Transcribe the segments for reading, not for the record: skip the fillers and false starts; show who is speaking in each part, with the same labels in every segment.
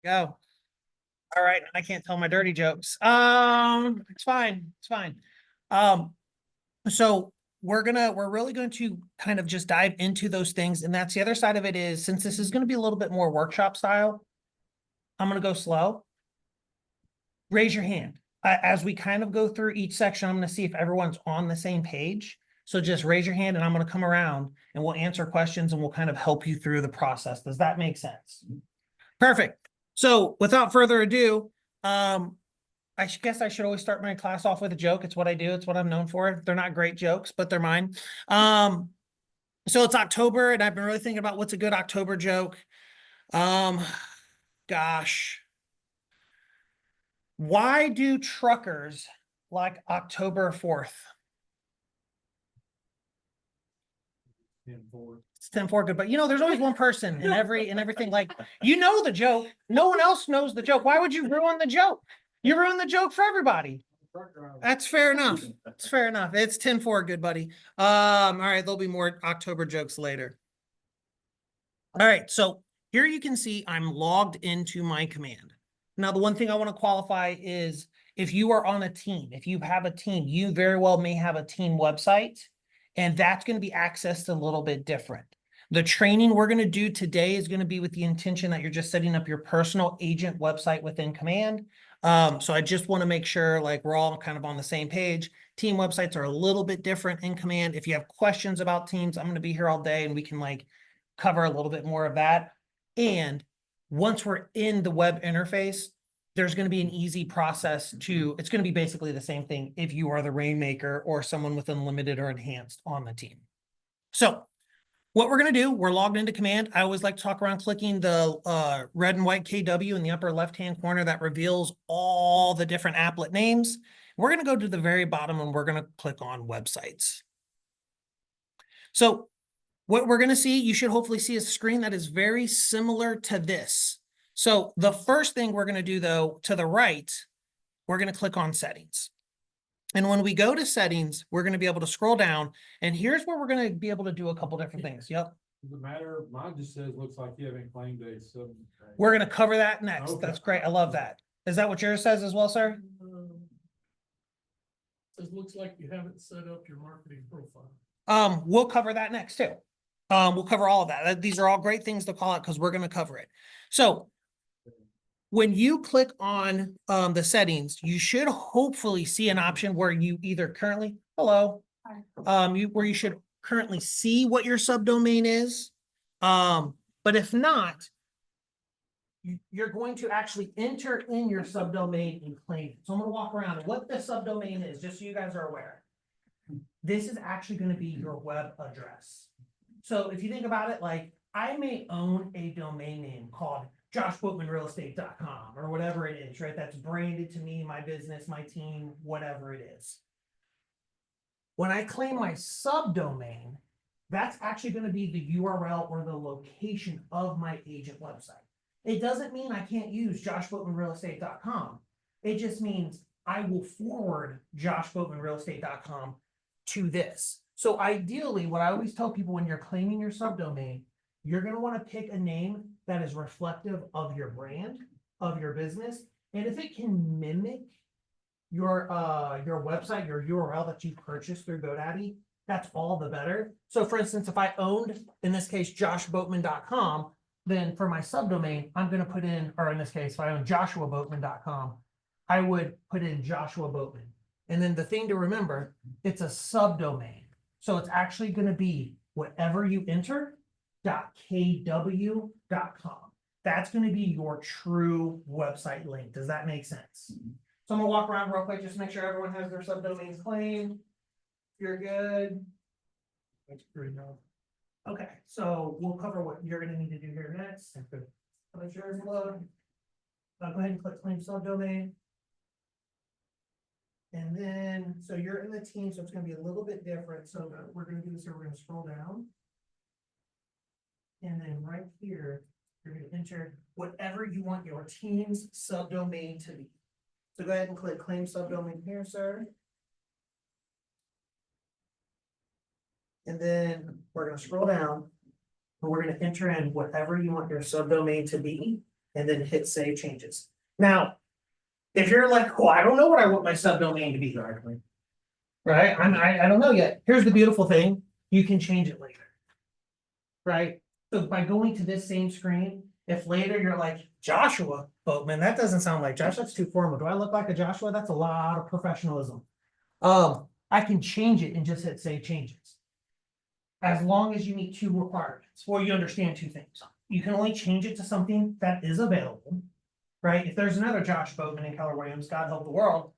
Speaker 1: Go. All right, I can't tell my dirty jokes. It's fine. It's fine. So we're really going to kind of just dive into those things. And that's the other side of it is, since this is going to be a little bit more workshop style, I'm going to go slow. Raise your hand. As we kind of go through each section, I'm going to see if everyone's on the same page. So just raise your hand and I'm going to come around and we'll answer questions and we'll kind of help you through the process. Does that make sense? Perfect. So without further ado, I guess I should always start my class off with a joke. It's what I do. It's what I'm known for. They're not great jokes, but they're mine. So it's October and I've been really thinking about what's a good October joke. Gosh. Why do truckers like October 4th? It's 10-4 good, but you know, there's always one person in everything. Like, you know the joke. No one else knows the joke. Why would you ruin the joke? You ruin the joke for everybody. That's fair enough. It's fair enough. It's 10-4 good, buddy. All right, there'll be more October jokes later. All right, so here you can see I'm logged into my command. Now, the one thing I want to qualify is if you are on a team, if you have a team, you very well may have a team website, and that's going to be accessed a little bit different. The training we're going to do today is going to be with the intention that you're just setting up your personal agent website within Command. So I just want to make sure like we're all kind of on the same page. Team websites are a little bit different in Command. If you have questions about teams, I'm going to be here all day and we can like cover a little bit more of that. And once we're in the web interface, there's going to be an easy process it's going to be basically the same thing if you are the Rainmaker or someone with Unlimited or Enhanced on the team. So what we're going to do, we're logged into Command. I always like to talk around clicking the red and white KW in the upper left-hand corner that reveals all the different applet names. We're going to go to the very bottom and we're going to click on websites. So what we're going to see, you should hopefully see a screen that is very similar to this. So the first thing we're going to do, though, to the right, we're going to click on settings. And when we go to settings, we're going to be able to scroll down. And here's where we're going to be able to do a couple different things. Yep.
Speaker 2: Does it matter? Mine just says, looks like you haven't claimed a sub.
Speaker 1: We're going to cover that next.
Speaker 2: Okay.
Speaker 1: That's great. I love that. Is that what yours says as well, sir?
Speaker 3: It looks like you haven't set up your marketing profile.
Speaker 1: We'll cover that next too. We'll cover all of that. These are all great things to call out because we're going to cover it. So when you click on the settings, you should hopefully see an option where you either currently, where you should currently see what your subdomain is. But if not, you're going to actually enter in your subdomain and claim it. So I'm going to walk around and what the subdomain is, just so you guys are aware. This is actually going to be your web address. So if you think about it, like I may own a domain name called joshboatmanrealestate.com or whatever it is, right? That's branded to me, my business, my team, whatever it is. When I claim my subdomain, that's actually going to be the URL or the location of my agent website. It doesn't mean I can't use joshboatmanrealestate.com. It just means I will forward joshboatmanrealestate.com to this. So ideally, what I always tell people when you're claiming your subdomain, you're going to want to pick a name that is reflective of your brand, of your business. And if it can mimic your website, your URL that you purchased through GoDaddy, that's all the better. So for instance, if I owned, in this case, joshboatman.com, then for my subdomain, I'm going to put in, or in this case, if I own joshuaboatman.com, I would put in Joshua Boatman. And then the thing to remember, it's a subdomain. So it's actually going to be whatever you enter, .kw.com. That's going to be your true website link. Does that make sense? So I'm going to walk around real quick just to make sure everyone has their subdomains claimed. You're good.
Speaker 3: That's pretty enough.
Speaker 1: Okay, so we'll cover what you're going to need to do here next. Let yours load. Go ahead and click claim subdomain. And then, so you're in the team, so it's going to be a little bit different. So what we're going to do is we're going to scroll down. And then right here, you're going to enter whatever you want your team's subdomain to be. So go ahead and click claim subdomain here, sir. And then we're going to scroll down and we're going to enter in whatever you want your subdomain to be. and then hit save changes. Now, if you're like, oh, I don't know what I want my subdomain to be, right? I don't know yet. Here's the beautiful thing. You can change it later. Right? So by going to this same screen, if later you're like, Joshua Boatman, that doesn't sound like Josh, that's too formal. Do I look like a Joshua? That's a lot of professionalism. I can change it and just hit save changes. As long as you meet two requirements, or you understand two things. You can only change it to something that is available, right? If there's another Josh Boatman and Keller Williams, God help the world,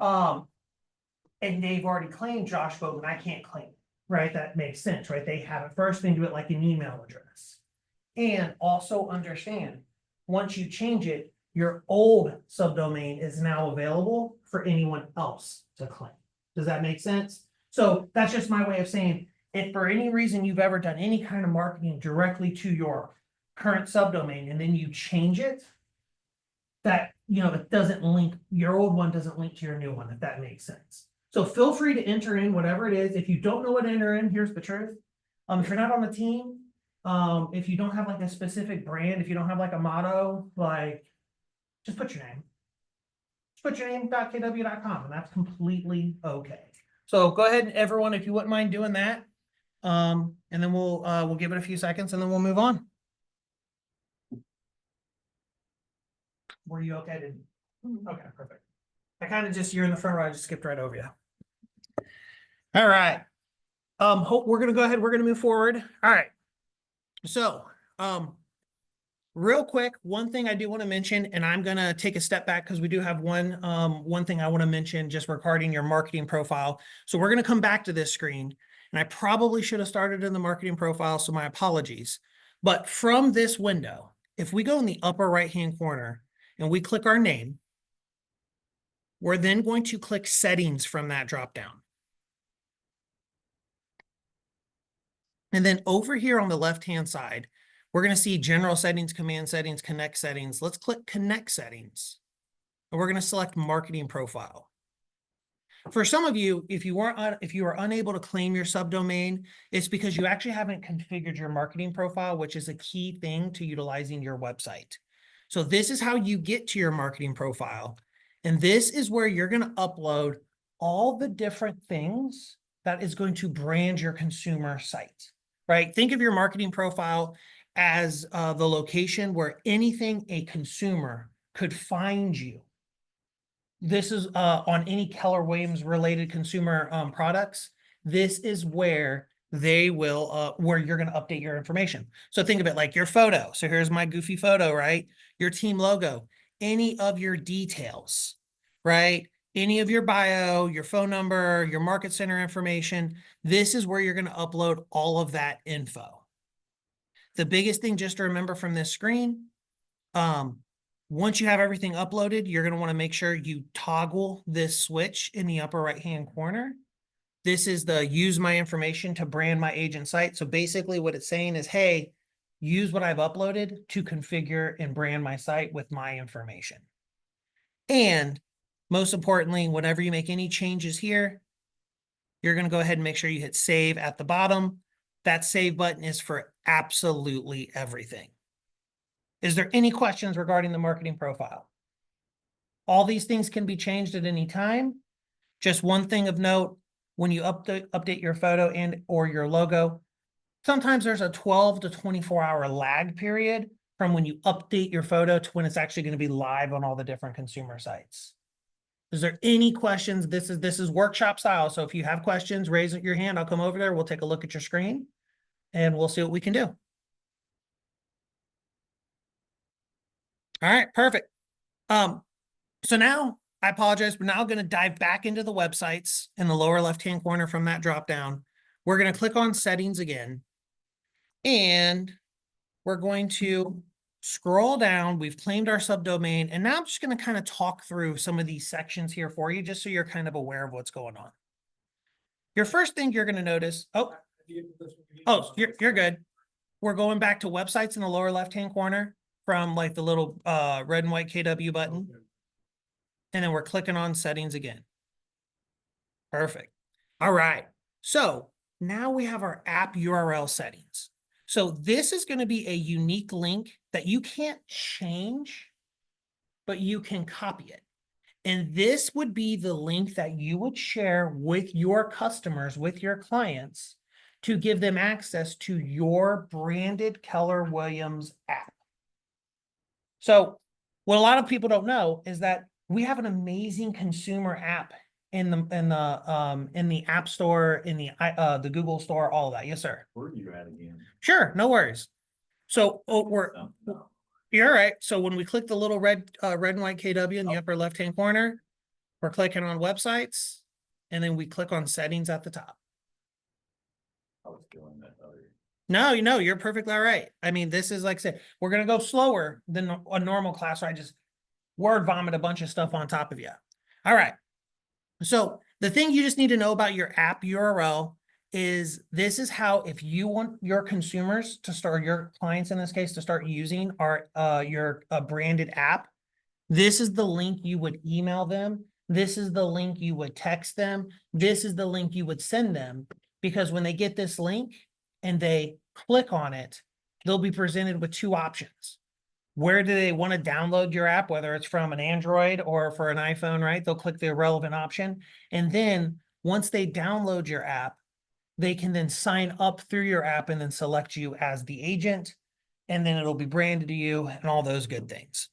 Speaker 1: and they've already claimed Josh Boatman, I can't claim it, right? That makes sense, right? They have it first, they do it like an email address. And also understand, once you change it, your old subdomain is now available for anyone else to claim. Does that make sense? So that's just my way of saying, if for any reason you've ever done any kind of marketing directly to your current subdomain and then you change it, that, it doesn't link, your old one doesn't link to your new one, if that makes sense. So feel free to enter in whatever it is. If you don't know what to enter in, here's the truth. If you're not on the team, if you don't have like a specific brand, if you don't have like a motto, like just put your name. Just put your name.kw.com and that's completely okay. So go ahead and everyone, if you wouldn't mind doing that. And then we'll give it a few seconds and then we'll move on. Were you okay to? Okay, perfect. I kind of just, you're in the front row, I just skipped right over you. All right. We're gonna go ahead, we're gonna move forward. All right. So, real quick, one thing I do want to mention, and I'm gonna take a step back because we do have one thing I want to mention just regarding your marketing profile. So we're gonna come back to this screen, and I probably should have started in the marketing profile, so my apologies. But from this window, if we go in the upper right-hand corner and we click our name, we're then going to click settings from that dropdown. And then over here on the left-hand side, we're going to see general settings, command settings, connect settings. Let's click connect settings. And we're going to select marketing profile. For some of you, if you are unable to claim your subdomain, it's because you actually haven't configured your marketing profile, which is a key thing to utilizing your website. So this is how you get to your marketing profile. And this is where you're going to upload all the different things that is going to brand your consumer site, right? Think of your marketing profile as the location where anything a consumer could find you. This is on any Keller Williams related consumer products. This is where they will, where you're going to update your information. So think of it like your photo. So here's my goofy photo, right? Your team logo, any of your details, right? Any of your bio, your phone number, your market center information. This is where you're going to upload all of that info. The biggest thing just to remember from this screen, once you have everything uploaded, you're going to want to make sure you toggle this switch in the upper right-hand corner. This is the use my information to brand my agent site. So basically what it's saying is, hey, use what I've uploaded to configure and brand my site with my information. And most importantly, whenever you make any changes here, you're going to go ahead and make sure you hit save at the bottom. That save button is for absolutely everything. Is there any questions regarding the marketing profile? All these things can be changed at any time. Just one thing of note, when you update your photo and or your logo, sometimes there's a 12 to 24-hour lag period from when you update your photo to when it's actually going to be live on all the different consumer sites. Is there any questions? This is workshop style. So if you have questions, raise your hand. I'll come over there. We'll take a look at your screen and we'll see what we can do. All right, perfect. So now I apologize. We're now going to dive back into the websites in the lower left-hand corner from that drop down. We're going to click on settings again, and we're going to scroll down. We've claimed our subdomain, and now I'm just going to kind of talk through some of these sections here for you, just so you're kind of aware of what's going on. Your first thing you're going to notice, you're good. We're going back to websites in the lower left-hand corner from like the little red and white KW button. Okay. And then we're clicking on settings again. Perfect. All right. So now we have our app URL settings. So this is going to be a unique link that you can't change, but you can copy it. And this would be the link that you would share with your customers, with your clients, to give them access to your branded Keller Williams app. So what a lot of people don't know is that we have an amazing consumer app in the App Store, in the Google Store, all of that. Yes, sir.
Speaker 4: Where are you at again?
Speaker 1: Sure, no worries. So
Speaker 4: No.
Speaker 1: you're all right. So when we click the little red and white KW in the upper left-hand corner, we're clicking on websites, and then we click on settings at the top.
Speaker 4: I was doing that other.
Speaker 1: No, you're perfectly all right. I mean, this is like I said, we're gonna go slower than a normal class where I just word vomit a bunch of stuff on top of you. All right. So the thing you just need to know about your app URL is this is how, if you want your consumers to start, your clients in this case, to start using your branded app, this is the link you would email them. This is the link you would text them. This is the link you would send them, because when they get this link and they click on it, they'll be presented with two options. Where do they want to download your app, whether it's from an Android or for an iPhone, right? They'll click the relevant option. And then once they download your app, they can then sign up through your app and then select you as the agent. And then it'll be branded to you and all those good things.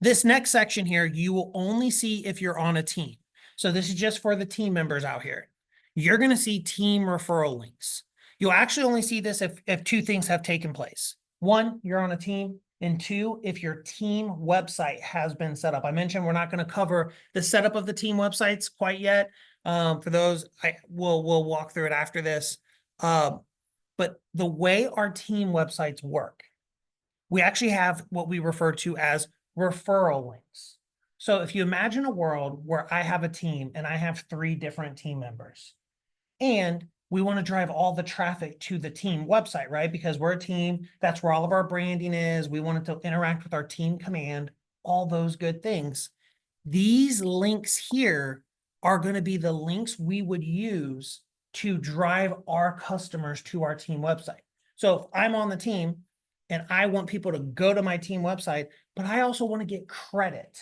Speaker 1: This next section here, you will only see if you're on a team. So this is just for the team members out here. You're going to see team referral links. You'll actually only see this if two things have taken place. One, you're on a team, and two, if your team website has been set up. I mentioned we're not going to cover the setup of the team websites quite yet. For those, we'll walk through it after this. But the way our team websites work, we actually have what we refer to as referral links. So if you imagine a world where I have a team and I have 3 different team members, and we want to drive all the traffic to the team website, right? Because we're a team, that's where all of our branding is. We want it to interact with our team command, all those good things. These links here are going to be the links we would use to drive our customers to our team website. So if I'm on the team and I want people to go to my team website, but I also want to get credit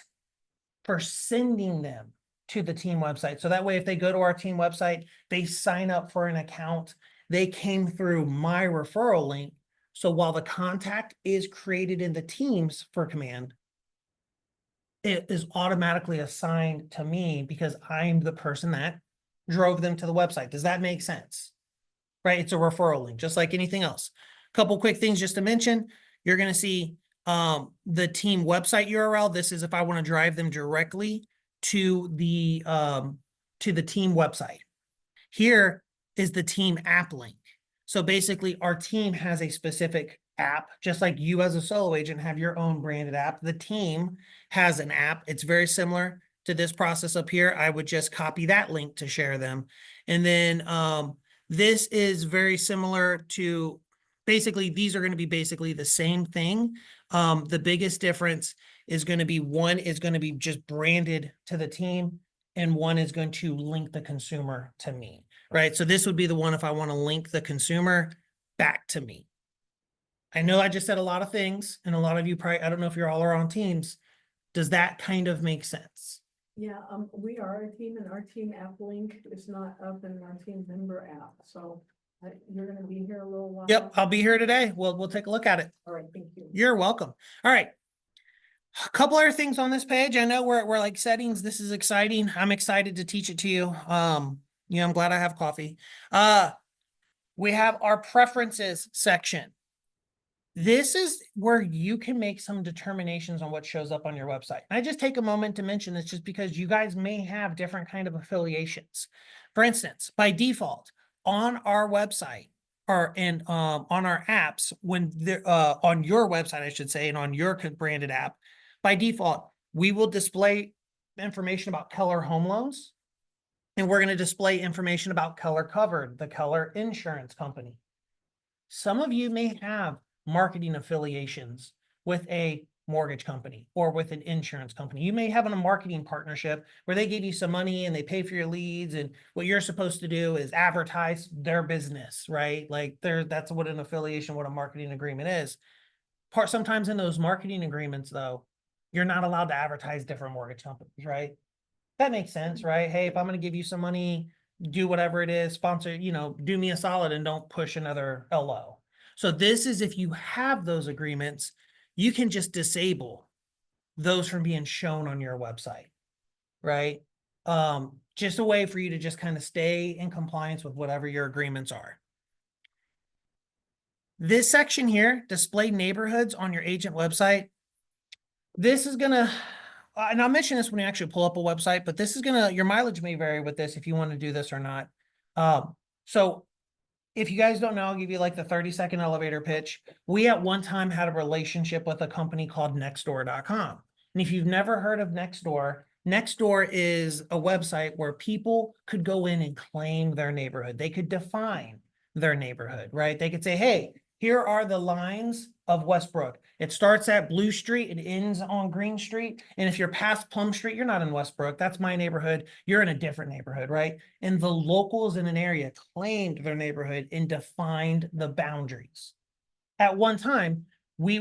Speaker 1: for sending them to the team website. So that way, if they go to our team website, they sign up for an account, they came through my referral link. So while the contact is created in the Teams for command, it is automatically assigned to me because I'm the person that drove them to the website. Does that make sense? Right? It's a referral link, just like anything else. Couple quick things just to mention. You're going to see the team website URL. This is if I want to drive them directly to the team website. Here is the team app link. So basically our team has a specific app, just like you as a solo agent have your own branded app. The team has an app. It's very similar to this process up here. I would just copy that link to share them. And then this is very similar to, basically, these are going to be basically the same thing. The biggest difference is going to be one is going to be just branded to the team, and one is going to link the consumer to me, right? So this would be the one if I want to link the consumer back to me. I know I just said a lot of things, and a lot of you probably, I don't know if you're all are on teams. Does that kind of make sense?
Speaker 5: Yeah, we are a team, and our team app link is not up in our team member app, so you're gonna be here a little while.
Speaker 1: Yep, I'll be here today. We'll take a look at it.
Speaker 5: All right, thank you.
Speaker 1: You're welcome. All right. A couple other things on this page. I know we're like settings. This is exciting. I'm excited to teach it to you. I'm glad I have coffee. We have our preferences section. This is where you can make some determinations on what shows up on your website. And I just take a moment to mention this just because you guys may have different kind of affiliations. For instance, by default, on our website on our apps, when they're on your website, I should say, and on your branded app, by default, we will display information about Keller Home Loans, and we're going to display information about Keller Covered, the Keller Insurance Company. Some of you may have marketing affiliations with a mortgage company or with an insurance company. You may have a marketing partnership where they give you some money and they pay for your leads, and what you're supposed to do is advertise their business, right? Like that's what an affiliation, what a marketing agreement is. Sometimes in those marketing agreements though, you're not allowed to advertise different mortgage companies, right? That makes sense, right? Hey, if I'm going to give you some money, do whatever it is, sponsor, do me a solid and don't push another LO. So this is if you have those agreements, you can just disable those from being shown on your website, right? Just a way for you to just kind of stay in compliance with whatever your agreements are. This section here, display neighborhoods on your agent website. This is gonna, and I'll mention this when you actually pull up a website, but this is your mileage may vary with this if you want to do this or not. So if you guys don't know, I'll give you like the 30-second elevator pitch. We at one time had a relationship with a company called nextdoor.com. And if you've never heard of Nextdoor, Nextdoor is a website where people could go in and claim their neighborhood. They could define their neighborhood, right? They could say, hey, here are the lines of Westbrook. It starts at Blue Street, it ends on Green Street. And if you're past Plum Street, you're not in Westbrook. That's my neighborhood. You're in a different neighborhood, right? And the locals in an area claimed their neighborhood and defined the boundaries. At one time, we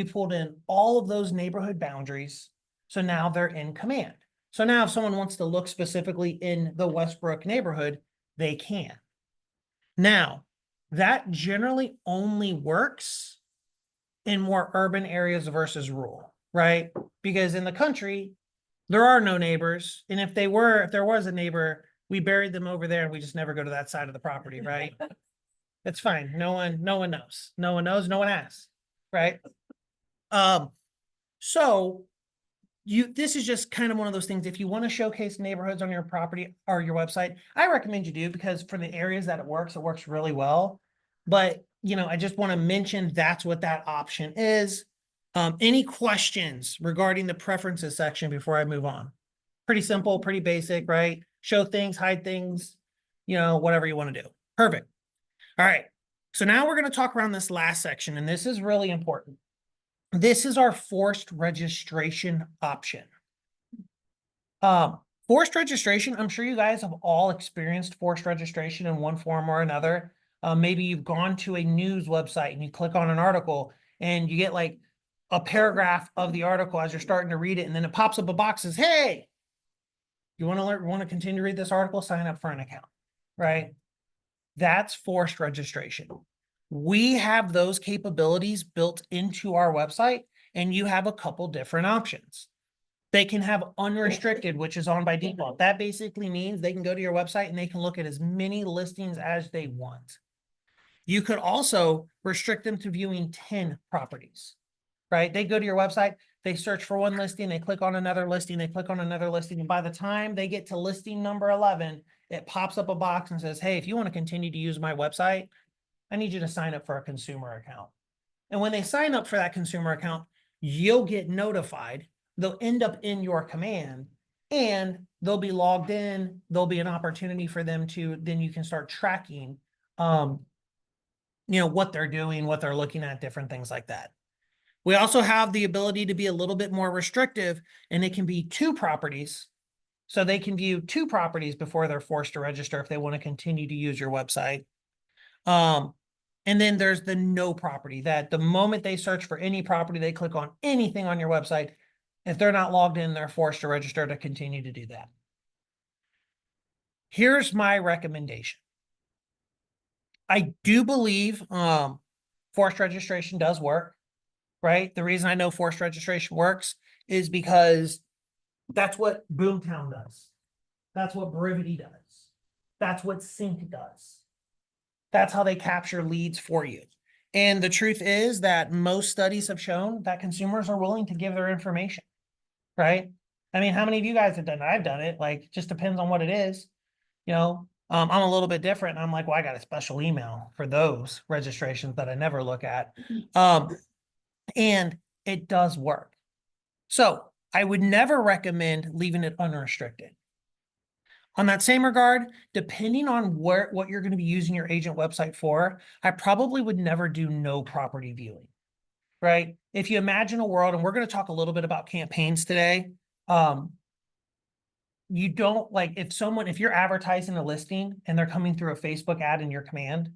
Speaker 1: pulled in all of those neighborhood boundaries. So now they're in command. So now if someone wants to look specifically in the Westbrook neighborhood, they can. Now, that generally only works in more urban areas versus rural, right? Because in the country, there are no neighbors. And if there was a neighbor, we buried them over there and we just never go to that side of the property, right? It's fine. No one knows. No one knows, no one asks, right? So this is just kind of one of those things. If you want to showcase neighborhoods on your property or your website, I recommend you do, because for the areas that it works really well. But, I just want to mention that's what that option is. Any questions regarding the preferences section before I move on? Pretty simple, pretty basic, right? Show things, hide things, whatever you want to do. Perfect. All right. So now we're going to talk around this last section, and this is really important. This is our forced registration option. Forced registration, I'm sure you guys have all experienced forced registration in one form or another. Maybe you've gone to a news website and you click on an article and you get like a paragraph of the article as you're starting to read it, and then it pops up a box that says, hey, you want to continue to read this article? Sign up for an account, right? That's forced registration. We have those capabilities built into our website, and you have a couple different options. They can have unrestricted, which is on by default. That basically means they can go to your website and they can look at as many listings as they want. You could also restrict them to viewing 10 properties, right? They go to your website, they search for one listing, they click on another listing, they click on another listing. And by the time they get to listing number 11, it pops up a box and says, hey, if you want to continue to use my website, I need you to sign up for a consumer account. And when they sign up for that consumer account, you'll get notified. They'll end up in your command and they'll be logged in. There'll be an opportunity for them to, then you can start tracking, what they're doing, what they're looking at, different things like that. We also have the ability to be a little bit more restrictive, and it can be 2 properties. So they can view 2 properties before they're forced to register if they want to continue to use your website. And then there's the no property, that the moment they search for any property, they click on anything on your website. If they're not logged in, they're forced to register to continue to do that. Here's my recommendation. I do believe forced registration does work, right? The reason I know forced registration works is because that's what Boomtown does. That's what Brivity does. That's what Sync does. That's how they capture leads for you. And the truth is that most studies have shown that consumers are willing to give their information, right? I mean, how many of you guys have done it? I've done it. Like, just depends on what it is. I'm a little bit different. I'm like, well, I got a special email for those registrations that I never look at. And it does work. So I would never recommend leaving it unrestricted. On that same regard, depending on what you're going to be using your agent website for, I probably would never do no property viewing. right? If you imagine a world, and we're going to talk a little bit about campaigns today. You don't like if you're advertising a listing and they're coming through a Facebook ad in your command,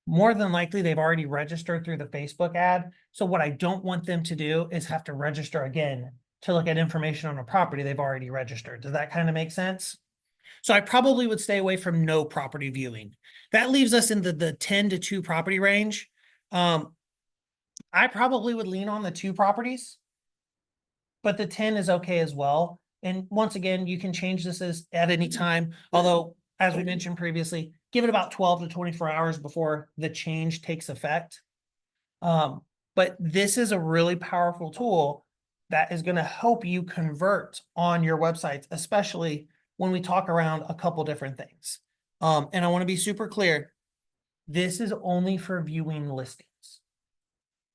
Speaker 1: more than likely they've already registered through the Facebook ad. So what I don't want them to do is have to register again to look at information on a property they've already registered. Does that kind of make sense? So I probably would stay away from no property viewing. That leaves us in the 10 to 2 property range. I probably would lean on the 2 properties, but the 10 is okay as well. And once again, you can change this at any time. Although, as we mentioned previously, give it about 12 to 24 hours before the change takes effect. But this is a really powerful tool that is going to help you convert on your websites, especially when we talk around a couple different things. And I want to be super clear. This is only for viewing listings.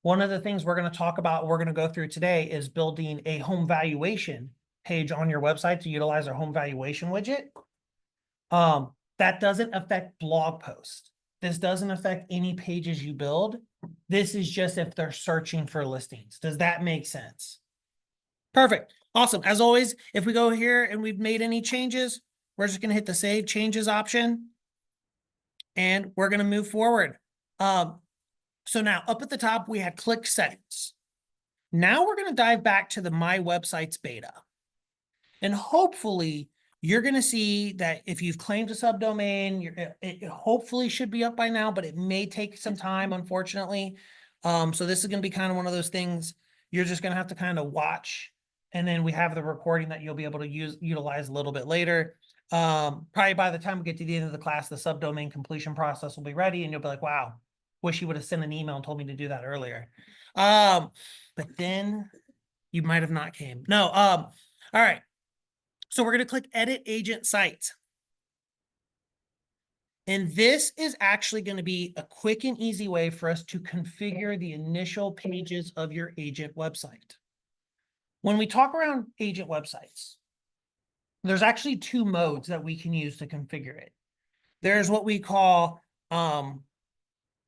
Speaker 1: One of the things we're going to talk about, we're going to go through today is building a home valuation page on your website to utilize our home valuation widget. That doesn't affect blog posts. This doesn't affect any pages you build. This is just if they're searching for listings. Does that make sense? Perfect. Awesome. As always, if we go here and we've made any changes, we're just going to hit the save changes option and we're going to move forward. So now up at the top, we had click settings. Now we're going to dive back to the My Websites beta. And hopefully you're going to see that if you've claimed a subdomain, it hopefully should be up by now, but it may take some time, unfortunately. So this is going to be kind of one of those things you're just going to have to kind of watch. And then we have the recording that you'll be able to utilize a little bit later. Probably by the time we get to the end of the class, the subdomain completion process will be ready and you'll be like, wow, wish you would have sent an email and told me to do that earlier. But then you might have not came. No. All right. So we're going to click edit agent site. And this is actually going to be a quick and easy way for us to configure the initial pages of your agent website. When we talk around agent websites, there's actually 2 modes that we can use to configure it. There's what we call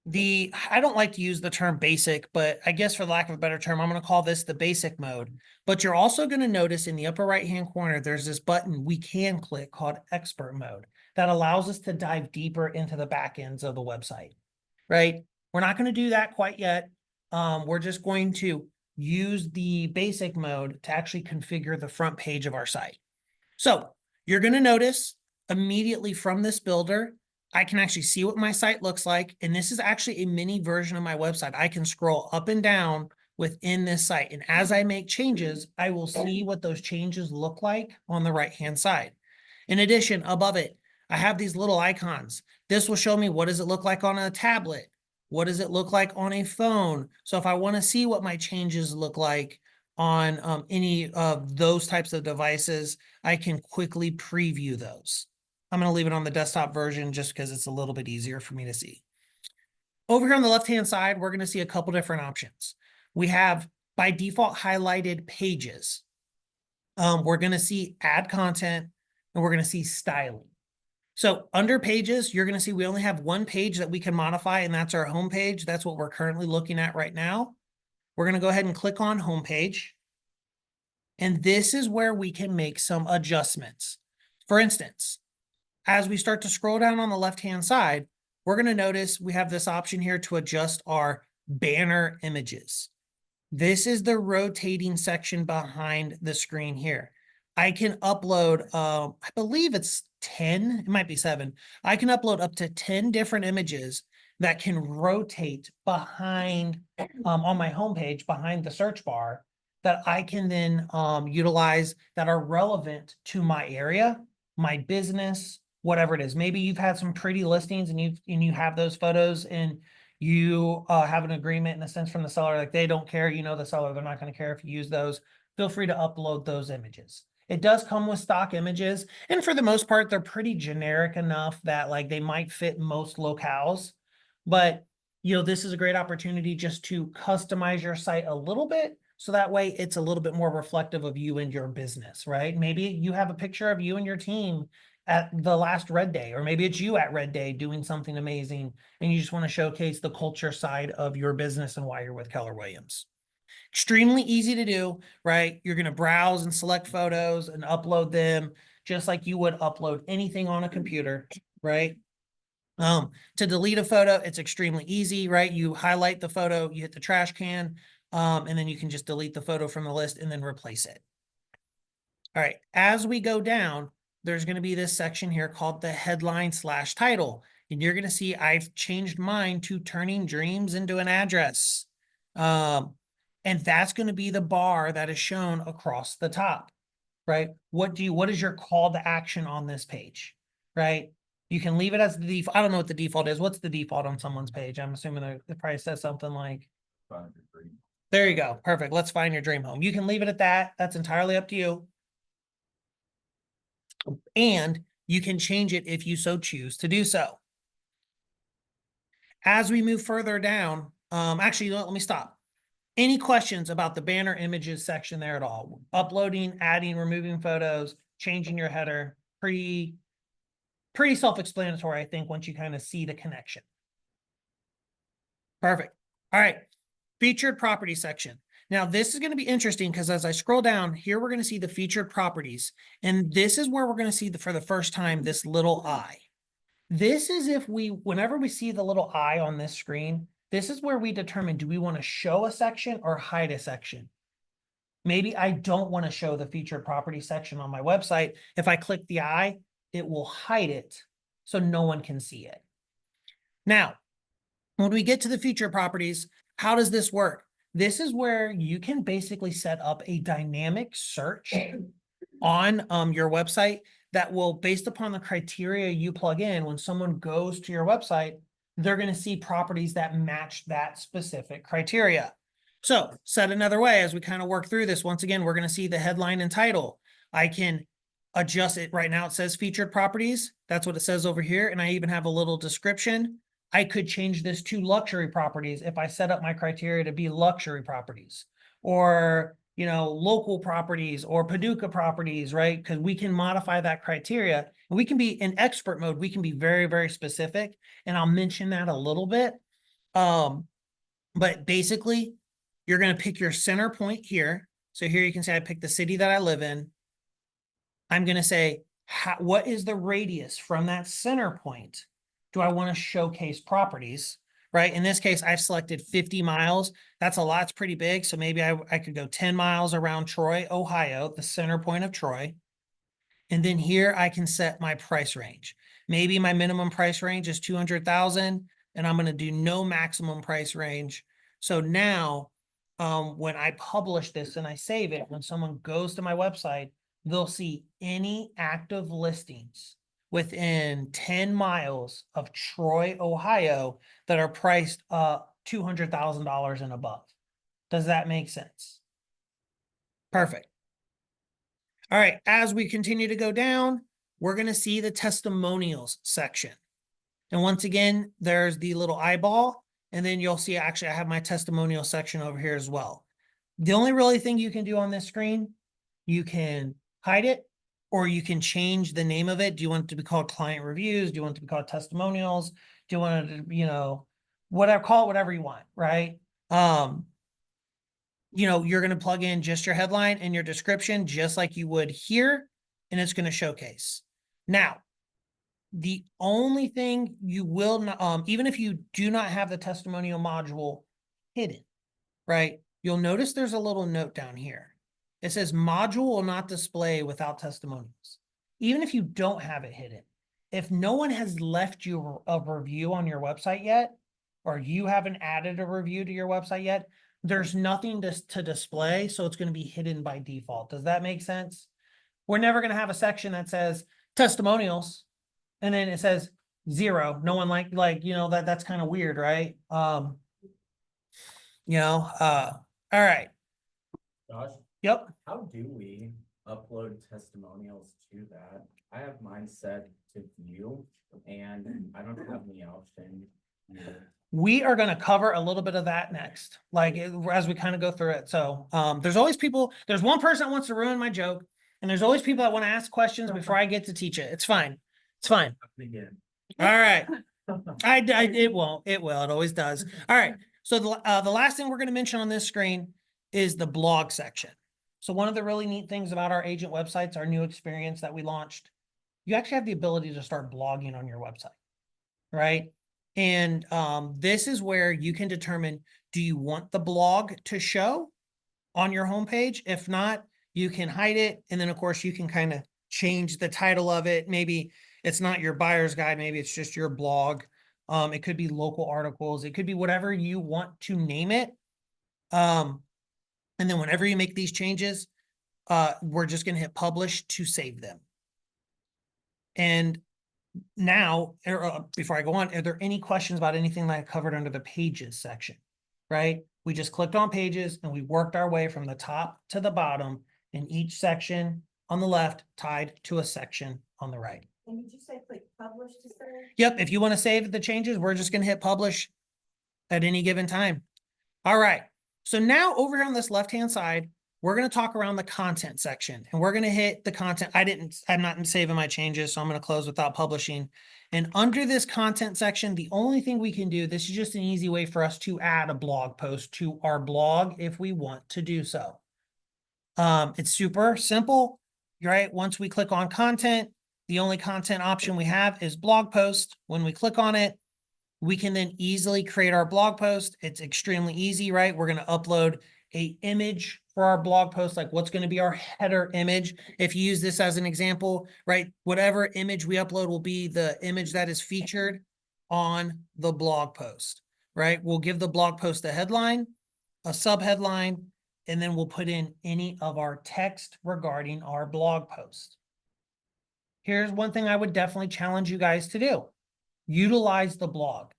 Speaker 1: I don't like to use the term basic, but I guess for lack of a better term, I'm going to call this the basic mode. But you're also going to notice in the upper right-hand corner, there's this button we can click called expert mode that allows us to dive deeper into the back ends of the website, right? We're not going to do that quite yet. We're just going to use the basic mode to actually configure the front page of our site. So you're going to notice immediately from this builder, I can actually see what my site looks like. And this is actually a mini version of my website. I can scroll up and down within this site. And as I make changes, I will see what those changes look like on the right-hand side. In addition, above it, I have these little icons. This will show me what does it look like on a tablet? What does it look like on a phone? So if I want to see what my changes look like on any of those types of devices, I can quickly preview those. I'm going to leave it on the desktop version just because it's a little bit easier for me to see. Over here on the left-hand side, we're going to see a couple different options. We have by default highlighted pages. We're going to see add content and we're going to see styling. So under pages, you're going to see we only have one page that we can modify, and that's our home page. That's what we're currently looking at right now. We're going to go ahead and click on home page. And this is where we can make some adjustments. For instance, as we start to scroll down on the left-hand side, we're going to notice we have this option here to adjust our banner images. This is the rotating section behind the screen here. I can upload, I believe it's 10, it might be 7. I can upload up to 10 different images that can rotate behind, on my homepage, behind the search bar, that I can then utilize that are relevant to my area, my business, whatever it is. Maybe you've had some pretty listings and you have those photos and you have an agreement in a sense from the seller, like they don't care, the seller, they're not going to care if you use those. Feel free to upload those images. It does come with stock images, and for the most part, they're pretty generic enough that like they might fit most locales. But this is a great opportunity just to customize your site a little bit, so that way it's a little bit more reflective of you and your business, right? Maybe you have a picture of you and your team at the last Red Day, or maybe it's you at Red Day doing something amazing and you just want to showcase the culture side of your business and why you're with Keller Williams. Extremely easy to do, right? You're going to browse and select photos and upload them just like you would upload anything on a computer, right? To delete a photo, it's extremely easy, right? You highlight the photo, you hit the trash can, and then you can just delete the photo from the list and then replace it. All right, as we go down, there's going to be this section here called the headline/title. And you're going to see I've changed mine to turning dreams into an address. And that's going to be the bar that is shown across the top, right? What is your call to action on this page, right? You can leave it as the default. I don't know what the default is. What's the default on someone's page? I'm assuming it probably says something like,
Speaker 4: Find your dream.
Speaker 1: there you go. Perfect. Let's find your dream home. You can leave it at that. That's entirely up to you. And you can change it if you so choose to do so. As we move further down, actually, let me stop. Any questions about the banner images section there at all? Uploading, adding, removing photos, changing your header, pretty self-explanatory, I think, once you kind of see the connection. Perfect. All right. Featured property section. Now, this is going to be interesting because as I scroll down here, we're going to see the featured properties. And this is where we're going to see for the first time, this little eye. This is whenever we see the little eye on this screen, this is where we determine, do we want to show a section or hide a section? Maybe I don't want to show the featured property section on my website. If I click the eye, it will hide it so no one can see it. Now, when we get to the featured properties, how does this work? This is where you can basically set up a dynamic search on your website that will, based upon the criteria you plug in, when someone goes to your website, they're going to see properties that match that specific criteria. So, said another way, as we kind of work through this, once again, we're going to see the headline and title. I can adjust it. Right now it says featured properties. That's what it says over here. And I even have a little description. I could change this to luxury properties if I set up my criteria to be luxury properties, or, local properties or Paducah properties, right? Because we can modify that criteria and we can be in expert mode. We can be very, very specific. And I'll mention that a little bit. But basically you're going to pick your center point here. So here you can say, I pick the city that I live in. I'm going to say, what is the radius from that center point? Do I want to showcase properties, right? In this case, I've selected 50 miles. That's a lot. It's pretty big. So maybe I could go 10 miles around Troy, Ohio, the center point of Troy. And then here I can set my price range. Maybe my minimum price range is 200,000 and I'm going to do no maximum price range. So now when I publish this and I save it, when someone goes to my website, they'll see any active listings within 10 miles of Troy, Ohio that are priced $200,000 and above. Does that make sense? Perfect. All right, as we continue to go down, we're going to see the testimonials section. And once again, there's the little eyeball, and then you'll see, actually, I have my testimonial section over here as well. The only really thing you can do on this screen, you can hide it, or you can change the name of it. Do you want it to be called client reviews? Do you want it to be called testimonials? Do you want it to, whatever, call it whatever you want, right? You're going to plug in just your headline and your description, just like you would here, and it's going to showcase. Now, the only thing you will not, even if you do not have the testimonial module hidden, right? You'll notice there's a little note down here. It says module will not display without testimonials. Even if you don't have it hidden, if no one has left you a review on your website yet, or you haven't added a review to your website yet, there's nothing to display, so it's going to be hidden by default. Does that make sense? We're never going to have a section that says testimonials, and then it says 0. No one that's kind of weird, right? All right.
Speaker 6: Josh,
Speaker 1: Yep.
Speaker 6: how do we upload testimonials to that? I have mine set to view and I don't have the option here.
Speaker 1: We are going to cover a little bit of that next, as we kind of go through it. So there's always people, there's one person that wants to ruin my joke. And there's always people that want to ask questions before I get to teach it. It's fine. It's fine.
Speaker 6: Again.
Speaker 1: All right. It won't, it will, it always does. All right, so the last thing we're gonna mention on this screen is the blog section. So one of the really neat things about our agent websites, our new experience that we launched, you actually have the ability to start blogging on your website, right? And this is where you can determine, do you want the blog to show on your homepage? If not, you can hide it. And then of course you can kind of change the title of it. Maybe it's not your buyer's guide. Maybe it's just your blog. It could be local articles. It could be whatever you want to name it. And then whenever you make these changes, we're just going to hit publish to save them. And now, before I go on, are there any questions about anything that I covered under the pages section? Right? We just clicked on pages and we worked our way from the top to the bottom, in each section on the left tied to a section on the right.
Speaker 7: And did you say click publish to save?
Speaker 1: Yep, if you want to save the changes, we're just going to hit publish at any given time. All right. So now over here on this left-hand side, we're going to talk around the content section, and we're going to hit the content. I'm not saving my changes, so I'm going to close without publishing. And under this content section, the only thing we can do, this is just an easy way for us to add a blog post to our blog if we want to do so. It's super simple, right? Once we click on content, the only content option we have is blog post. When we click on it, we can then easily create our blog post. It's extremely easy, right? We're going to upload an image for our blog post, like what's going to be our header image. If you use this as an example, right? Whatever image we upload will be the image that is featured on the blog post, right? We'll give the blog post a headline, a subheadline, and then we'll put in any of our text regarding our blog post. Here's one thing I would definitely challenge you guys to do. Utilize the blog.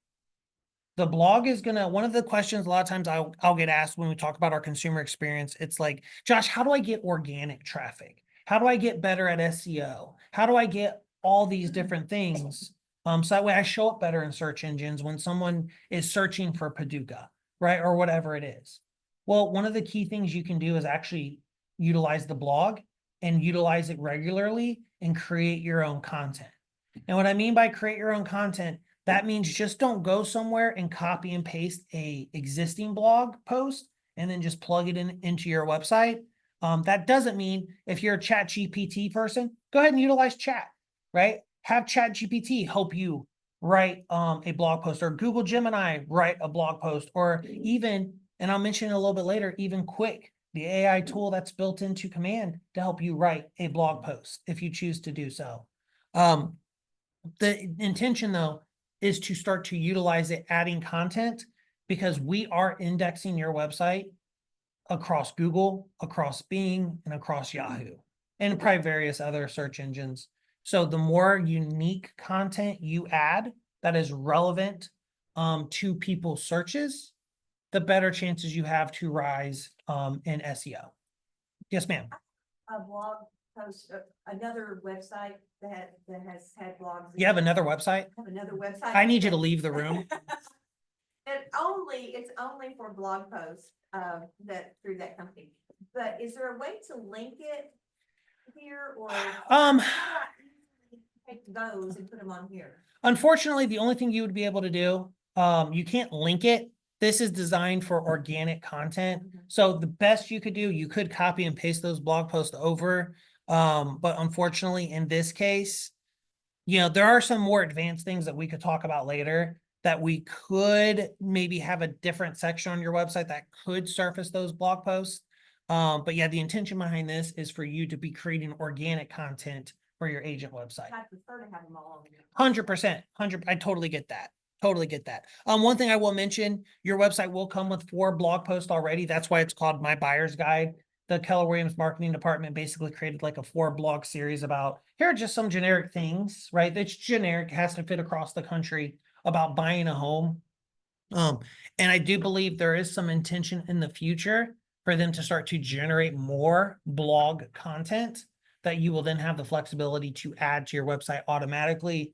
Speaker 1: The blog is gonna, one of the questions a lot of times I'll get asked when we talk about our consumer experience, it's like, Josh, how do I get organic traffic? How do I get better at SEO? How do I get all these different things? So that way I show up better in search engines when someone is searching for Paducah, right? Or whatever it is. Well, one of the key things you can do is actually utilize the blog and utilize it regularly and create your own content. And what I mean by create your own content, that means just don't go somewhere and copy and paste a existing blog post and then just plug it into your website. That doesn't mean if you're a ChatGPT person, go ahead and utilize chat, right? Have ChatGPT help you write a blog post, or Google Gemini write a blog post, or even, and I'll mention it a little bit later, even Quick, the AI tool that's built into Command to help you write a blog post if you choose to do so. The intention though is to start to utilize it, adding content, because we are indexing your website across Google, across Bing, and across Yahoo, and probably various other search engines. So the more unique content you add that is relevant to people's searches, the better chances you have to rise in SEO. Yes, ma'am.
Speaker 7: A blog post, another website that has had blogs.
Speaker 1: You have another website?
Speaker 7: Have another website.
Speaker 1: I need you to leave the room.
Speaker 7: It's only for blog posts, that through that company. But is there a way to link it here, or? How do I take those and put them on here?
Speaker 1: Unfortunately, the only thing you would be able to do, you can't link it. This is designed for organic content. So the best you could do, you could copy and paste those blog posts over. But unfortunately, in this case, you know, there are some more advanced things that we could talk about later that we could maybe have a different section on your website that could surface those blog posts. But yeah, the intention behind this is for you to be creating organic content for your agent website.
Speaker 7: I prefer to have them all on here.
Speaker 1: 100%, I totally get that. Totally get that. One thing I will mention, your website will come with 4 blog posts already. That's why it's called My Buyer's Guide. The Keller Williams marketing department basically created like a 4 blog series about, here are just some generic things, right? That's generic, has to fit across the country about buying a home. And I do believe there is some intention in the future for them to start to generate more blog content that you will then have the flexibility to add to your website automatically.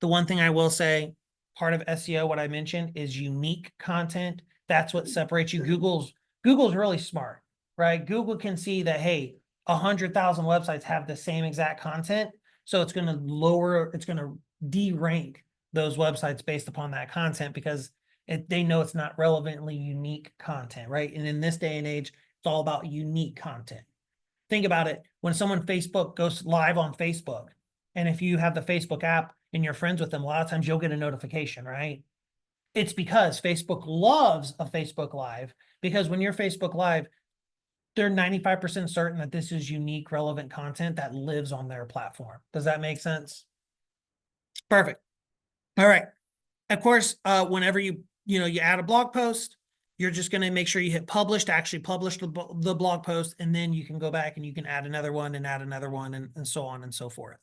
Speaker 1: The one thing I will say, part of SEO, what I mentioned, is unique content. That's what separates you. Google's really smart, right? Google can see that, hey, 100,000 websites have the same exact content. So it's going to lower, it's going to de-rank those websites based upon that content because they know it's not relevantly unique content, right? And in this day and age, it's all about unique content. Think about it. When someone Facebook goes live on Facebook, and if you have the Facebook app and you're friends with them, a lot of times you'll get a notification, right? It's because Facebook loves a Facebook Live, because when you're Facebook Live, they're 95% certain that this is unique, relevant content that lives on their platform. Does that make sense? Perfect. All right. Of course, whenever you add a blog post, you're just going to make sure you hit publish to actually publish the blog post, and then you can go back and you can add another one and so on and so forth.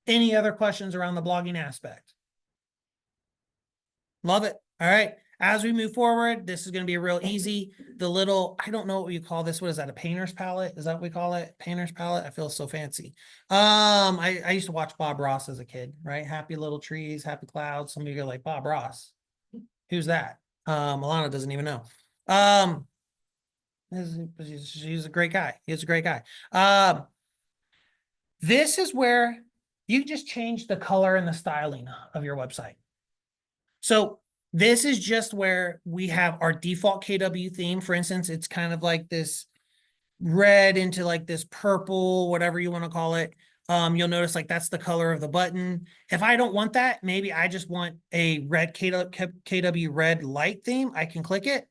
Speaker 1: Any other questions around the blogging aspect? Love it. All right. As we move forward, this is going to be real easy. The little, I don't know what you call this. What is that? A painter's palette? Is that what we call it? Painter's palette? I feel so fancy. I used to watch Bob Ross as a kid, right? Happy little trees, happy clouds. Some of you are like, Bob Ross. Who's that? Alana doesn't even know. He's a great guy. He's a great guy. This is where you just change the color and the styling of your website. So this is just where we have our default KW theme. For instance, it's kind of like this red into like this purple, whatever you want to call it. You'll notice like that's the color of the button. If I don't want that, maybe I just want a red KW red light theme. I can click it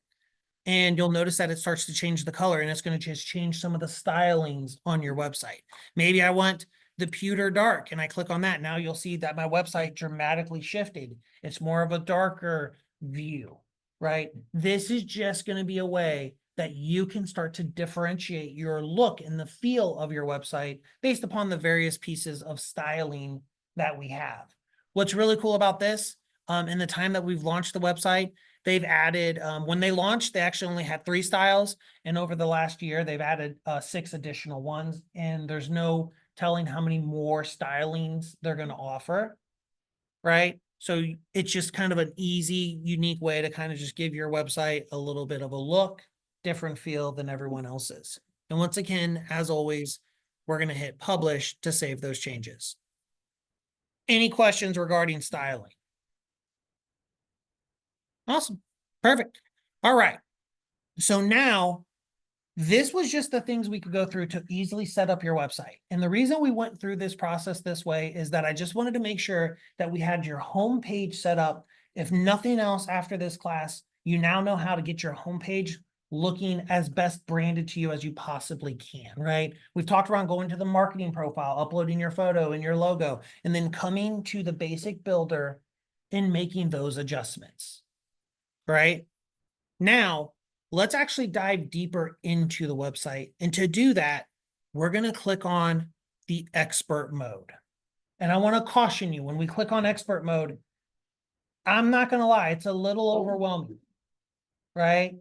Speaker 1: and you'll notice that it starts to change the color, and it's going to just change some of the stylings on your website. Maybe I want the pewter dark and I click on that. Now you'll see that my website dramatically shifted. It's more of a darker view, right? This is just going to be a way that you can start to differentiate your look and the feel of your website based upon the various pieces of styling that we have. What's really cool about this, in the time that we've launched the website, they've added, when they launched, they actually only had 3 styles. And over the last year, they've added 6 additional ones. And there's no telling how many more stylings they're going to offer, right? So it's just kind of an easy, unique way to kind of just give your website a little bit of a look, different feel than everyone else's. And once again, as always, we're going to hit publish to save those changes. Any questions regarding styling? Awesome. Perfect. All right. So now this was just the things we could go through to easily set up your website. And the reason we went through this process this way is that I just wanted to make sure that we had your home page set up. If nothing else after this class, you now know how to get your home page looking as best branded to you as you possibly can, right? We've talked around going to the marketing profile, uploading your photo and your logo, and then coming to the basic builder and making those adjustments, right? Now, let's actually dive deeper into the website. And to do that, we're going to click on the expert mode. And I want to caution you, when we click on expert mode, I'm not going to lie, it's a little overwhelming, right?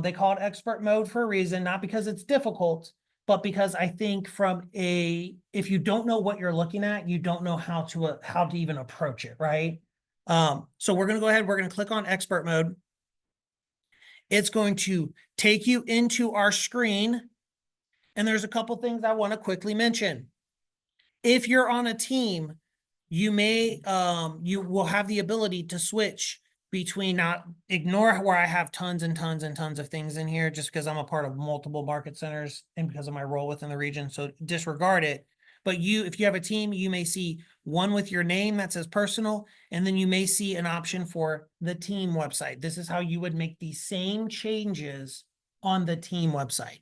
Speaker 1: They call it expert mode for a reason, not because it's difficult, but because I think if you don't know what you're looking at, you don't know how to even approach it, right? So we're going to go ahead, we're going to click on expert mode. It's going to take you into our screen. And there's a couple things I want to quickly mention. If you're on a team, you will have the ability to switch between, not ignore where I have tons and tons and tons of things in here just because I'm a part of multiple market centers and because of my role within the region. So disregard it. But if you have a team, you may see one with your name that says personal, and then you may see an option for the team website. This is how you would make the same changes on the team website.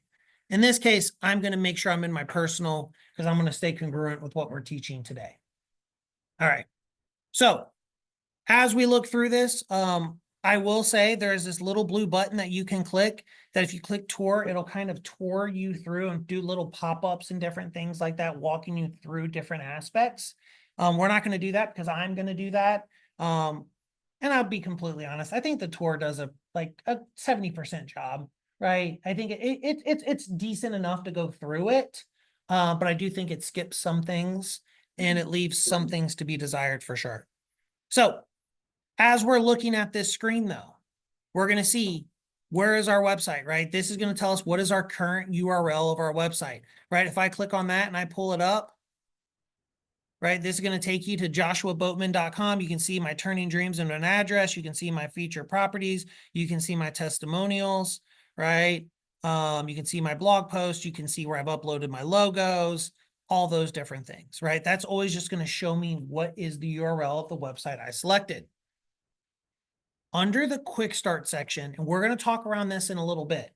Speaker 1: In this case, I'm going to make sure I'm in my personal because I'm going to stay congruent with what we're teaching today. All right. So as we look through this, I will say there's this little blue button that you can click that if you click tour, it'll kind of tour you through and do little pop-ups and different things like that, walking you through different aspects. We're not going to do that because I'm going to do that. And I'll be completely honest. I think the tour does a 70% job, right? I think it's decent enough to go through it. But I do think it skips some things and it leaves some things to be desired for sure. So as we're looking at this screen though, we're going to see where is our website, right? This is going to tell us what is our current URL of our website, right? If I click on that and I pull it up, right, this is going to take you to joshuaboatman.com. You can see my turning dreams into an address. You can see my feature properties. You can see my testimonials, right? You can see my blog post. You can see where I've uploaded my logos, all those different things, right? That's always just going to show me what is the URL of the website I selected. Under the quick start section, and we're going to talk around this in a little bit.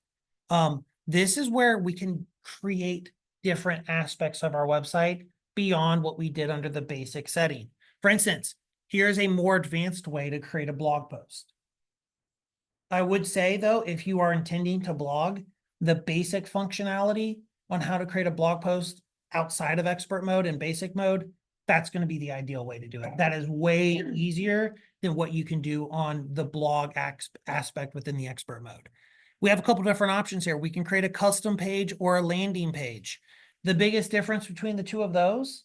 Speaker 1: This is where we can create different aspects of our website beyond what we did under the basic setting. For instance, here's a more advanced way to create a blog post. I would say though, if you are intending to blog, the basic functionality on how to create a blog post outside of expert mode and basic mode, that's going to be the ideal way to do it. That is way easier than what you can do on the blog aspect within the expert mode. We have a couple different options here. We can create a custom page or a landing page. The biggest difference between the two of those,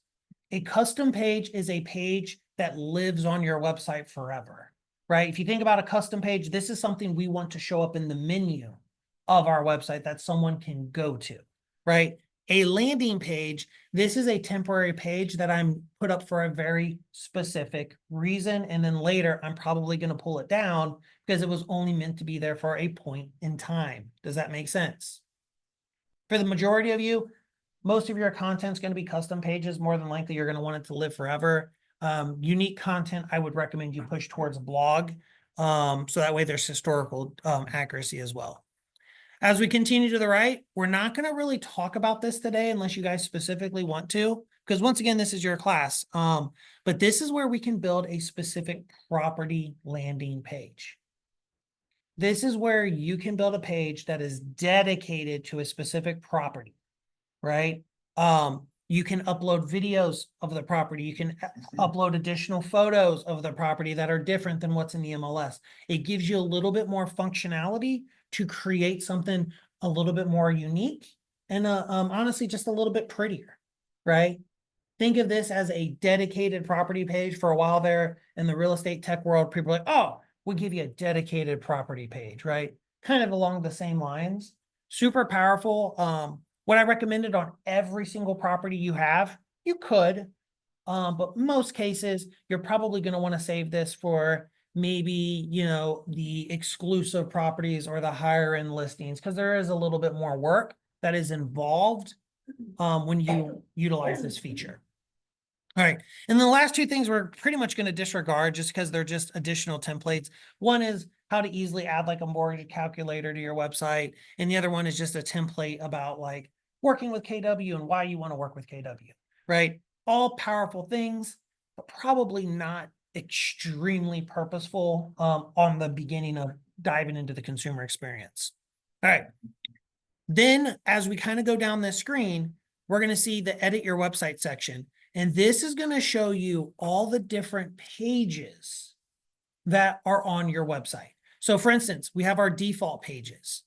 Speaker 1: a custom page is a page that lives on your website forever, right? If you think about a custom page, this is something we want to show up in the menu of our website that someone can go to, right? A landing page, this is a temporary page that I'm put up for a very specific reason. And then later, I'm probably going to pull it down because it was only meant to be there for a point in time. Does that make sense? For the majority of you, most of your content is going to be custom pages. More than likely, you're going to want it to live forever. Unique content, I would recommend you push towards a blog. So that way there's historical accuracy as well. As we continue to the right, we're not going to really talk about this today unless you guys specifically want to, because once again, this is your class. But this is where we can build a specific property landing page. This is where you can build a page that is dedicated to a specific property, right? You can upload videos of the property. You can upload additional photos of the property that are different than what's in the MLS. It gives you a little bit more functionality to create something a little bit more unique and honestly, just a little bit prettier, right? Think of this as a dedicated property page. For a while there in the real estate tech world, people are like, oh, we'll give you a dedicated property page, right? Kind of along the same lines. Super powerful. What I recommended on every single property you have, you could, but most cases, you're probably going to want to save this for maybe, the exclusive properties or the higher end listings, because there is a little bit more work that is involved when you utilize this feature. All right. And the last two things we're pretty much going to disregard just because they're just additional templates. One is how to easily add like a mortgage calculator to your website. And the other one is just a template about like working with KW and why you want to work with KW, right? All powerful things, but probably not extremely purposeful on the beginning of diving into the consumer experience. All right. Then as we kind of go down this screen, we're going to see the edit your website section. And this is going to show you all the different pages that are on your website. So for instance, we have our default pages,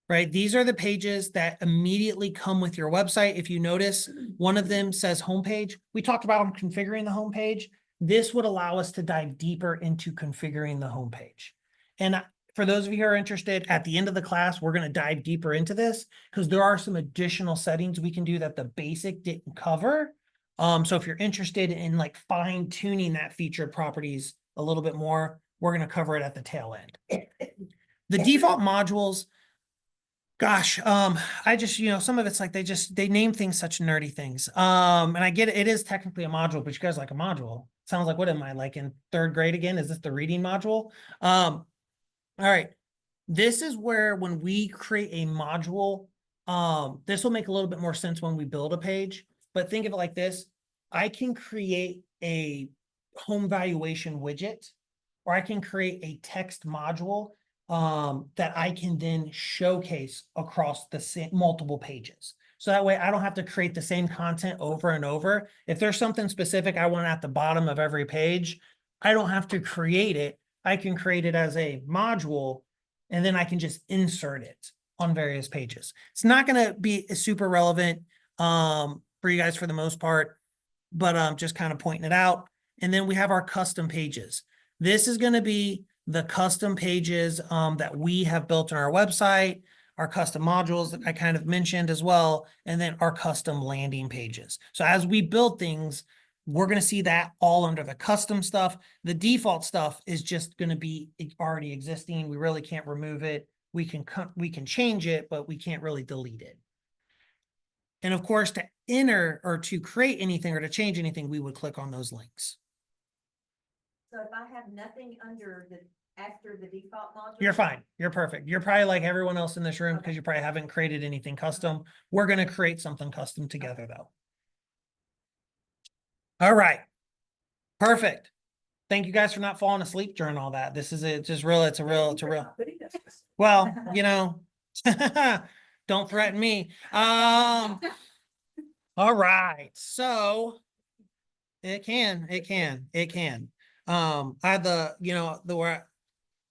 Speaker 1: right? These are the pages that immediately come with your website. If you notice, one of them says homepage. We talked about configuring the homepage. This would allow us to dive deeper into configuring the homepage. And for those of you who are interested, at the end of the class, we're going to dive deeper into this because there are some additional settings we can do that the basic didn't cover. So if you're interested in like fine tuning that featured properties a little bit more, we're going to cover it at the tail end. The default modules, gosh, I just, some of it's like they name things such nerdy things. And I get it, it is technically a module, but you guys like a module. Sounds like, what am I like in third grade again? Is this the reading module? All right. This is where when we create a module, this will make a little bit more sense when we build a page, but think of it like this. I can create a home valuation widget, or I can create a text module that I can then showcase across the multiple pages. So that way I don't have to create the same content over and over. If there's something specific I want at the bottom of every page, I don't have to create it. I can create it as a module, and then I can just insert it on various pages. It's not going to be super relevant for you guys for the most part, but just kind of pointing it out. And then we have our custom pages. This is going to be the custom pages that we have built on our website, our custom modules that I kind of mentioned as well, and then our custom landing pages. So as we build things, we're going to see that all under the custom stuff. The default stuff is just going to be already existing. We really can't remove it. We can change it, but we can't really delete it. And of course, to enter or to create anything or to change anything, we would click on those links.
Speaker 7: So if I have nothing under the, after the default module?
Speaker 1: You're fine. You're perfect. You're probably like everyone else in this room because you probably haven't created anything custom. We're going to create something custom together though. All right. Perfect. Thank you guys for not falling asleep during all that. This is it's a real. Well, you know, don't threaten me. All right. So it can. I had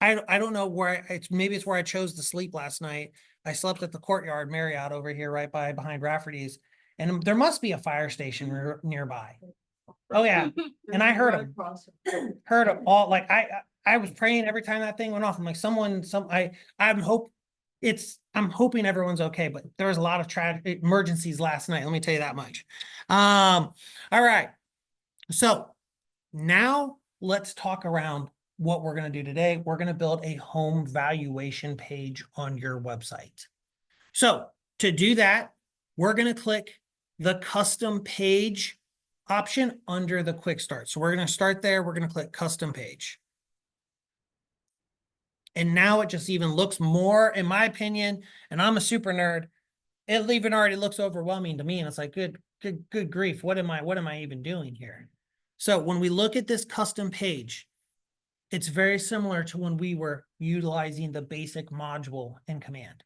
Speaker 1: I don't know where maybe it's where I chose to sleep last night. I slept at the Courtyard Marriott over here right behind Rafferty's, and there must be a fire station nearby. Oh yeah. And I heard them all, like I was praying every time that thing went off. I'm like, I'm hoping everyone's okay, but there was a lot of tragic emergencies last night. Let me tell you that much. All right. So now let's talk around what we're going to do today. We're going to build a home valuation page on your website. So to do that, we're going to click the custom page option under the quick start. So we're going to start there. We're going to click custom page. And now it just even looks more, in my opinion, and I'm a super nerd, it even already looks overwhelming to me. And it's like, good grief. What am I even doing here? So when we look at this custom page, it's very similar to when we were utilizing the basic module in Command.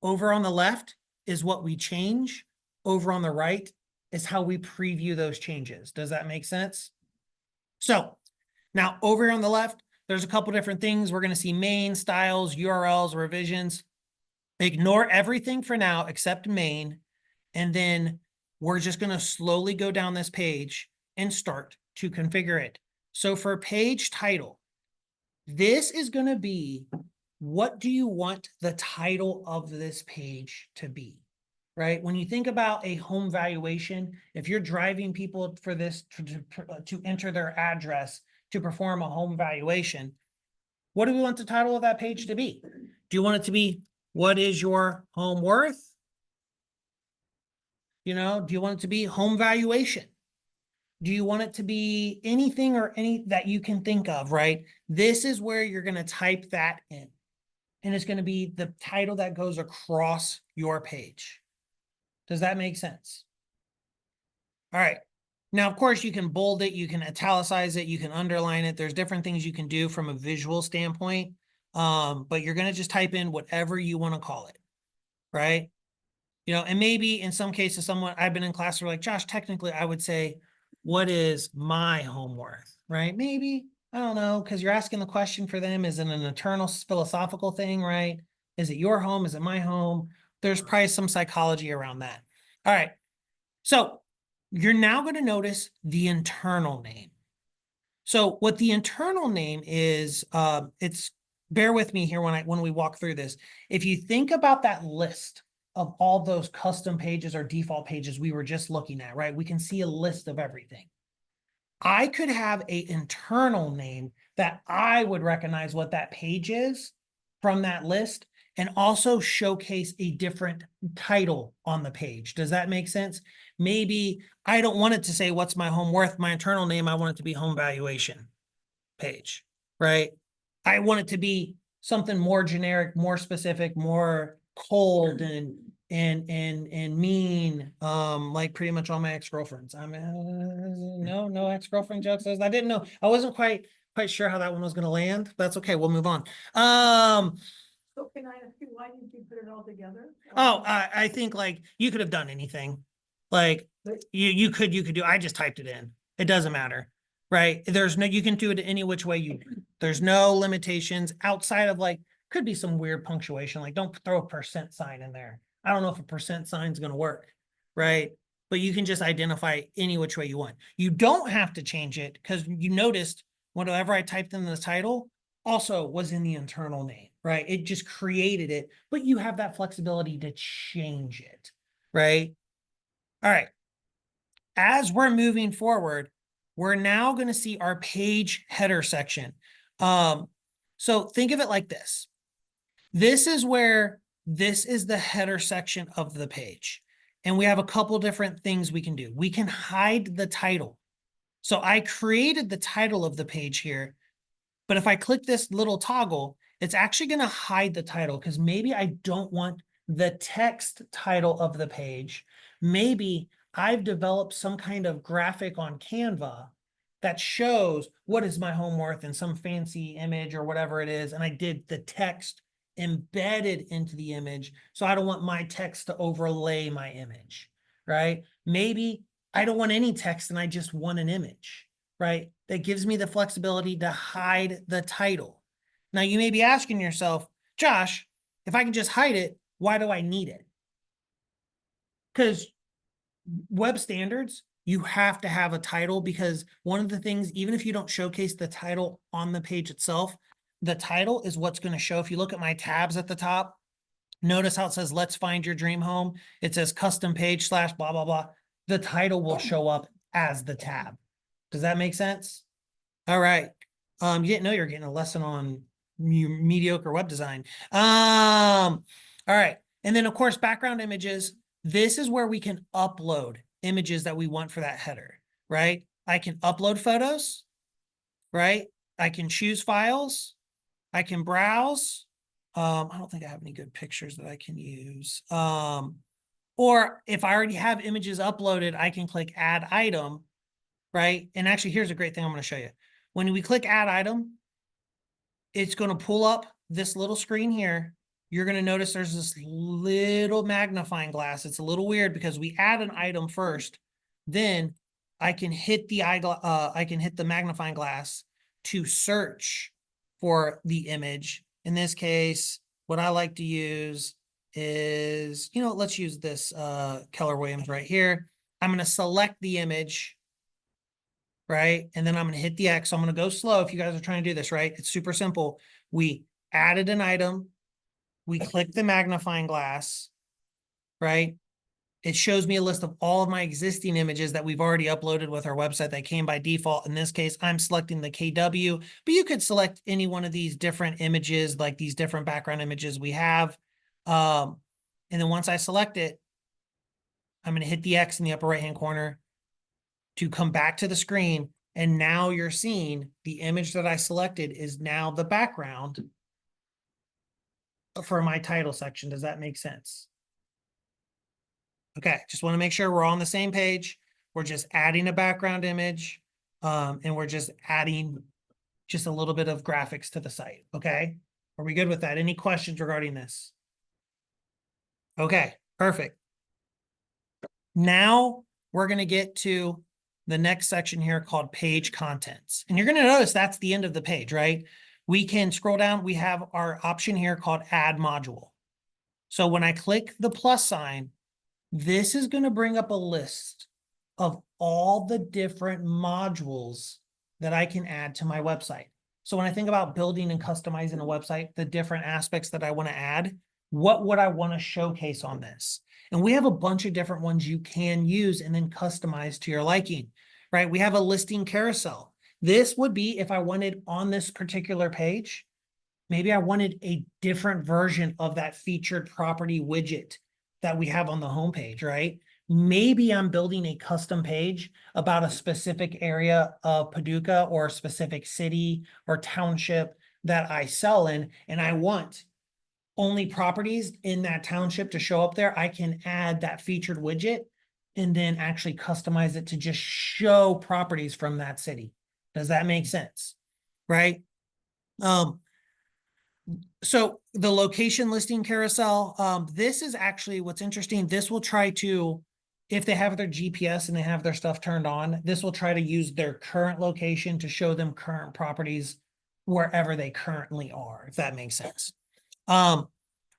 Speaker 1: Over on the left is what we change. Over on the right is how we preview those changes. Does that make sense? So now over here on the left, there's a couple different things. We're going to see main, styles, URLs, revisions. Ignore everything for now except main. And then we're just going to slowly go down this page and start to configure it. So for page title, this is going to be, what do you want the title of this page to be? Right? When you think about a home valuation, if you're driving people for this to enter their address to perform a home valuation, what do we want the title of that page to be? Do you want it to be, what is your home worth? You know, do you want it to be home valuation? Do you want it to be anything or any that you can think of, right? This is where you're going to type that in. And it's going to be the title that goes across your page. Does that make sense? All right. Now, of course, you can bold it, you can italicize it, you can underline it. There's different things you can do from a visual standpoint. But you're going to just type in whatever you want to call it, right? You know, and maybe in some cases, I've been in class where like, Josh, technically I would say, what is my home worth, right? Maybe, I don't know, because you're asking the question for them. Is it an eternal philosophical thing, right? Is it your home? Is it my home? There's probably some psychology around that. All right. So you're now going to notice the internal name. So what the internal name is, bear with me here when we walk through this. If you think about that list of all those custom pages or default pages we were just looking at, right? We can see a list of everything. I could have an internal name that I would recognize what that page is from that list, and also showcase a different title on the page. Does that make sense? Maybe I don't want it to say, what's my home worth? My internal name, I want it to be home valuation page, right? I want it to be something more generic, more specific, more cold and mean, like pretty much all my ex-girlfriends. No ex-girlfriend jokes. I didn't know. I wasn't quite sure how that one was going to land. That's okay. We'll move on.
Speaker 5: So can I ask you, why did you put it all together?
Speaker 1: Oh, I think like you could have done anything. Like you could do, I just typed it in. It doesn't matter, right? You can do it any which way you want. There's no limitations outside of like, could be some weird punctuation. Like don't throw a % sign in there. I don't know if a % sign is going to work, right? But you can just identify any which way you want. You don't have to change it because you noticed whenever I typed in the title, also was in the internal name, right? It just created it, but you have that flexibility to change it, right? All right. As we're moving forward, we're now going to see our page header section. So think of it like this. This is where this is the header section of the page. And we have a couple different things we can do. We can hide the title. So I created the title of the page here, but if I click this little toggle, it's actually going to hide the title because maybe I don't want the text title of the page. Maybe I've developed some kind of graphic on Canva that shows what is my home worth in some fancy image or whatever it is. And I did the text embedded into the image. So I don't want my text to overlay my image, right? Maybe I don't want any text and I just want an image, right? That gives me the flexibility to hide the title. Now you may be asking yourself, Josh, if I can just hide it, why do I need it? Because web standards, you have to have a title because one of the things, even if you don't showcase the title on the page itself, the title is what's going to show. If you look at my tabs at the top, notice how it says, let's find your dream home. It says custom page / blah, blah, blah. The title will show up as the tab. Does that make sense? All right. You didn't know you're getting a lesson on mediocre web design. All right. And then of course, background images. This is where we can upload images that we want for that header, right? I can upload photos, right? I can choose files. I can browse. I don't think I have any good pictures that I can use. Or if I already have images uploaded, I can click add item, right? And actually, here's a great thing I'm going to show you. When we click add item, it's going to pull up this little screen here. You're going to notice there's this little magnifying glass. It's a little weird because we add an item first, then I can hit the magnifying glass to search for the image. In this case, what I like to use is, let's use this Keller Williams right here. I'm going to select the image, right? And then I'm going to hit the X. So I'm going to go slow if you guys are trying to do this, right? It's super simple. We added an item. We click the magnifying glass, right? It shows me a list of all of my existing images that we've already uploaded with our website that came by default. In this case, I'm selecting the KW, but you could select any one of these different images, like these different background images we have. And then once I select it, I'm going to hit the X in the upper right-hand corner to come back to the screen. And now you're seeing the image that I selected is now the background for my title section. Does that make sense? Okay, just want to make sure we're on the same page. We're just adding a background image, and we're just adding just a little bit of graphics to the site. Okay, are we good with that? Any questions regarding this? Okay, perfect. Now we're going to get to the next section here called page contents. And you're going to notice that's the end of the page, right? We can scroll down. We have our option here called add module. So when I click the plus sign, this is going to bring up a list of all the different modules that I can add to my website. So when I think about building and customizing a website, the different aspects that I want to add, what would I want to showcase on this? And we have a bunch of different ones you can use and then customize to your liking, right? We have a listing carousel. This would be if I wanted on this particular page, maybe I wanted a different version of that featured property widget that we have on the homepage, right? Maybe I'm building a custom page about a specific area of Paducah or a specific city or township that I sell in, and I want only properties in that township to show up there. I can add that featured widget and then actually customize it to just show properties from that city. Does that make sense? Right? So the location listing carousel, this is actually what's interesting. This will try to, if they have their GPS and they have their stuff turned on, this will try to use their current location to show them current properties wherever they currently are, if that makes sense.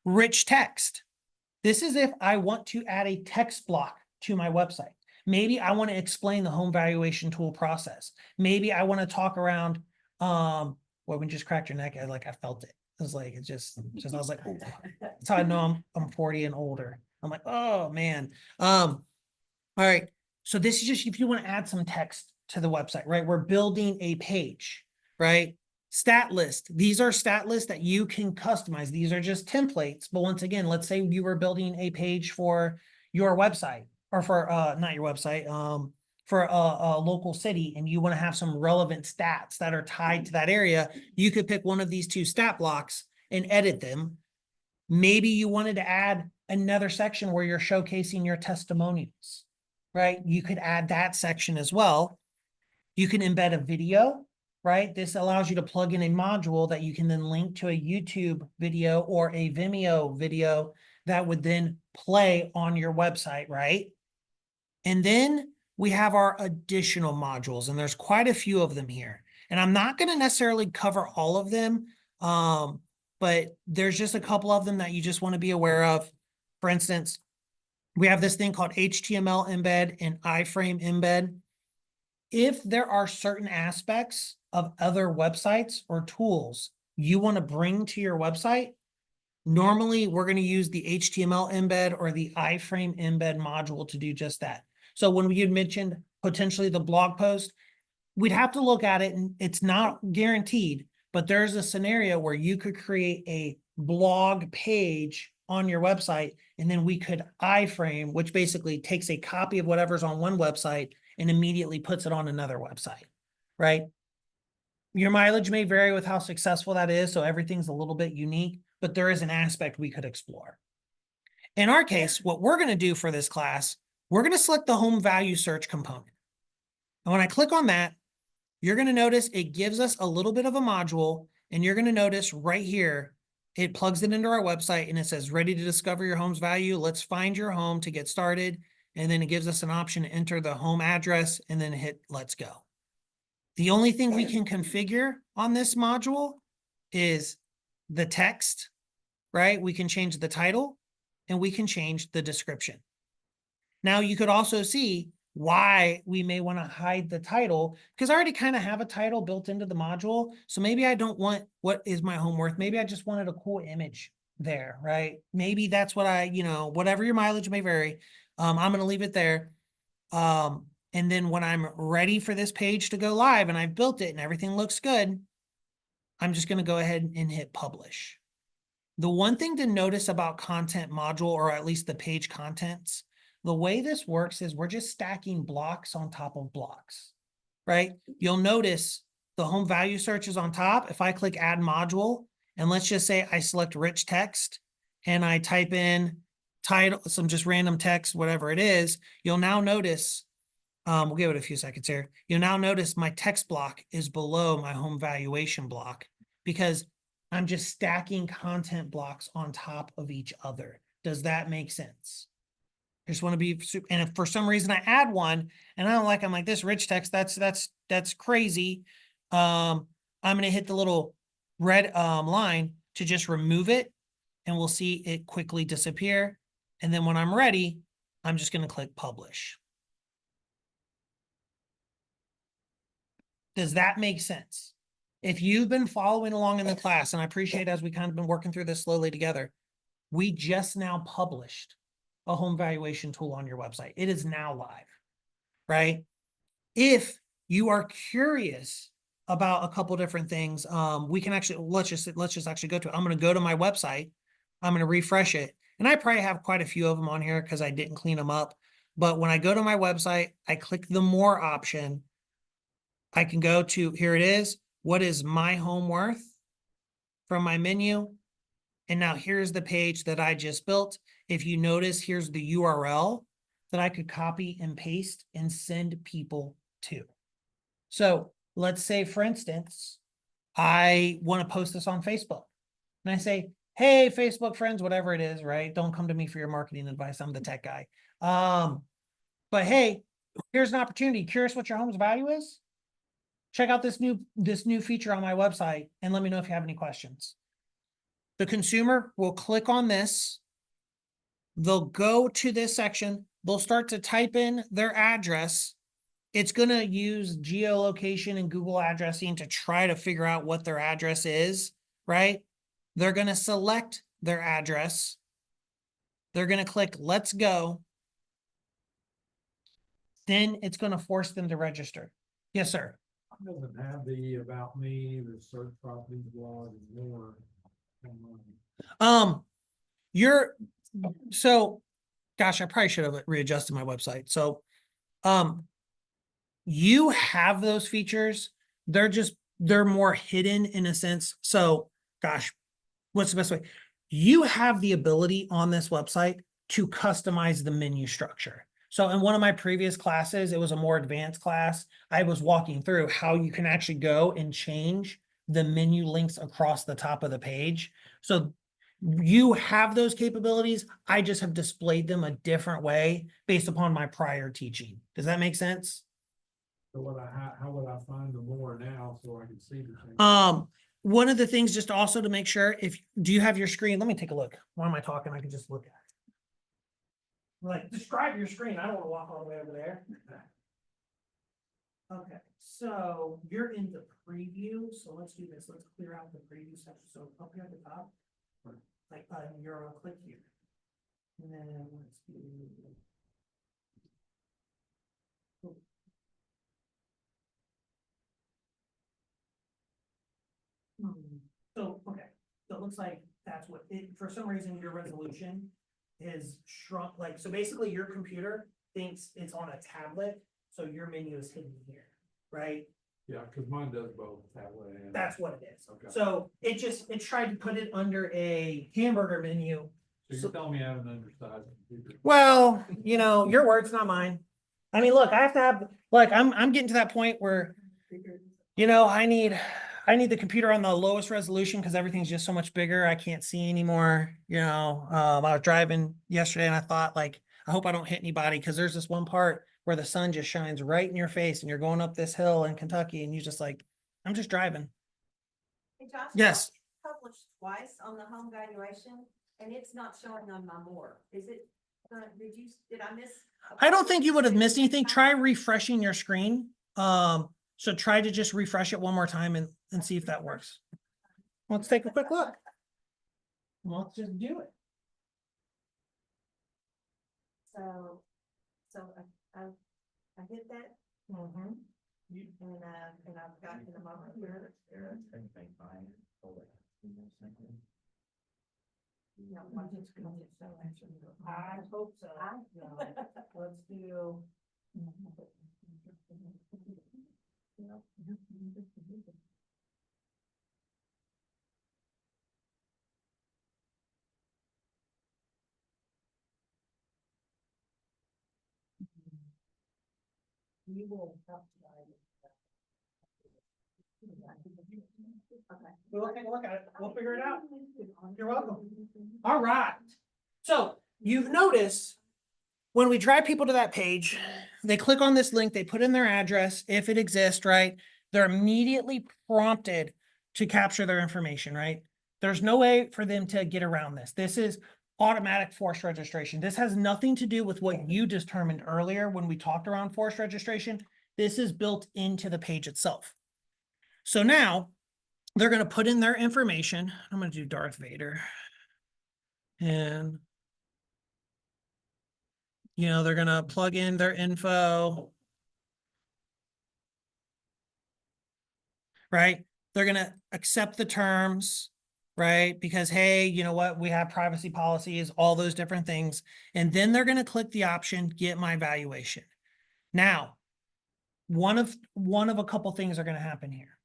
Speaker 1: Rich text. This is if I want to add a text block to my website. Maybe I want to explain the home valuation tool process. Maybe I want to talk around boy, when you just cracked your neck, I felt it. It was like, I was like, "Ooh." That's how I know I'm 40 and older. I'm like, oh man. All right. So this is just if you want to add some text to the website, right? We're building a page, right? Stat list. These are stat lists that you can customize. These are just templates. But once again, let's say you were building a page for your website or for not your website, for a local city, and you want to have some relevant stats that are tied to that area. You could pick one of these two stat blocks and edit them. Maybe you wanted to add another section where you're showcasing your testimonials, right? You could add that section as well. You can embed a video, right? This allows you to plug in a module that you can then link to a YouTube video or a Vimeo video that would then play on your website, right? And then we have our additional modules, and there's quite a few of them here. And I'm not going to necessarily cover all of them, but there's just a couple of them that you just want to be aware of. For instance, we have this thing called HTML embed and iframe embed. If there are certain aspects of other websites or tools you want to bring to your website, normally we're going to use the HTML embed or the iframe embed module to do just that. So when we had mentioned potentially the blog post, we'd have to look at it, and it's not guaranteed, but there's a scenario where you could create a blog page on your website, and then we could iframe, which basically takes a copy of whatever's on one website and immediately puts it on another website, right? Your mileage may vary with how successful that is, so everything's a little bit unique, but there is an aspect we could explore. In our case, what we're going to do for this class, we're going to select the home value search component. And when I click on that, you're going to notice it gives us a little bit of a module, and you're going to notice right here, it plugs it into our website and it says, ready to discover your home's value. Let's find your home to get started. And then it gives us an option to enter the home address and then hit let's go. The only thing we can configure on this module is the text, right? We can change the title and we can change the description. Now you could also see why we may want to hide the title, because I already kind of have a title built into the module. So maybe I don't want what is my home worth. Maybe I just wanted a cool image there, right? Maybe that's what whatever your mileage may vary. I'm going to leave it there. And then when I'm ready for this page to go live and I've built it and everything looks good, I'm just going to go ahead and hit publish. The one thing to notice about content module, or at least the page contents, the way this works is we're just stacking blocks on top of blocks, right? You'll notice the home value search is on top. If I click add module, and let's just say I select rich text and I type in title, some just random text, whatever it is, you'll now notice, we'll give it a few seconds here. You'll now notice my text block is below my home valuation block because I'm just stacking content blocks on top of each other. Does that make sense? I just want to be, and if for some reason I add one and I don't like, I'm like, this rich text, that's crazy. I'm going to hit the little red line to just remove it, and we'll see it quickly disappear. And then when I'm ready, I'm just going to click publish. Does that make sense? If you've been following along in the class, and I appreciate as we kind of been working through this slowly together, we just now published a home valuation tool on your website. It is now live, right? If you are curious about a couple different things, we can actually, let's just actually go to it. I'm going to go to my website. I'm going to refresh it. And I probably have quite a few of them on here because I didn't clean them up. But when I go to my website, I click the more option. I can go to, here it is. What is my home worth from my menu? And now here's the page that I just built. If you notice, here's the URL that I could copy and paste and send people to. So let's say, for instance, I want to post this on Facebook. And I say, hey, Facebook friends, whatever it is, right? Don't come to me for your marketing advice. I'm the tech guy. But hey, here's an opportunity. Curious what your home's value is? Check out this new feature on my website and let me know if you have any questions. The consumer will click on this. They'll go to this section. They'll start to type in their address. it's gonna use geolocation and Google addressing to try to figure out what their address is, right? They're gonna select their address. They're gonna click Let's Go. Then it's gonna force them to register. Yes, sir.
Speaker 2: It doesn't have the about me, the search properties blog and more.
Speaker 1: You're so gosh, I probably should have readjusted my website. So you have those features. They're more hidden in a sense. So gosh, what's the best way? You have the ability on this website to customize the menu structure. So in one of my previous classes, it was a more advanced class. I was walking through how you can actually go and change the menu links across the top of the page. So you have those capabilities. I just have displayed them a different way based upon my prior teaching. Does that make sense?
Speaker 2: So how would I find the more now so I can see the thing?
Speaker 1: One of the things just also to make sure do you have your screen? Let me take a look. Why am I talking? I can just look at it. Like, describe your screen. I don't want to walk all the way over there. Okay, so you're in the preview. So let's do this. Let's clear out the preview section. So up here at the top, like you're gonna click here. And then let's do. So, okay, so it looks like that's what it, for some reason, your resolution is shrunk, like, so basically your computer thinks it's on a tablet, so your menu is hidden here, right?
Speaker 2: Yeah, cause mine does both tablet and.
Speaker 1: That's what it is.
Speaker 2: Okay.
Speaker 1: So it tried to put it under a hamburger menu.
Speaker 2: So you're telling me I have an undersized computer?
Speaker 1: Well, your words, not mine. I mean, look, I have to have, like, I'm getting to that point where, I need the computer on the lowest resolution because everything's just so much bigger. I can't see anymore. I was driving yesterday and I thought, like, I hope I don't hit anybody because there's this one part where the sun just shines right in your face and you're going up this hill in Kentucky and you just like, I'm just driving.
Speaker 7: Hey, Josh.
Speaker 1: Yes.
Speaker 7: Published twice on the home valuation and it's not showing on my more. Is it, did I miss?
Speaker 1: I don't think you would have missed anything. Try refreshing your screen. So try to just refresh it one more time and see if that works. Let's take a quick look. Let's just do it.
Speaker 7: So I hit that.
Speaker 1: Mhm.
Speaker 7: And I've got to the moment here.
Speaker 1: I hope so. Let's do. We will have to. We'll take a look at it. We'll figure it out. You're welcome. All right. So you've noticed when we drive people to that page, they click on this link, they put in their address, if it exists, right? They're immediately prompted to capture their information, right? There's no way for them to get around this. This is automatic forced registration. This has nothing to do with what you determined earlier when we talked around forced registration. This is built into the page itself. So now they're going to put in their information. I'm going to do Darth Vader. And, they're going to plug in their info. Right? They're going to accept the terms, right? Because, hey, you know what? We have privacy policies, all those different things. And then they're going to click the option, get my valuation. Now, one of a couple things are going to happen here.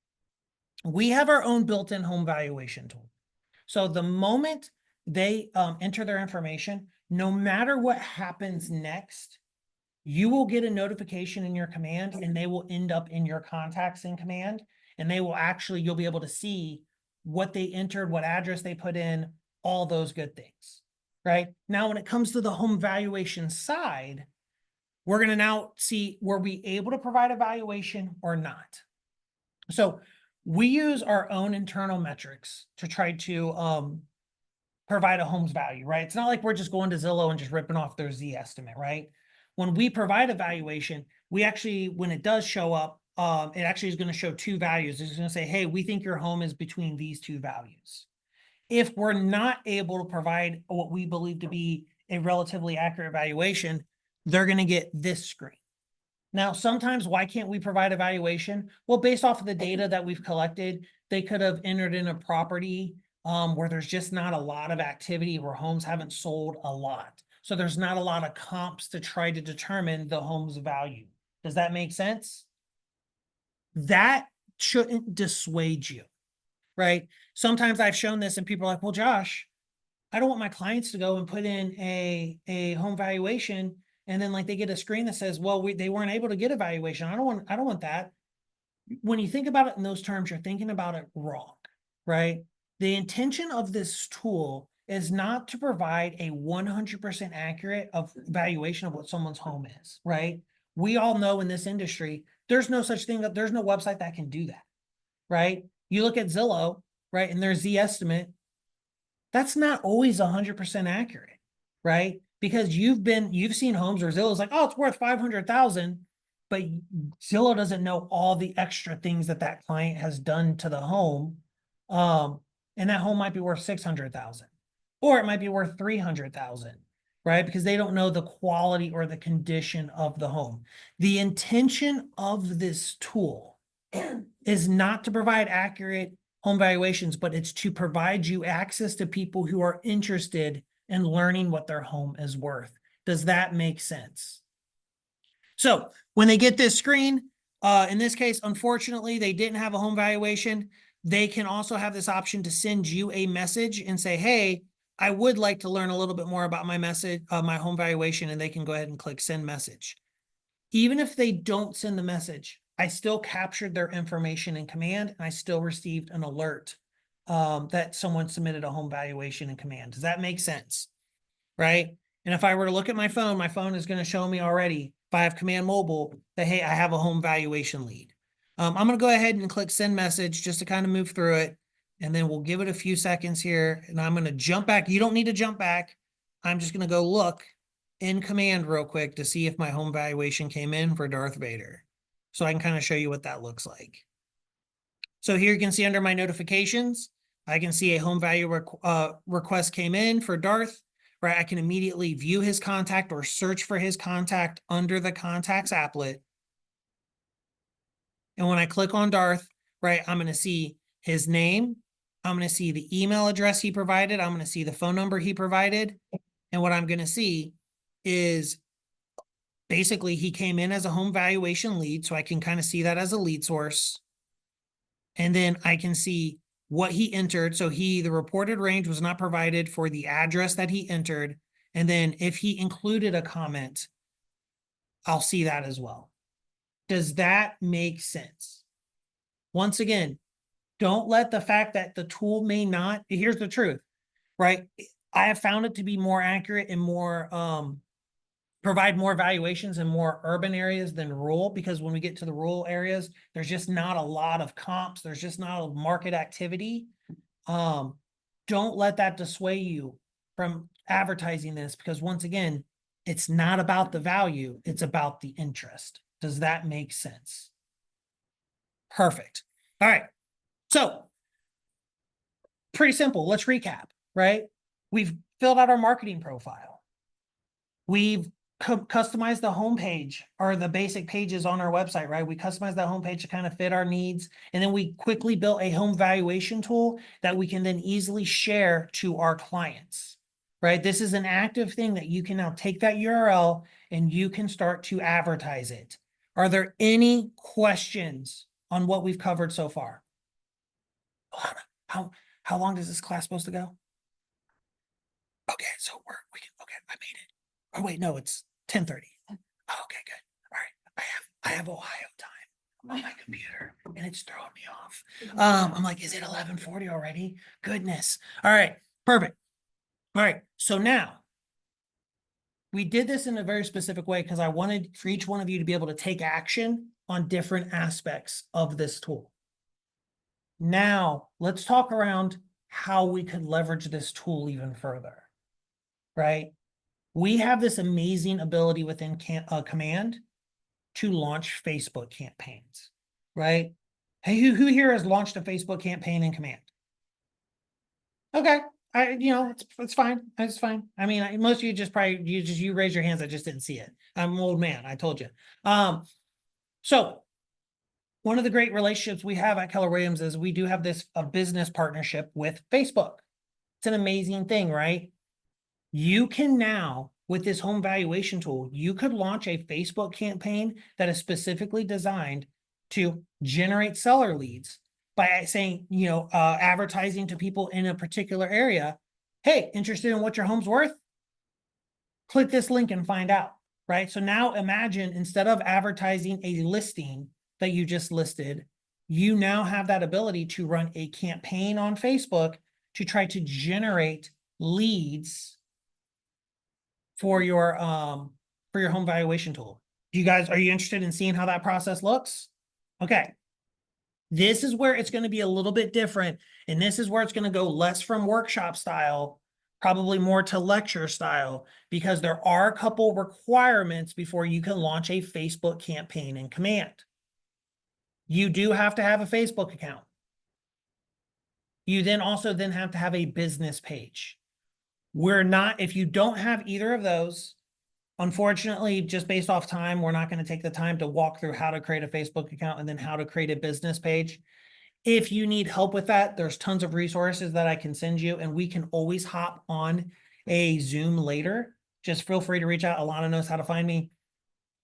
Speaker 1: We have our own built-in home valuation tool. So the moment they enter their information, no matter what happens next, you will get a notification in your command and they will end up in your contacts in command. And they will you'll be able to see what they entered, what address they put in, all those good things, right? Now, when it comes to the home valuation side, we're going to now see, were we able to provide a valuation or not? So we use our own internal metrics to try to provide a home's value, right? It's not like we're just going to Zillow and just ripping off their Z estimate, right? when we provide a valuation, we actually, when it does show up, it actually is going to show two values. It's going to say, hey, we think your home is between these two values. If we're not able to provide what we believe to be a relatively accurate valuation, they're going to get this screen. Now, sometimes why can't we provide a valuation? Well, based off of the data that we've collected, they could have entered in a property where there's just not a lot of activity, where homes haven't sold a lot. So there's not a lot of comps to try to determine the home's value. Does that make sense? That shouldn't dissuade you, right? Sometimes I've shown this and people are like, well, Josh, I don't want my clients to go and put in a home valuation and then like they get a screen that says, well, they weren't able to get a valuation. I don't want that. When you think about it in those terms, you're thinking about it wrong, right? The intention of this tool is not to provide a 100% accurate valuation of what someone's home is, right? We all know in this industry, there's no such thing, there's no website that can do that, right? You look at Zillow, right? And their Z estimate, that's not always 100% accurate, right? Because you've seen homes where Zillow's like, oh, it's worth 500,000, but Zillow doesn't know all the extra things that that client has done to the home. And that home might be worth 600,000, or it might be worth 300,000, right? Because they don't know the quality or the condition of the home. The intention of this tool is not to provide accurate home valuations, but it's to provide you access to people who are interested in learning what their home is worth. Does that make sense? So when they get this screen, in this case, unfortunately, they didn't have a home valuation. They can also have this option to send you a message and say, hey, I would like to learn a little bit more about my my home valuation, and they can go ahead and click send message. Even if they don't send the message, I still captured their information in Command, and I still received an alert that someone submitted a home valuation in Command. Does that make sense? Right? And if I were to look at my phone is going to show me already, if I have Command Mobile, that, hey, I have a home valuation lead. I'm going to go ahead and click send message just to kind of move through it. And then we'll give it a few seconds here. And I'm going to jump back. You don't need to jump back. I'm just going to go look in Command real quick to see if my home valuation came in for Darth Vader. So I can kind of show you what that looks like. So here you can see under my notifications, I can see a home value request came in for Darth, right? I can immediately view his contact or search for his contact under the contacts applet. And when I click on Darth, right, I'm going to see his name. I'm going to see the email address he provided. I'm going to see the phone number he provided. And what I'm going to see is basically he came in as a home valuation lead. So I can kind of see that as a lead source. And then I can see what he entered. So the reported range was not provided for the address that he entered. And then if he included a comment, I'll see that as well. Does that make sense? Once again, don't let the fact that the tool may not, here's the truth, right? I have found it to be more accurate and more, provide more valuations in more urban areas than rural, because when we get to the rural areas, there's just not a lot of comps. There's just not a market activity. Don't let that dissuade you from advertising this, because once again, it's not about the value, it's about the interest. Does that make sense? Perfect. All right. So pretty simple. Let's recap, right? We've filled out our marketing profile. We've customized the homepage or the basic pages on our website, right? We customized that homepage to kind of fit our needs. And then we quickly built a home valuation tool that we can then easily share to our clients, right? This is an active thing that you can now take that URL and you can start to advertise it. Are there any questions on what we've covered so far? How long is this class supposed to go? Okay, so okay, I made it. Oh wait, no, it's 10:30. Oh, okay, good. All right, I have Ohio time on my computer, and it's throwing me off. I'm like, is it 11:40 already? Goodness. All right, perfect. All right, so now we did this in a very specific way because I wanted for each one of you to be able to take action on different aspects of this tool. Now, let's talk around how we could leverage this tool even further, right? we have this amazing ability within Command to launch Facebook campaigns, right? Hey, who here has launched a Facebook campaign in Command? Okay, it's fine, it's fine. I mean, most of you just probably, you raise your hands, I just didn't see it. I'm an old man, I told you. So one of the great relationships we have at Keller Williams is we do have a business partnership with Facebook. It's an amazing thing, right? You can now, with this home valuation tool, you could launch a Facebook campaign that is specifically designed to generate seller leads by saying, advertising to people in a particular area. Hey, interested in what your home's worth? Click this link and find out, right? So now imagine, instead of advertising a listing that you just listed, you now have that ability to run a campaign on Facebook to try to generate leads for your home valuation tool. Are you interested in seeing how that process looks? Okay. This is where it's going to be a little bit different. And this is where it's going to go less from workshop style, probably more to lecture style, because there are a couple requirements before you can launch a Facebook campaign in Command. You do have to have a Facebook account. You then also have to have a business page. If you don't have either of those, unfortunately, just based off time, we're not going to take the time to walk through how to create a Facebook account and then how to create a business page. If you need help with that, there's tons of resources that I can send you, and we can always hop on a Zoom later. Just feel free to reach out. Alana knows how to find me,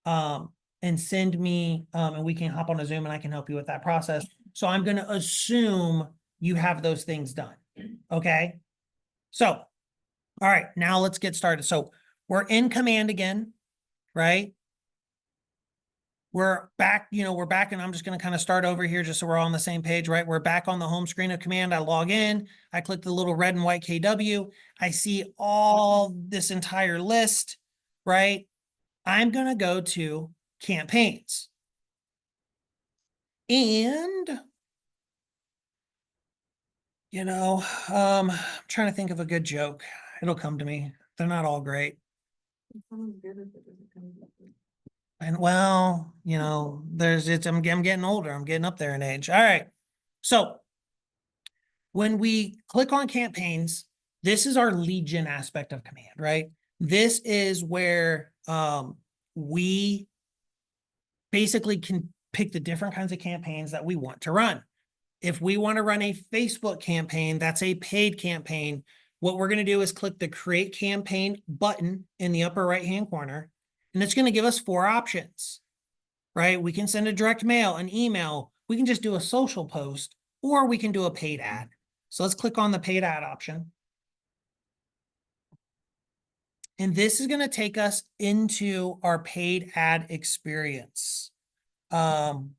Speaker 1: and send me, and we can hop on a Zoom and I can help you with that process. So I'm going to assume you have those things done. Okay. So, all right, now let's get started. So we're in Command again, right? We're back, we're back, and I'm just going to kind of start over here just so we're all on the same page, right? We're back on the home screen of Command. I log in, I click the little red and white KW. I see all this entire list, right? I'm going to go to campaigns. And, I'm trying to think of a good joke. It'll come to me. They're not all great. And well, I'm getting older. I'm getting up there in age. All right. So when we click on campaigns, this is our lead gen aspect of Command, right? This is where we basically can pick the different kinds of campaigns that we want to run. If we want to run a Facebook campaign, that's a paid campaign. What we're going to do is click the Create Campaign button in the upper right-hand corner, and it's going to give us 4 options, right? We can send a direct mail, an email, we can just do a social post, or we can do a paid ad. So let's click on the paid ad option. And this is going to take us into our paid ad experience. From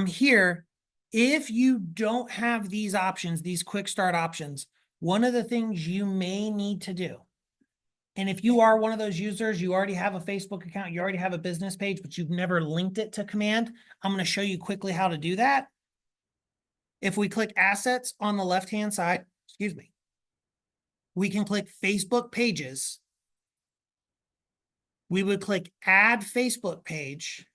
Speaker 1: here, if you don't have these options, these quick start options, one of the things you may need to do, and if you are one of those users, you already have a Facebook account, you already have a business page, but you've never linked it to Command, I'm going to show you quickly how to do that. If we click Assets on the left-hand side, we can click Facebook Pages. We would click Add Facebook Page.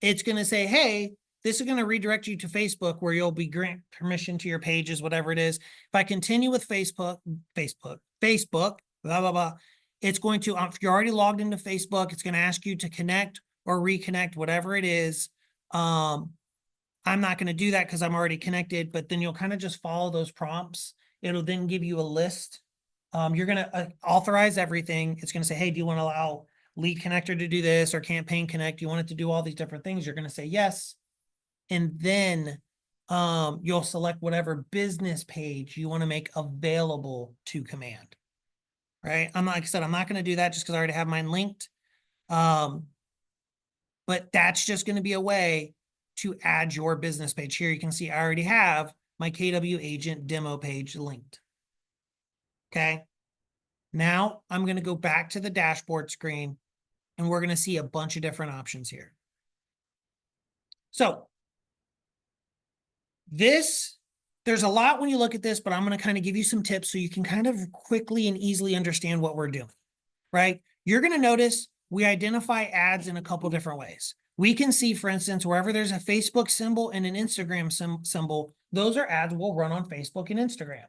Speaker 1: It's going to say, hey, this is going to redirect you to Facebook, where you'll be grant permission to your pages, whatever it is. If I continue with Facebook, blah, blah, blah, it's going to, if you're already logged into Facebook, it's going to ask you to connect or reconnect, whatever it is. I'm not going to do that because I'm already connected, but then you'll kind of just follow those prompts. It'll then give you a list. You're going to authorize everything. It's going to say, hey, do you want to allow Lead Connector to do this, or Campaign Connect? You want it to do all these different things. You're going to say yes. And then you'll select whatever business page you want to make available to Command, right? Like I said, I'm not going to do that just because I already have mine linked. But that's just going to be a way to add your business page. Here you can see I already have my KW Agent demo page linked. Okay. Now I'm going to go back to the dashboard screen, and we're going to see a bunch of different options here. So this there's a lot when you look at this, but I'm going to kind of give you some tips so you can kind of quickly and easily understand what we're doing, right? You're going to notice we identify ads in a couple different ways. We can see, for instance, wherever there's a Facebook symbol and an Instagram symbol, those are ads we'll run on Facebook and Instagram.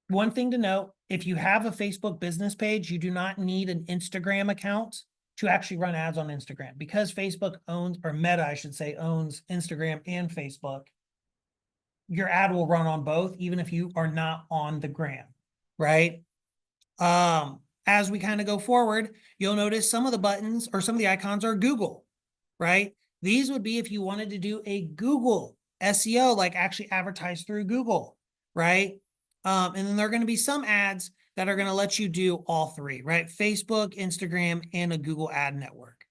Speaker 1: One thing to note, if you have a Facebook business page, you do not need an Instagram account to actually run ads on Instagram, because Facebook owns, or Meta, I should say, owns Instagram and Facebook. Your ad will run on both, even if you are not on the gram, right? As we kind of go forward, you'll notice some of the buttons or some of the icons are Google, right? These would be if you wanted to do a Google SEO, like actually advertise through Google, right? And then there are going to be some ads that are going to let you do all three, right? Facebook, Instagram, and a Google ad network.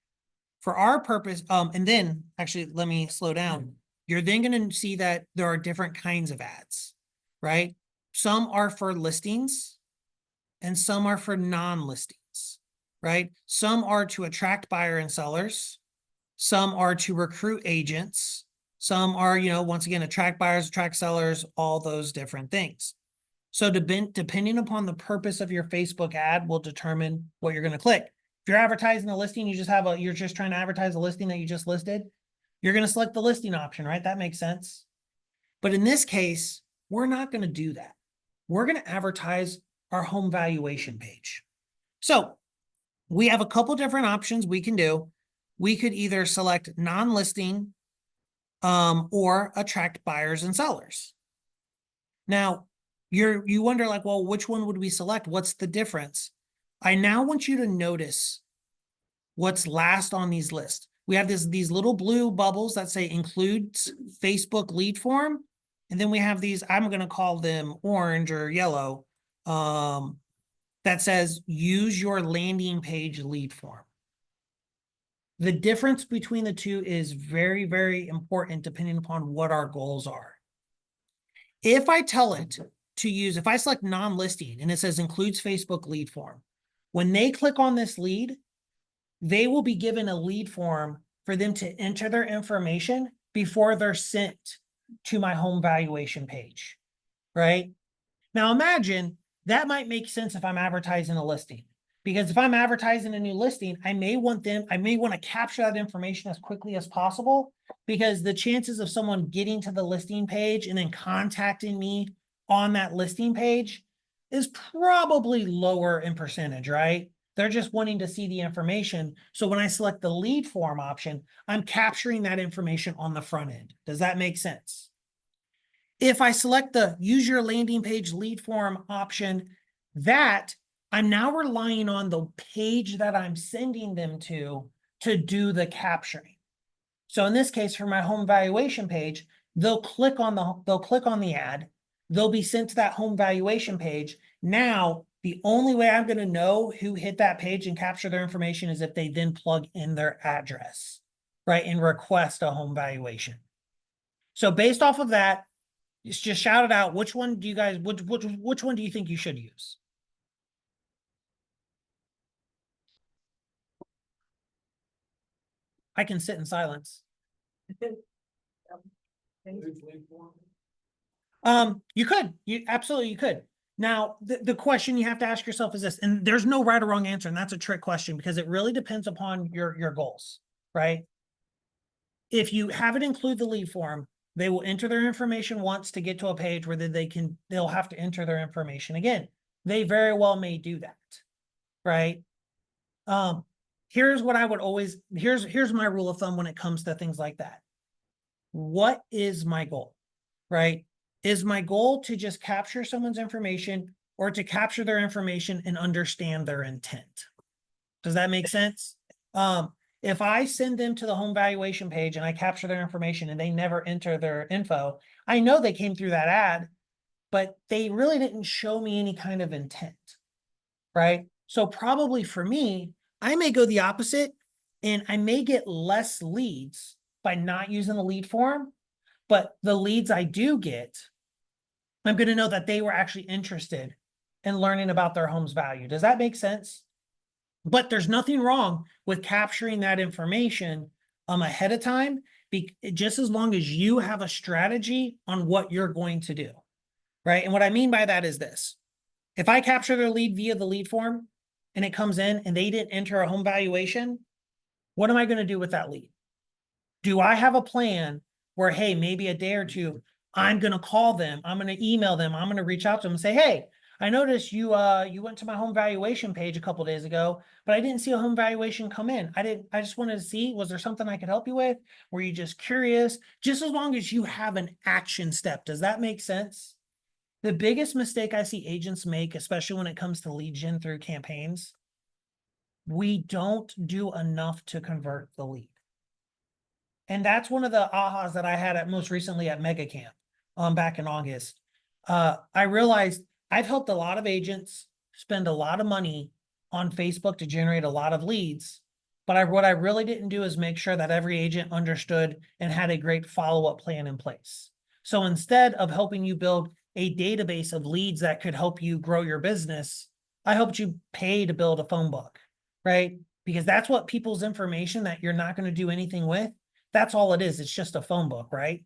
Speaker 1: For our purpose, and then actually, let me slow down. You're then going to see that there are different kinds of ads, right? Some are for listings and some are for non-listings, right? Some are to attract buyer and sellers. Some are to recruit agents. Some are, once again, attract buyers, attract sellers, all those different things. So depending upon the purpose of your Facebook ad will determine what you're going to click. If you're advertising a listing, you're just trying to advertise a listing that you just listed, you're going to select the listing option, right? That makes sense. But in this case, we're not going to do that. We're going to advertise our home valuation page. So we have a couple different options we can do. We could either select non-listing or attract buyers and sellers. Now, you wonder like, well, which one would we select? What's the difference? I now want you to notice what's last on these lists. We have these little blue bubbles that say includes Facebook lead form. And then we have these, I'm going to call them orange or yellow, that says use your landing page lead form. The difference between the two is very, very important depending upon what our goals are. If I tell it to use, if I select non-listing and it says includes Facebook lead form, when they click on this lead, they will be given a lead form for them to enter their information before they're sent to my home valuation page, right? Now imagine that might make sense if I'm advertising a listing, because if I'm advertising a new listing, I may want to capture that information as quickly as possible, because the chances of someone getting to the listing page and then contacting me on that listing page is probably lower in percentage, right? They're just wanting to see the information. So when I select the lead form option, I'm capturing that information on the front end. Does that make sense? If I select the use your landing page lead form option, that I'm now relying on the page that I'm sending them to do the capturing. So in this case, for my home valuation page, they'll click on the ad, they'll be sent to that home valuation page. Now, the only way I'm going to know who hit that page and capture their information is if they then plug in their address, right, and request a home valuation. So based off of that, just shout it out. Which one do you guys, which one do you think you should use? I can sit in silence. You absolutely you could. Now, the question you have to ask yourself is this, and there's no right or wrong answer, and that's a trick question because it really depends upon your goals, right? If you have it include the lead form, they will enter their information once to get to a page where they'll have to enter their information again. They very well may do that, right? Here's what I would always, here's my rule of thumb when it comes to things like that. What is my goal, right? Is my goal to just capture someone's information or to capture their information and understand their intent? Does that make sense? If I send them to the home valuation page and I capture their information and they never enter their info, I know they came through that ad, but they really didn't show me any kind of intent, right? So probably for me, I may go the opposite and I may get less leads by not using the lead form, but the leads I do get, I'm going to know that they were actually interested in learning about their home's value. Does that make sense? But there's nothing wrong with capturing that information ahead of time, just as long as you have a strategy on what you're going to do, right? And what I mean by that is this. If I capture their lead via the lead form and it comes in and they didn't enter a home valuation, what am I going to do with that lead? Do I have a plan where, hey, maybe a day or two, I'm going to call them, I'm going to email them, I'm going to reach out to them and say, hey, I noticed you went to my home valuation page a couple days ago, but I didn't see a home valuation come in. I just wanted to see, was there something I could help you with? Were you just curious? Just as long as you have an action step. Does that make sense? The biggest mistake I see agents make, especially when it comes to lead gen through campaigns, we don't do enough to convert the lead. And that's one of the ahas that I had most recently at Mega Camp, back in August. I realized I've helped a lot of agents spend a lot of money on Facebook to generate a lot of leads. But what I really didn't do is make sure that every agent understood and had a great follow-up plan in place. So instead of helping you build a database of leads that could help you grow your business, I helped you pay to build a phone book, right? Because that's what people's information that you're not going to do anything with. That's all it is. It's just a phone book, right?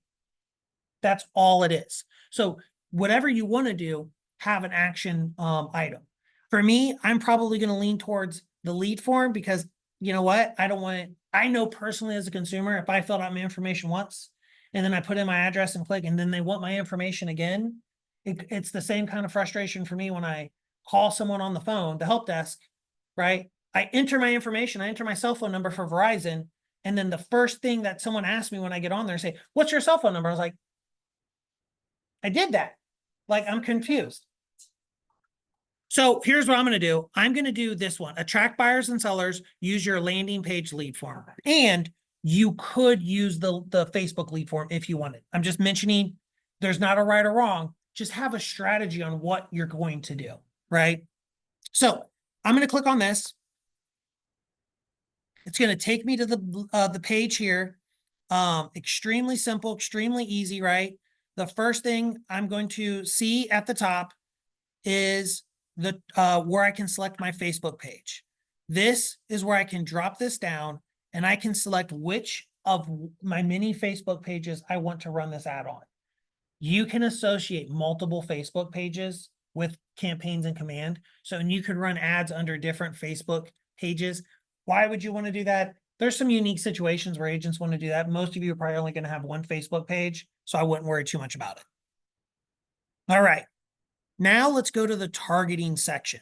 Speaker 1: That's all it is. So whatever you want to do, have an action item. For me, I'm probably going to lean towards the lead form because you know what? I don't want it. I know personally as a consumer, if I filled out my information once and then I put in my address and click and then they want my information again, it's the same kind of frustration for me when I call someone on the phone, the help desk, right? I enter my information, I enter my cell phone number for Verizon. And then the first thing that someone asks me when I get on there say, what's your cell phone number? I was like, I did that. Like, I'm confused. So here's what I'm going to do. I'm going to do this one. Attract buyers and sellers, use your landing page lead form. And you could use the Facebook lead form if you wanted. I'm just mentioning there's not a right or wrong. Just have a strategy on what you're going to do, right? So I'm going to click on this. It's going to take me to the page here. Extremely simple, extremely easy, right? The first thing I'm going to see at the top is the where I can select my Facebook page. This is where I can drop this down and I can select which of my many Facebook pages I want to run this ad on. You can associate multiple Facebook pages with campaigns in command. So, and you could run ads under different Facebook pages. Why would you want to do that? There's some unique situations where agents want to do that. Most of you are probably only going to have one Facebook page, so I wouldn't worry too much about it. All right. Now let's go to the targeting section.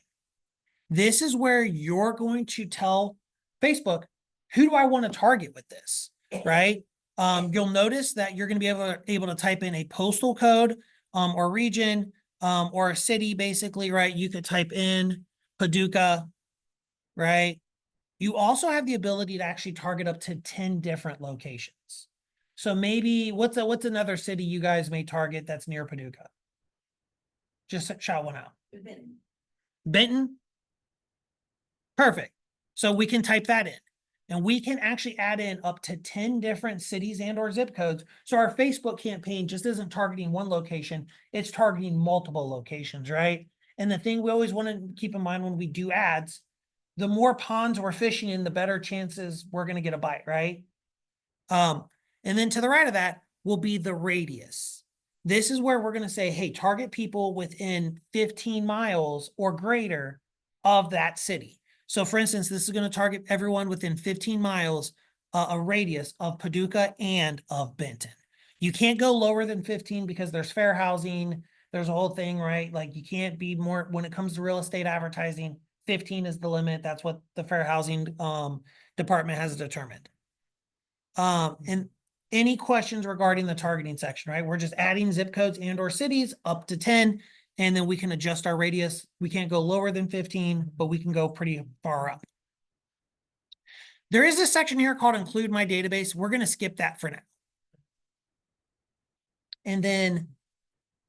Speaker 1: This is where you're going to tell Facebook, who do I want to target with this, right? You'll notice that you're going to be able to type in a postal code or region or a city, basically, right? You could type in Paducah, right? You also have the ability to actually target up to 10 different locations. So maybe what's another city you guys may target that's near Paducah? Just shout one out. Benton? Perfect. So we can type that in. And we can actually add in up to 10 different cities and or zip codes. So our Facebook campaign just isn't targeting one location, it's targeting multiple locations, right? And the thing we always want to keep in mind when we do ads, the more ponds we're fishing in, the better chances we're going to get a bite, right? And then to the right of that will be the radius. This is where we're going to say, hey, target people within 15 miles or greater of that city. So for instance, this is going to target everyone within 15 miles, a radius of Paducah and of Benton. You can't go lower than 15 because there's fair housing. There's a whole thing, right? Like you can't be more, when it comes to real estate advertising, 15 is the limit. That's what the fair housing department has determined. And any questions regarding the targeting section, right? We're just adding zip codes and or cities up to 10, and then we can adjust our radius. We can't go lower than 15, but we can go pretty far up. There is a section here called include my database. We're going to skip that for now. And then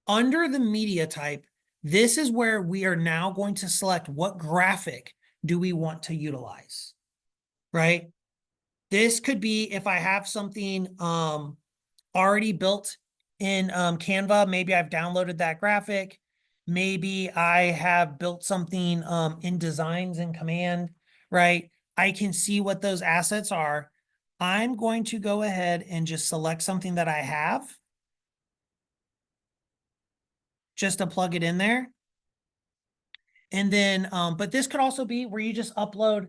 Speaker 1: under the media type, this is where we are now going to select what graphic do we want to utilize, right? This could be if I have something already built in Canva, maybe I've downloaded that graphic. Maybe I have built something in designs in command, right? I can see what those assets are. I'm going to go ahead and just select something that I have. Just to plug it in there. And then, but this could also be where you just upload,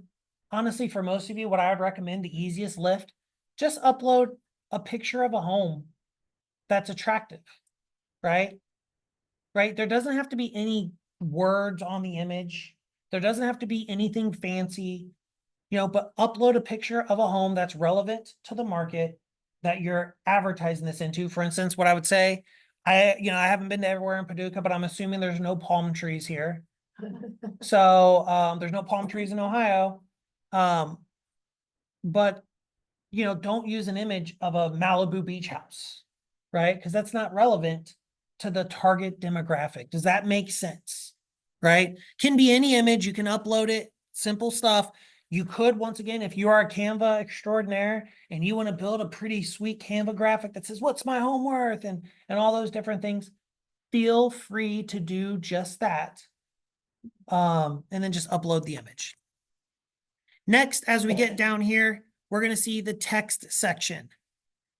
Speaker 1: honestly, for most of you, what I would recommend, the easiest lift, just upload a picture of a home that's attractive, right? Right? There doesn't have to be any words on the image. There doesn't have to be anything fancy, but upload a picture of a home that's relevant to the market that you're advertising this into. For instance, what I would say, I haven't been to everywhere in Paducah, but I'm assuming there's no palm trees here. So, there's no palm trees in Ohio. But, don't use an image of a Malibu beach house, right? Because that's not relevant to the target demographic. Does that make sense? Right? Can be any image. You can upload it, simple stuff. You could, once again, if you are a Canva extraordinaire and you want to build a pretty sweet Canva graphic that says, what's my home worth? And all those different things, feel free to do just that. And then just upload the image. Next, as we get down here, we're going to see the text section.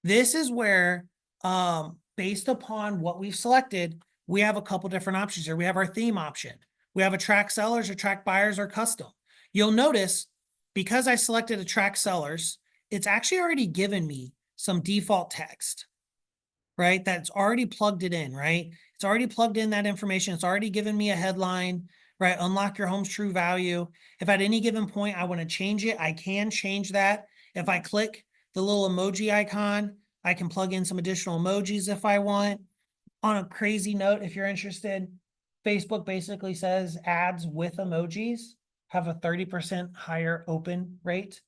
Speaker 1: This is where, based upon what we've selected, we have a couple different options here. We have our theme option. We have attract sellers, attract buyers, or custom. You'll notice, because I selected attract sellers, it's actually already given me some default text, right? That's already plugged it in, right? It's already plugged in that information. It's already given me a headline, right? Unlock your home's true value. If at any given point I want to change it, I can change that. If I click the little emoji icon, I can plug in some additional emojis if I want. On a crazy note, if you're interested, Facebook basically says ads with emojis have a 30% higher open rate,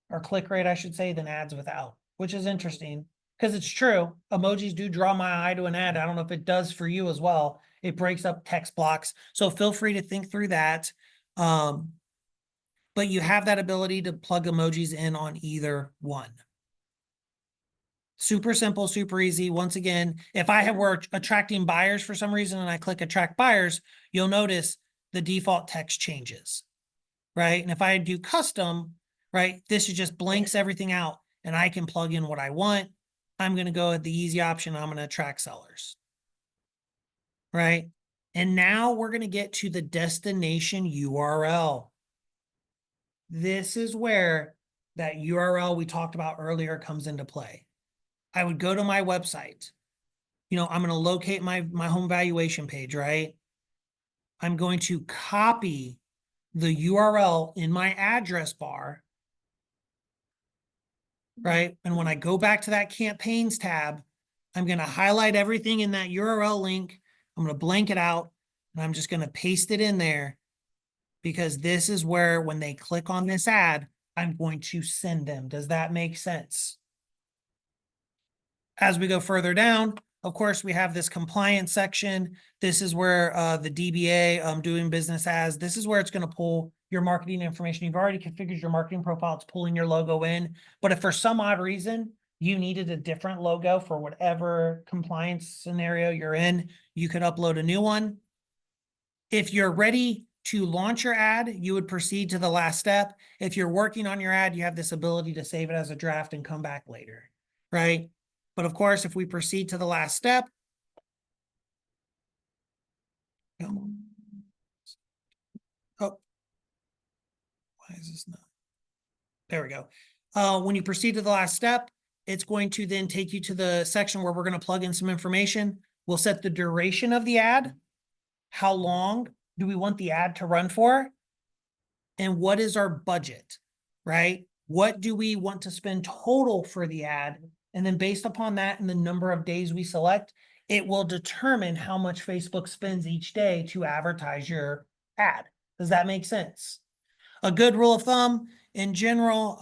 Speaker 1: or click rate, I should say, than ads without, which is interesting because it's true. Emojis do draw my eye to an ad. I don't know if it does for you as well. It breaks up text blocks. So feel free to think through that. But you have that ability to plug emojis in on either one. Super simple, super easy. Once again, if I were attracting buyers for some reason and I click attract buyers, you'll notice the default text changes, right? And if I do custom, right, this just blanks everything out and I can plug in what I want. I'm going to go with the easy option. I'm going to attract sellers, right? And now we're going to get to the destination URL. This is where that URL we talked about earlier comes into play. I would go to my website. I'm going to locate my home valuation page, right? I'm going to copy the URL in my address bar, right? And when I go back to that campaigns tab, I'm going to highlight everything in that URL link. I'm going to blank it out and I'm just going to paste it in there because this is where when they click on this ad, I'm going to send them. Does that make sense? As we go further down, of course, we have this compliance section. This is where the DBA, doing business as, this is where it's going to pull your marketing information. You've already configured your marketing profile. It's pulling your logo in. But if for some odd reason you needed a different logo for whatever compliance scenario you're in, you could upload a new one. If you're ready to launch your ad, you would proceed to the last step. If you're working on your ad, you have this ability to save it as a draft and come back later, right? But of course, if we proceed to the last step, oh, why is this not? There we go. When you proceed to the last step, it's going to then take you to the section where we're going to plug in some information. We'll set the duration of the ad. How long do we want the ad to run for? And what is our budget, right? What do we want to spend total for the ad? And then based upon that and the number of days we select, it will determine how much Facebook spends each day to advertise your ad. Does that make sense? A good rule of thumb in general,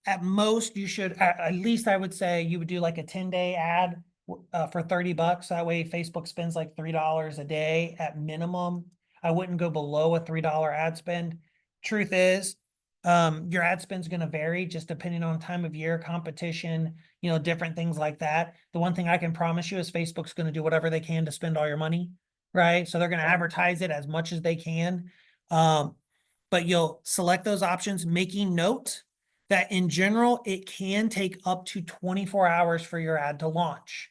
Speaker 1: at most you should, at least I would say you would do like a 10-day ad for $30. That way Facebook spends like $3 a day at minimum. I wouldn't go below a $3 ad spend. Truth is, your ad spend is going to vary just depending on time of year, competition, different things like that. The one thing I can promise you is Facebook's going to do whatever they can to spend all your money, right? So they're going to advertise it as much as they can. But you'll select those options, making note that in general, it can take up to 24 hours for your ad to launch.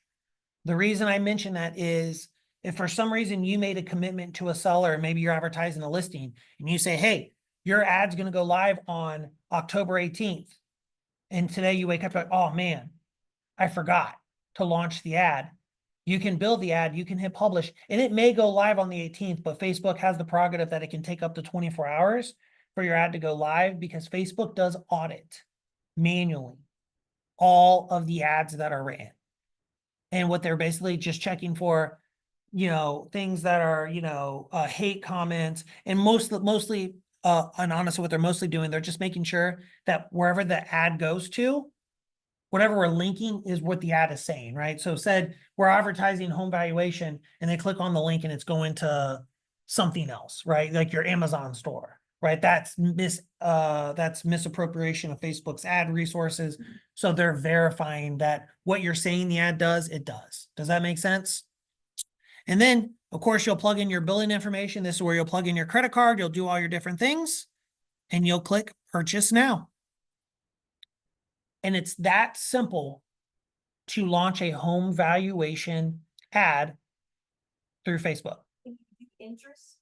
Speaker 1: The reason I mention that is if for some reason you made a commitment to a seller, maybe you're advertising a listing and you say, hey, your ad's going to go live on October 18th. And today you wake up like, oh man, I forgot to launch the ad. You can build the ad, you can hit publish, and it may go live on the 18th, but Facebook has the prerogative that it can take up to 24 hours for your ad to go live because Facebook does audit manually all of the ads that are ran. And what they're basically just checking for, things that are, hate comments and mostly, and honestly, what they're mostly doing, they're just making sure that wherever the ad goes to, whatever we're linking is what the ad is saying, right? So said we're advertising home valuation and they click on the link and it's going to something else, right? Like your Amazon store, right? That's misappropriation of Facebook's ad resources. So they're verifying that what you're saying the ad does, it does. Does that make sense? And then of course you'll plug in your billing information. This is where you'll plug in your credit card. You'll do all your different things and you'll click purchase now. And it's that simple to launch a home valuation ad through Facebook.
Speaker 7: Can you do interest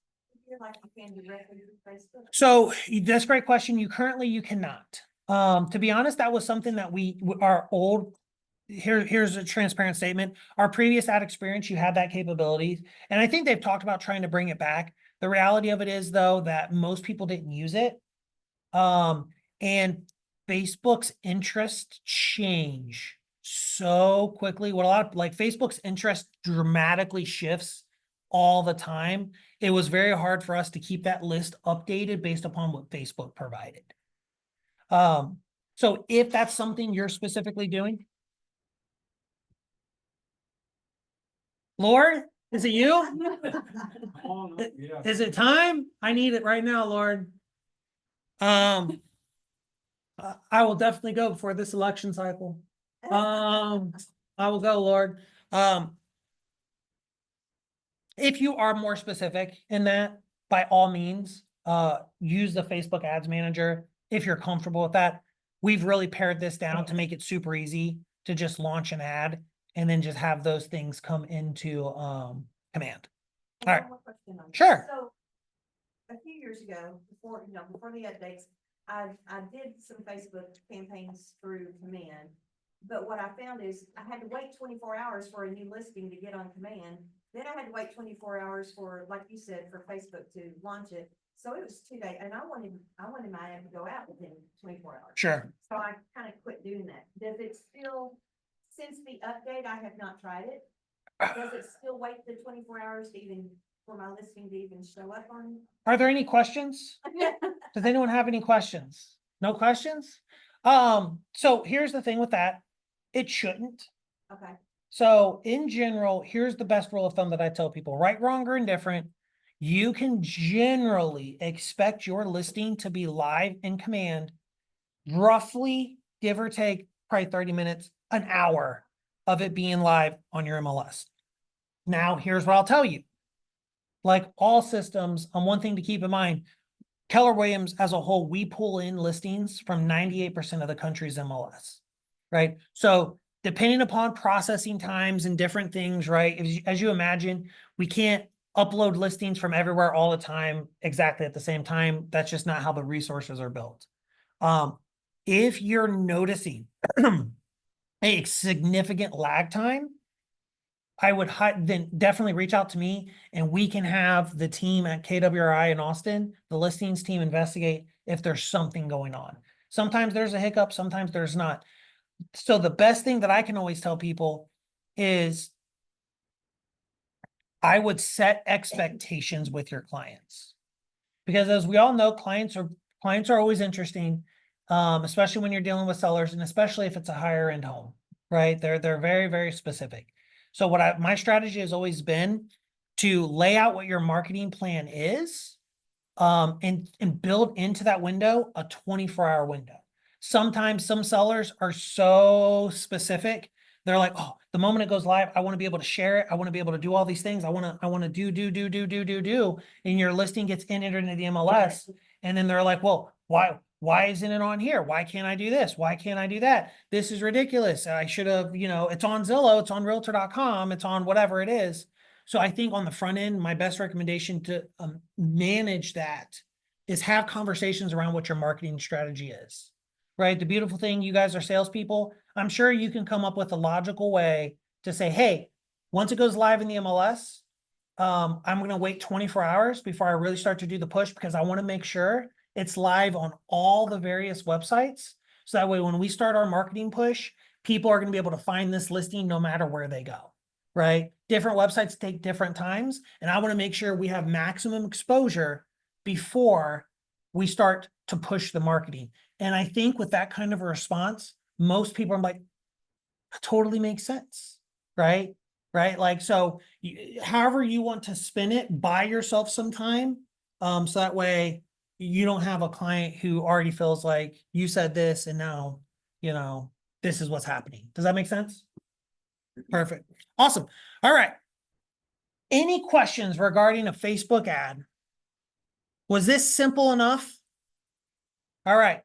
Speaker 7: here like you can directly through Facebook?
Speaker 1: So that's a great question. You cannot. To be honest, that was something that our old, here's a transparent statement. Our previous ad experience, you had that capability. And I think they've talked about trying to bring it back. The reality of it is though, that most people didn't use it. And Facebook's interest change so quickly. What a lot of Facebook's interest dramatically shifts all the time. It was very hard for us to keep that list updated based upon what Facebook provided. So if that's something you're specifically doing, Lord, is it you?
Speaker 2: Oh, no, yeah.
Speaker 1: Is it time? I need it right now, Lord. I will definitely go before this election cycle. I will go, Lord. If you are more specific in that, by all means, use the Facebook Ads Manager if you're comfortable with that. We've really pared this down to make it super easy to just launch an ad and then just have those things come into command.
Speaker 7: And
Speaker 1: All right.
Speaker 7: one more question on that.
Speaker 1: Sure.
Speaker 7: So, a few years ago, before the updates, I did some Facebook campaigns through Command. But what I found is I had to wait 24 hours for a new listing to get on Command. Then I had to wait 24 hours for, like you said, for Facebook to launch it. So it was 2 days, and I wanted my ad to go out within 24 hours.
Speaker 1: Sure.
Speaker 7: So I kind of quit doing that. Does it still, since the update, I have not tried it. Does it still wait the 24 hours to even, for my listing to even show up on?
Speaker 1: Are there any questions? Does anyone have any questions? No questions? So here's the thing with that. It shouldn't.
Speaker 7: Okay,
Speaker 1: So in general, here's the best rule of thumb that I tell people, right, wrong, or indifferent. You can generally expect your listing to be live in Command, roughly, give or take, probably 30 minutes, an hour of it being live on your MLS. Now, here's what I'll tell you. Like all systems, one thing to keep in mind, Keller Williams as a whole, we pull in listings from 98% of the country's MLS, right? So depending upon processing times and different things, right? As you imagine, we can't upload listings from everywhere all the time, exactly at the same time. That's just not how the resources are built. If you're noticing a significant lag time, I would then definitely reach out to me and we can have the team at KWRI in Austin, the listings team, investigate if there's something going on. Sometimes there's a hiccup, sometimes there's not. So the best thing that I can always tell people is I would set expectations with your clients, because as we all know, clients are always interesting, especially when you're dealing with sellers and especially if it's a higher end home, right? They're very, very specific. So my strategy has always been to lay out what your marketing plan is, and build into that window a 24-hour window. Sometimes some sellers are so specific. They're like, oh, the moment it goes live, I want to be able to share it. I want to be able to do all these things. I want to do. And your listing gets entered into the MLS And then they're like, well, why isn't it on here? Why can't I do this? Why can't I do that? This is ridiculous. I should have, it's on Zillow, it's on realtor.com, it's on whatever it is. So I think on the front end, my best recommendation to manage that is have conversations around what your marketing strategy is, right? The beautiful thing, you guys are salespeople. I'm sure you can come up with a logical way to say, hey, once it goes live in the MLS, I'm going to wait 24 hours before I really start to do the push because I want to make sure it's live on all the various websites. So that way, when we start our marketing push, people are going to be able to find this listing no matter where they go, right? Different websites take different times. And I want to make sure we have maximum exposure before we start to push the marketing. And I think with that kind of a response, most people are like, totally makes sense, right? Right? Like, so however you want to spin it, buy yourself some time. So that way you don't have a client who already feels like you said this and now, this is what's happening. Does that make sense? Perfect. Awesome. All right. Any questions regarding a Facebook ad? Was this simple enough? All right.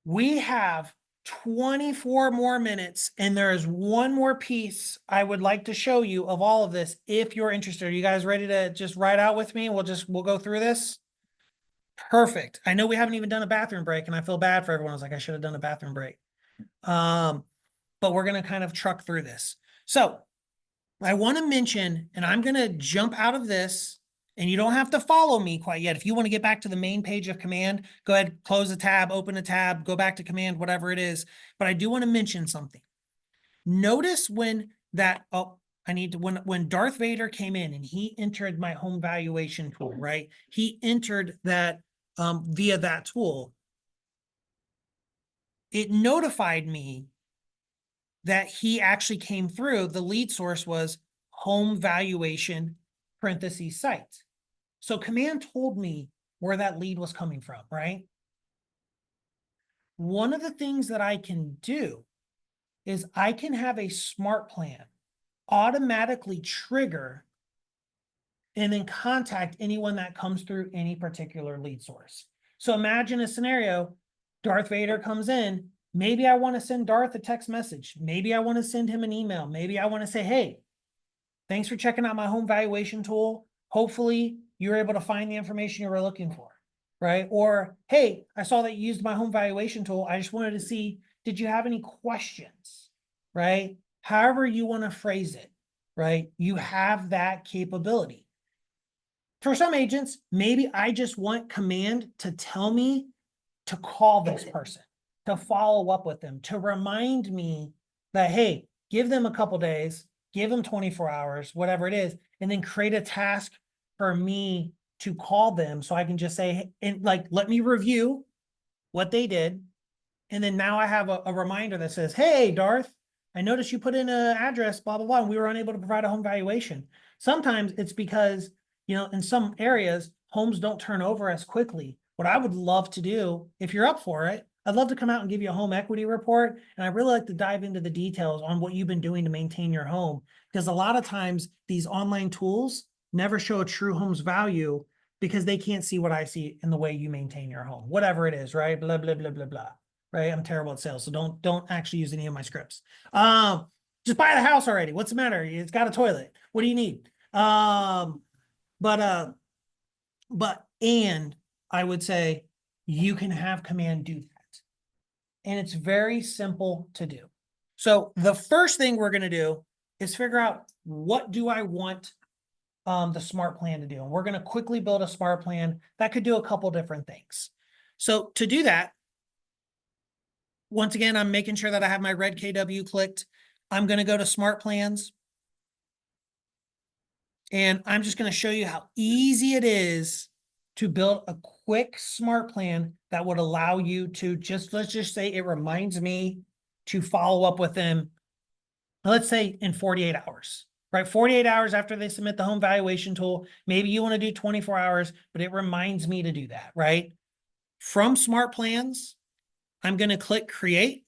Speaker 1: We have 24 more minutes, and there is one more piece I would like to show you of all of this if you're interested. Are you guys ready to just ride out with me? We'll go through this. Perfect. I know we haven't even done a bathroom break, and I feel bad for everyone. I was like, I should have done a bathroom break. But we're going to kind of truck through this. So I want to mention, and I'm going to jump out of this, and you don't have to follow me quite yet. If you want to get back to the main page of Command, go ahead, close a tab, open a tab, go back to Command, whatever it is. But I do want to mention something. Notice when when Darth Vader came in and he entered my home valuation tool, right? He entered that via that tool. It notified me that he actually came through. The lead source was home valuation parentheses site. So Command told me where that lead was coming from, right? One of the things that I can do is I can have a smart plan automatically trigger and then contact anyone that comes through any particular lead source. So imagine a scenario, Darth Vader comes in, maybe I want to send Darth a text message. Maybe I want to send him an email. Maybe I want to say, hey, thanks for checking out my home valuation tool. Hopefully you're able to find the information you were looking for, right? Or, hey, I saw that you used my home valuation tool. I just wanted to see, did you have any questions, right? However you want to phrase it, right? You have that capability. For some agents, maybe I just want Command to tell me to call this person, to follow up with them, to remind me that, hey, give them a couple days, give them 24 hours, whatever it is, and then create a task for me to call them so I can just say, and like, let me review what they did. And then now I have a reminder that says, hey, Darth, I noticed you put in an address, blah, blah, blah, and we were unable to provide a home valuation. Sometimes it's because, in some areas, homes don't turn over as quickly. What I would love to do, if you're up for it, I'd love to come out and give you a home equity report. And I really like to dive into the details on what you've been doing to maintain your home. Because a lot of times these online tools never show a true home's value because they can't see what I see in the way you maintain your home, whatever it is, right? Blah, blah, blah, blah, blah. Right? I'm terrible at sales, so don't actually use any of my scripts. Just buy the house already. What's the matter? It's got a toilet. What do you need? And I would say you can have Command do that. And it's very simple to do. So the first thing we're going to do is figure out what do I want the smart plan to do. And we're going to quickly build a smart plan that could do a couple different things. So to do that, once again, I'm making sure that I have my red KW clicked. I'm going to go to smart plans. And I'm just going to show you how easy it is to build a quick smart plan that would allow you to let's just say it reminds me to follow up with them, let's say in 48 hours, right? 48 hours after they submit the home valuation tool. Maybe you want to do 24 hours, but it reminds me to do that, right? From smart plans, I'm going to click create.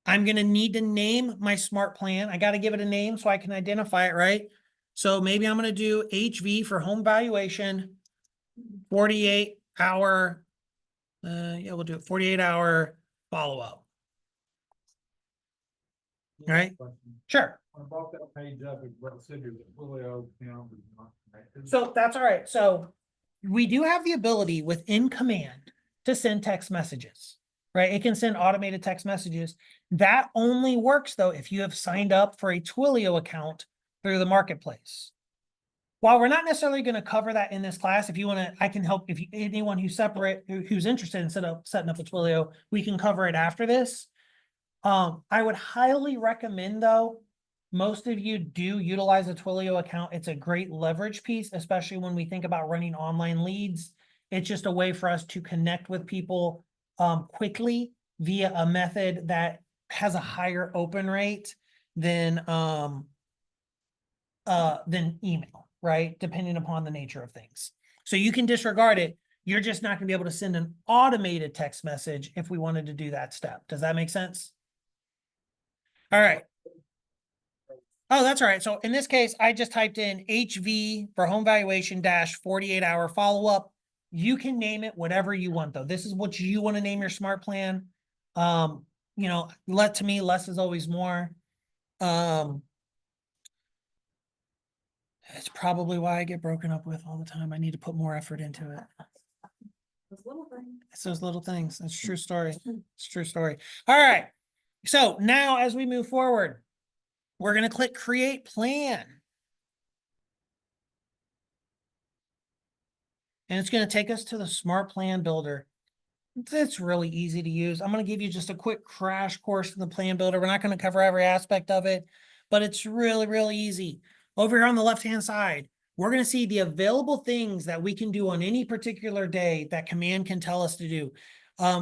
Speaker 1: I'm going to need to name my smart plan. I got to give it a name so I can identify it, right? So maybe I'm going to do HV for home valuation 48 hour, yeah, we'll do it 48-hour follow-up. Right. Sure.
Speaker 2: I brought that page up, it said your Twilio account was not connected.
Speaker 1: So that's all right. So we do have the ability within command to send text messages, right? It can send automated text messages. That only works though if you have signed up for a Twilio account through the marketplace. While we're not necessarily going to cover that in this class, if you want to, I can help if you, anyone who's separate, who's interested in setting up a Twilio, we can cover it after this. I would highly recommend though, most of you do utilize a Twilio account. It's a great leverage piece, especially when we think about running online leads. It's just a way for us to connect with people quickly via a method that has a higher open rate than email, right? Depending upon the nature of things. So you can disregard it. You're just not going to be able to send an automated text message if we wanted to do that step. Does that make sense? All right. Oh, that's all right. So in this case, I just typed in HV for home valuation dash 48-hour follow-up. You can name it whatever you want though. This is what you want to name your smart plan. You know, to me, less is always more. It's probably why I get broken up with all the time. I need to put more effort into it.
Speaker 5: Those little things.
Speaker 1: It's those little things. That's a true story. It's a true story. All right. So now as we move forward, we're going to click create plan. And it's going to take us to the smart plan builder. It's really easy to use. I'm going to give you just a quick crash course in the plan builder. We're not going to cover every aspect of it, but it's really, really easy. Over here on the left-hand side, we're going to see the available things that we can do on any particular day that command can tell us to do.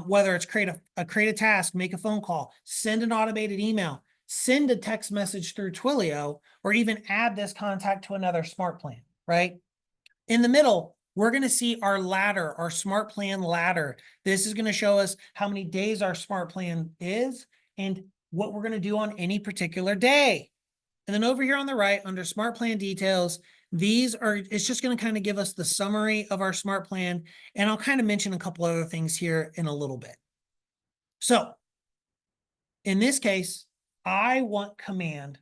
Speaker 1: Whether it's create a task, make a phone call, send an automated email, send a text message through Twilio, or even add this contact to another smart plan, right? In the middle, we're going to see our ladder, our smart plan ladder. This is going to show us how many days our smart plan is and what we're going to do on any particular day. And then over here on the right, under smart plan details, it's just going to kind of give us the summary of our smart plan. And I'll kind of mention a couple other things here in a little bit. So in this case, I want command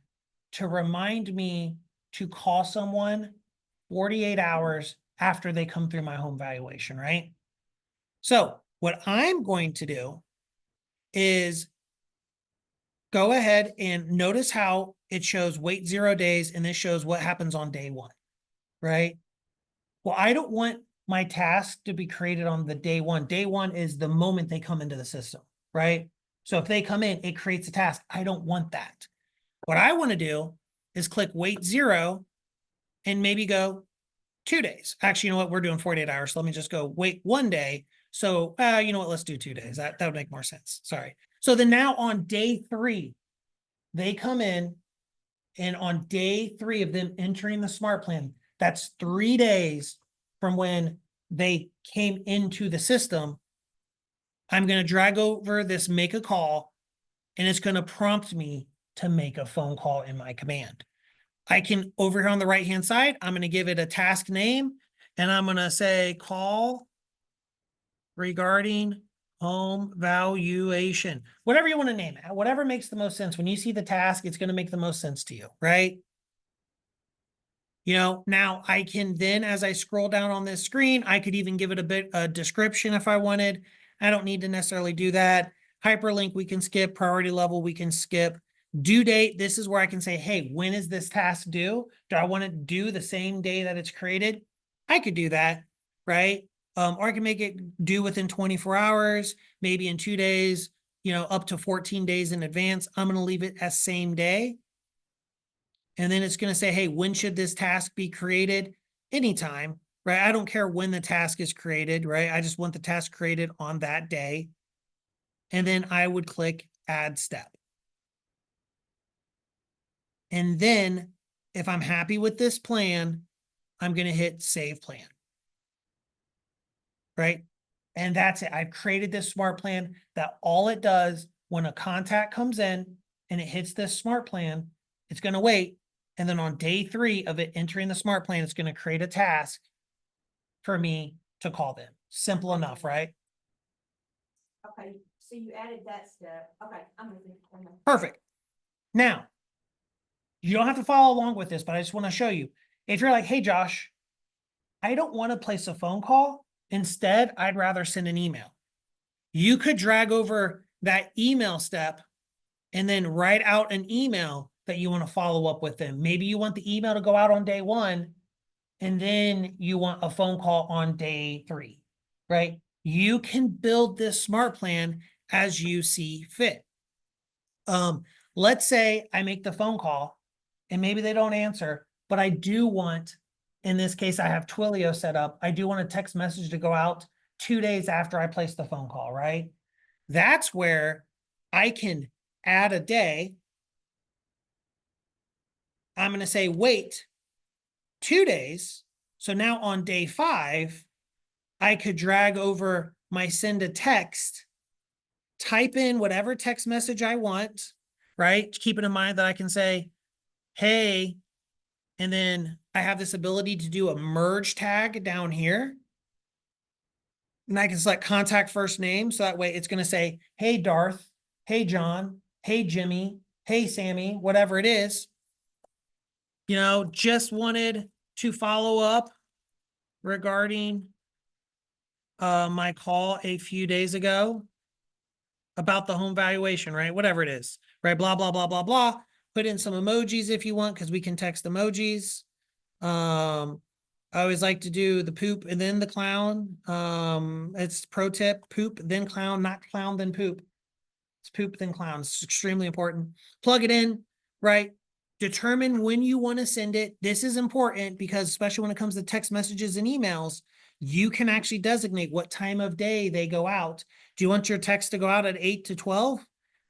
Speaker 1: to remind me to call someone 48 hours after they come through my home valuation, right? So what I'm going to do is go ahead and notice how it shows wait 0 days, and this shows what happens on day 1, right? Well, I don't want my task to be created on the day 1. Day 1 is the moment they come into the system, right? So if they come in, it creates a task. I don't want that. What I want to do is click wait 0 and maybe go 2 days. Actually, you know what? We're doing 48 hours. So let me just go wait 1 day. So, you know what? Let's do 2 days. That would make more sense. Sorry. So then now on day 3, they come in, and on day 3 of them entering the smart plan, that's 3 days from when they came into the system. I'm going to drag over this make a call, and it's going to prompt me to make a phone call in my command. I can, over here on the right-hand side, I'm going to give it a task name, and I'm going to say call regarding home valuation, whatever you want to name it, whatever makes the most sense. When you see the task, it's going to make the most sense to you, right? You know, now I can then, as I scroll down on this screen, I could even give it a description if I wanted. I don't need to necessarily do that. Hyperlink, we can skip. Priority level, we can skip. Due date, this is where I can say, hey, when is this task due? Do I want to do the same day that it's created? I could do that, right? Or I can make it due within 24 hours, maybe in 2 days, you know, up to 14 days in advance. I'm going to leave it as same day. And then it's going to say, hey, when should this task be created? Anytime, right? I don't care when the task is created, right? I just want the task created on that day. And then I would click add step. And then if I'm happy with this plan, I'm going to hit save plan. Right? And that's it. I've created this smart plan that all it does when a contact comes in and it hits this smart plan, it's going to wait. And then on day 3 of it entering the smart plan, it's going to create a task for me to call them. Simple enough, right?
Speaker 7: Okay, so you added that step. Okay, I'm with you. Okay.
Speaker 1: Perfect. Now, you don't have to follow along with this, but I just want to show you. If you're like, hey, Josh, I don't want to place a phone call. Instead, I'd rather send an email. You could drag over that email step and then write out an email that you want to follow up with them. Maybe you want the email to go out on day 1, and then you want a phone call on day 3, right? You can build this smart plan as you see fit. Let's say I make the phone call and maybe they don't answer, but I do want, in this case, I have Twilio set up. I do want a text message to go out 2 days after I place the phone call, right? That's where I can add a day. I'm going to say, wait 2 days. So now on day 5, I could drag over my send a text, type in whatever text message I want, right? Keeping in mind that I can say, hey, and then I have this ability to do a merge tag down here. And I can select contact first name. So that way it's going to say, hey, Darth, hey, John, hey, Jimmy, hey, Sammy, whatever it is. You know, just wanted to follow up regarding my call a few days ago about the home valuation, right? Whatever it is, right? Blah, blah, blah, blah, blah. Put in some emojis if you want, because we can text emojis. I always like to do the poop and then the clown. It's pro tip, poop, then clown, not clown, then poop. It's poop, then clown. It's extremely important. Plug it in, right? Determine when you want to send it. This is important because especially when it comes to text messages and emails, you can actually designate what time of day they go out. Do you want your text to go out at 8 to 12?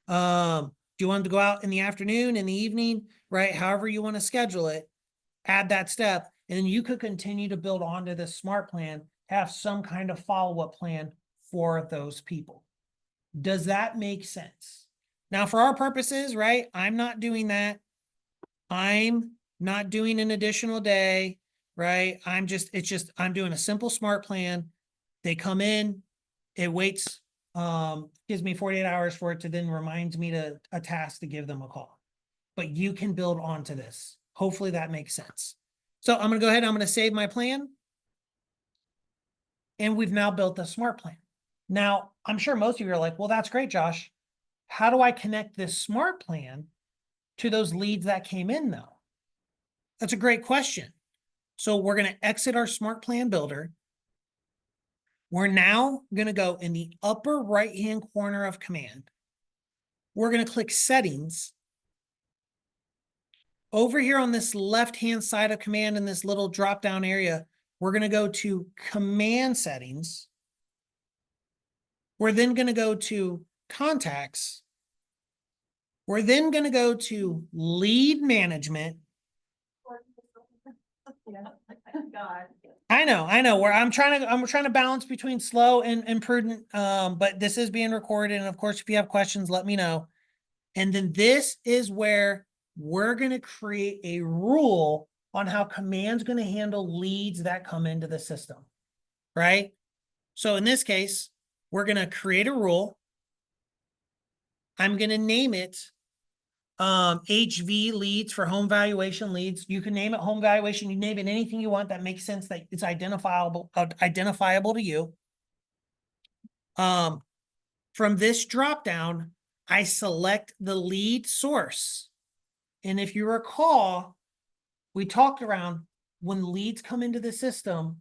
Speaker 1: Do you want it to go out in the afternoon, in the evening, right? However you want to schedule it, add that step. And then you could continue to build onto this smart plan, have some kind of follow-up plan for those people. Does that make sense? Now, for our purposes, right, I'm not doing that. I'm not doing an additional day, right? I'm doing a simple smart plan. They come in, it waits, gives me 48 hours for it to then reminds me to a task to give them a call. But you can build onto this. Hopefully that makes sense. So I'm going to go ahead. I'm going to save my plan. And we've now built the smart plan. Now, I'm sure most of you are like, well, that's great, Josh. How do I connect this smart plan to those leads that came in though? That's a great question. So we're going to exit our smart plan builder. We're now going to go in the upper right-hand corner of command. We're going to click settings. Over here on this left-hand side of command in this little drop-down area, we're going to go to command settings. We're then going to go to contacts. We're then going to go to lead management.
Speaker 7: God.
Speaker 1: I know. Where I'm trying to balance between slow and prudent. But this is being recorded. And of course, if you have questions, let me know. And then this is where we're going to create a rule on how command's going to handle leads that come into the system, right? So in this case, we're going to create a rule. I'm going to name it HV leads for home valuation leads. You can name it home valuation. You name it anything you want that makes sense, that it's identifiable to you. From this drop down, I select the lead source. And if you recall, we talked around when leads come into the system,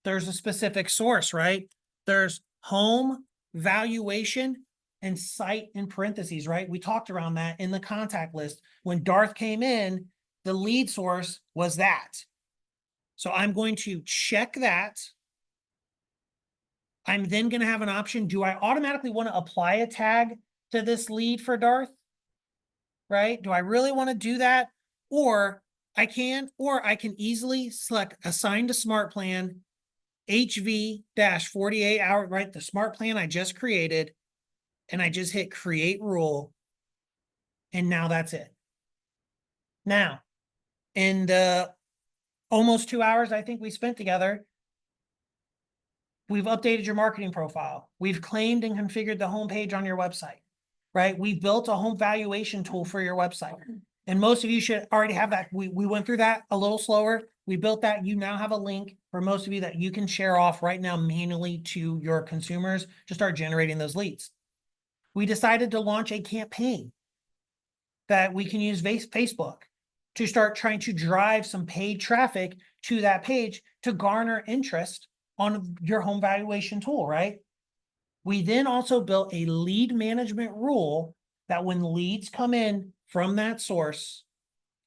Speaker 1: there's a specific source, right? There's home, valuation, and site in parentheses, right? We talked around that in the contact list. When Darth came in, the lead source was that. So I'm going to check that. I'm then going to have an option. Do I automatically want to apply a tag to this lead for Darth? Right? Do I really want to do that? Or I can easily select assign to smart plan HV-48 hour, right? The smart plan I just created, and I just hit create rule. And now that's it. Now, in the almost 2 hours I think we spent together, We've updated your marketing profile. We've claimed and configured the homepage on your website, right? We've built a home valuation tool for your website. And most of you should already have that. We went through that a little slower. We built that. You now have a link for most of you that you can share off right now manually to your consumers to start generating those leads. We decided to launch a campaign that we can use Facebook to start trying to drive some paid traffic to that page to garner interest on your home valuation tool, right? We then also built a lead management rule that when leads come in from that source,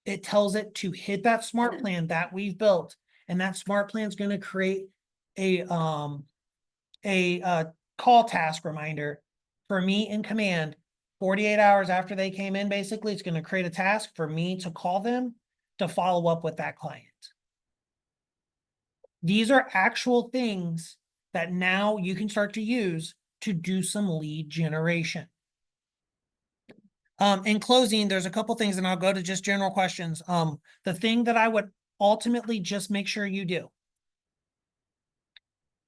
Speaker 1: it tells it to hit that smart plan that we've built. And that smart plan is going to create a call task reminder for me in command 48 hours after they came in. Basically, it's going to create a task for me to call them to follow up with that client. These are actual things that now you can start to use to do some lead generation. In closing, there's a couple things, and I'll go to just general questions. The thing that I would ultimately just make sure you do,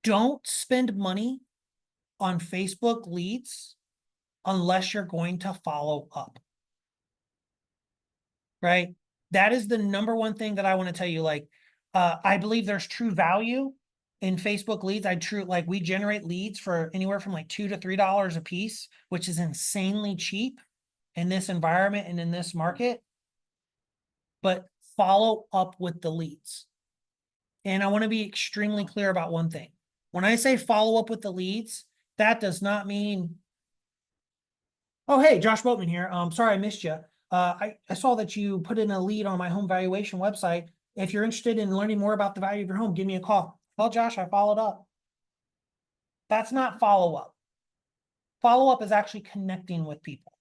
Speaker 1: don't spend money on Facebook leads unless you're going to follow up. Right? That is the number one thing that I want to tell you. Like, I believe there's true value in Facebook leads. We generate leads for anywhere from like $2 to $3 a piece, which is insanely cheap in this environment and in this market. But follow up with the leads. And I want to be extremely clear about one thing. When I say follow up with the leads, that does not mean, oh, hey, Josh Boatman here. Sorry I missed you. I saw that you put in a lead on my home valuation website. If you're interested in learning more about the value of your home, give me a call. Well, Josh, I followed up. That's not follow up. Follow up is actually connecting with people.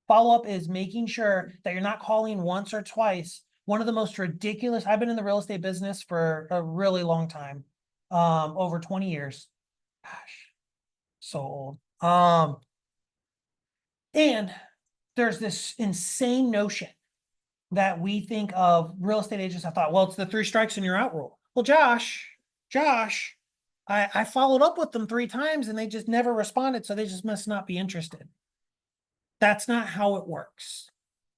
Speaker 1: Follow up is making sure that you're not calling once or twice. One of the most ridiculous, I've been in the real estate business for a really long time, over 20 years. Gosh, so old. And there's this insane notion that we think of real estate agents. I thought, well, it's the 3 strikes and you're out rule. Well, Josh, I followed up with them 3 times and they just never responded. So they just must not be interested. That's not how it works.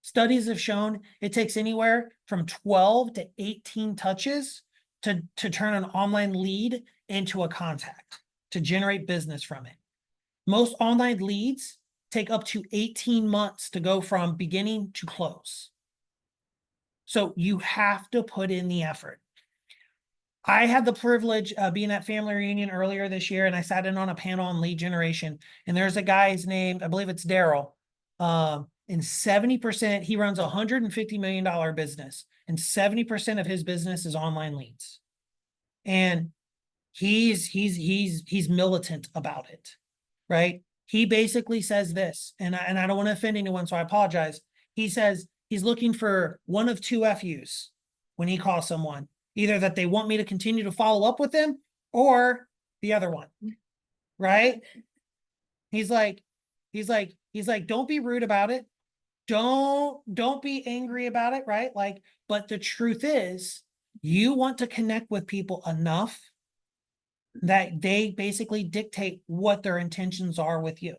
Speaker 1: Studies have shown it takes anywhere from 12 to 18 touches to turn an online lead into a contact, to generate business from it. Most online leads take up to 18 months to go from beginning to close. So you have to put in the effort. I had the privilege of being at family reunion earlier this year, and I sat in on a panel on lead generation. And there's a guy's name, I believe it's Daryl. And 70%, he runs a $150 million business, and 70% of his business is online leads. And he's militant about it, right? He basically says this, and I don't want to offend anyone, so I apologize. He says he's looking for one of 2 FUs when he calls someone, either that they want me to continue to follow up with them or the other one, right? He's like, don't be rude about it. Don't be angry about it, right? Like, but the truth is, you want to connect with people enough that they basically dictate what their intentions are with you,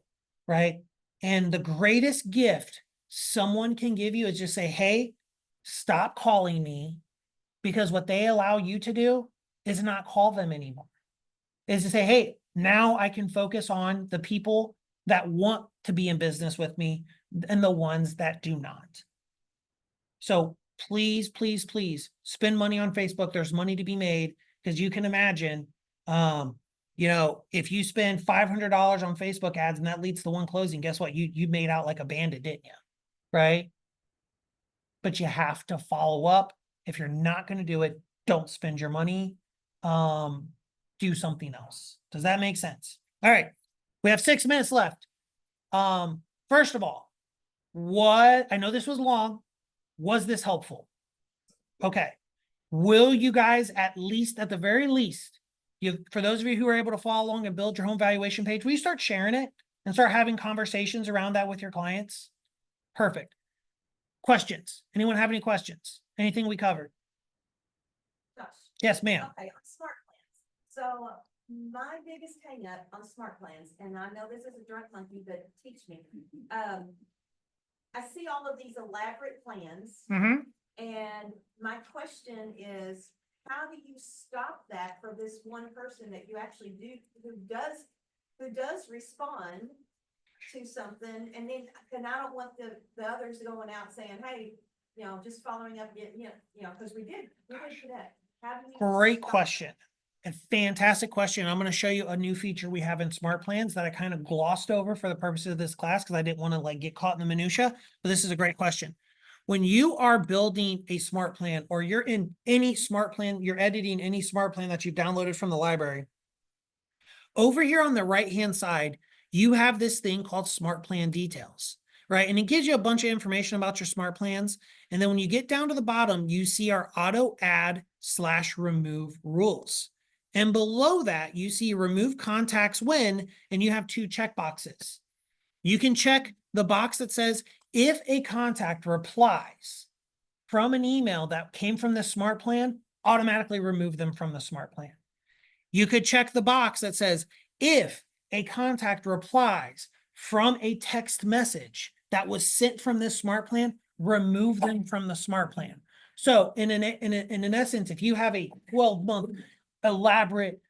Speaker 1: right? And the greatest gift someone can give you is just say, hey, stop calling me, because what they allow you to do is not call them anymore. Is to say, hey, now I can focus on the people that want to be in business with me and the ones that do not. So please, please, please spend money on Facebook. There's money to be made, because you can imagine, if you spend $500 on Facebook ads and that leads to one closing, guess what? You made out like a bandit, didn't you? Right? But you have to follow up. If you're not going to do it, don't spend your money. Do something else. Does that make sense? All right. We have 6 minutes left. First of all, I know this was long. Was this helpful? Okay. Will you guys at the very least, for those of you who are able to follow along and build your home valuation page, will you start sharing it and start having conversations around that with your clients? Perfect. Questions? Anyone have any questions? Anything we covered?
Speaker 7: Josh.
Speaker 1: Yes, ma'am.
Speaker 7: Okay, smart plans. So My biggest hangup on smart plans, and I know this is a drunk monkey, but teach me. I see all of these elaborate plans,
Speaker 1: Mm-hmm.
Speaker 7: and my question is, how do you stop that for this one person that you actually do, who does respond to something, and I don't want the others going out saying, hey, just following up, because we did today. How do you?
Speaker 1: Great
Speaker 7: stop
Speaker 1: question. A fantastic question. I'm going to show you a new feature we have in Smart Plans that I kind of glossed over for the purposes of this class because I didn't want to like get caught in the minutia, but this is a great question. When you are building a smart plan or you're in any smart plan, you're editing any smart plan that you've downloaded from the library, over here on the right-hand side, you have this thing called Smart Plan Details, right? And it gives you a bunch of information about your smart plans. And then when you get down to the bottom, you see our auto add / remove rules. And below that, you see remove contacts when, and you have 2 checkboxes. You can check the box that says, if a contact replies from an email that came from this smart plan, automatically remove them from the smart plan. You could check the box that says, if a contact replies from a text message that was sent from this smart plan, remove them from the smart plan. So in an essence, if you have a 12-month elaborate,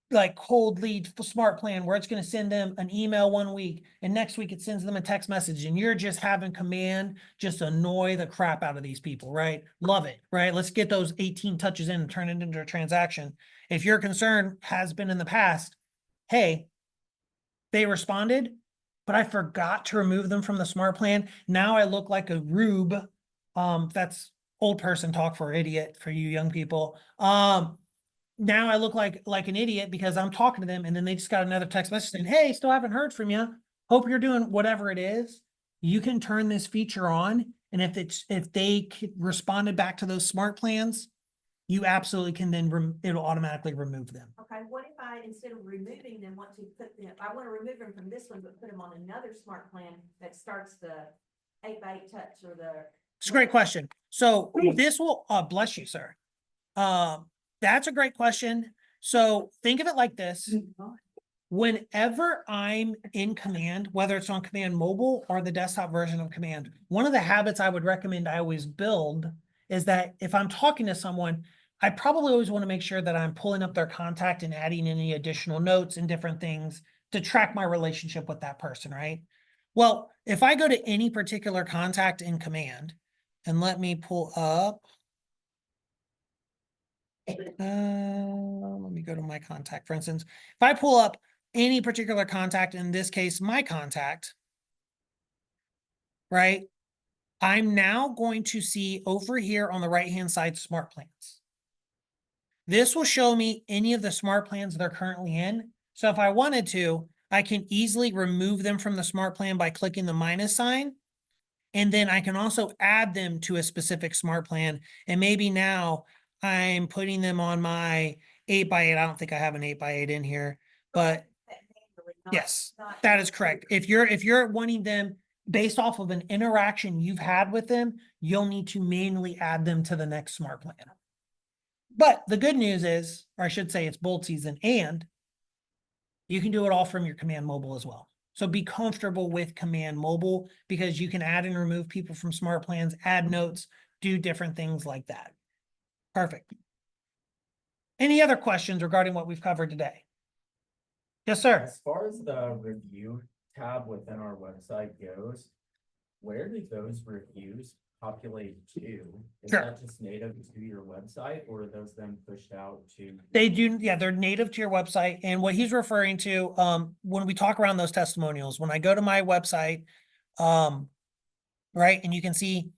Speaker 1: like cold lead smart plan where it's going to send them an email one week and next week it sends them a text message and you're just having command just annoy the crap out of these people, right? Love it, right? Let's get those 18 touches in and turn it into a transaction. If your concern has been in the past, hey, they responded, but I forgot to remove them from the smart plan. Now I look like a rube. That's old person talk for idiot for you young people. Now I look like an idiot because I'm talking to them and then they just got another text message saying, hey, still haven't heard from you. Hope you're doing whatever it is. You can turn this feature on. And if they responded back to those smart plans, you absolutely can then it'll automatically remove them.
Speaker 7: Okay, what if I, instead of removing them, want to put them, I want to remove them from this one, but put them on another smart plan that starts the 8x8 touch or the.
Speaker 1: It's a great question. So this will, bless you, sir. That's a great question. So think of it like this. Whenever I'm in Command, whether it's on Command Mobile or the desktop version of Command, one of the habits I would recommend I always build is that if I'm talking to someone, I probably always want to make sure that I'm pulling up their contact and adding any additional notes and different things to track my relationship with that person, right? Well, if I go to any particular contact in Command and let me pull up, let me go to my contact, for instance. If I pull up any particular contact, in this case, my contact, right? I'm now going to see over here on the right-hand side, smart plans. This will show me any of the smart plans they're currently in. So if I wanted to, I can easily remove them from the smart plan by clicking the minus sign. And then I can also add them to a specific smart plan. And maybe now I'm putting them on my 8x8. I don't think I have an 8x8 in here, but yes, that is correct. If you're wanting them based off of an interaction you've had with them, you'll need to manually add them to the next smart plan. But the good news is, or I should say it's bold season, and you can do it all from your Command Mobile as well. So be comfortable with Command Mobile because you can add and remove people from smart plans, add notes, do different things like that. Perfect. Any other questions regarding what we've covered today? Yes, sir.
Speaker 6: As far as the review tab within our website goes, where do those reviews populate to? Is
Speaker 1: Sure.
Speaker 6: that just native to your website or are those then pushed out to?
Speaker 1: They do, yeah, they're native to your website. And what he's referring to, when we talk around those testimonials, when I go to my website, right, and you can see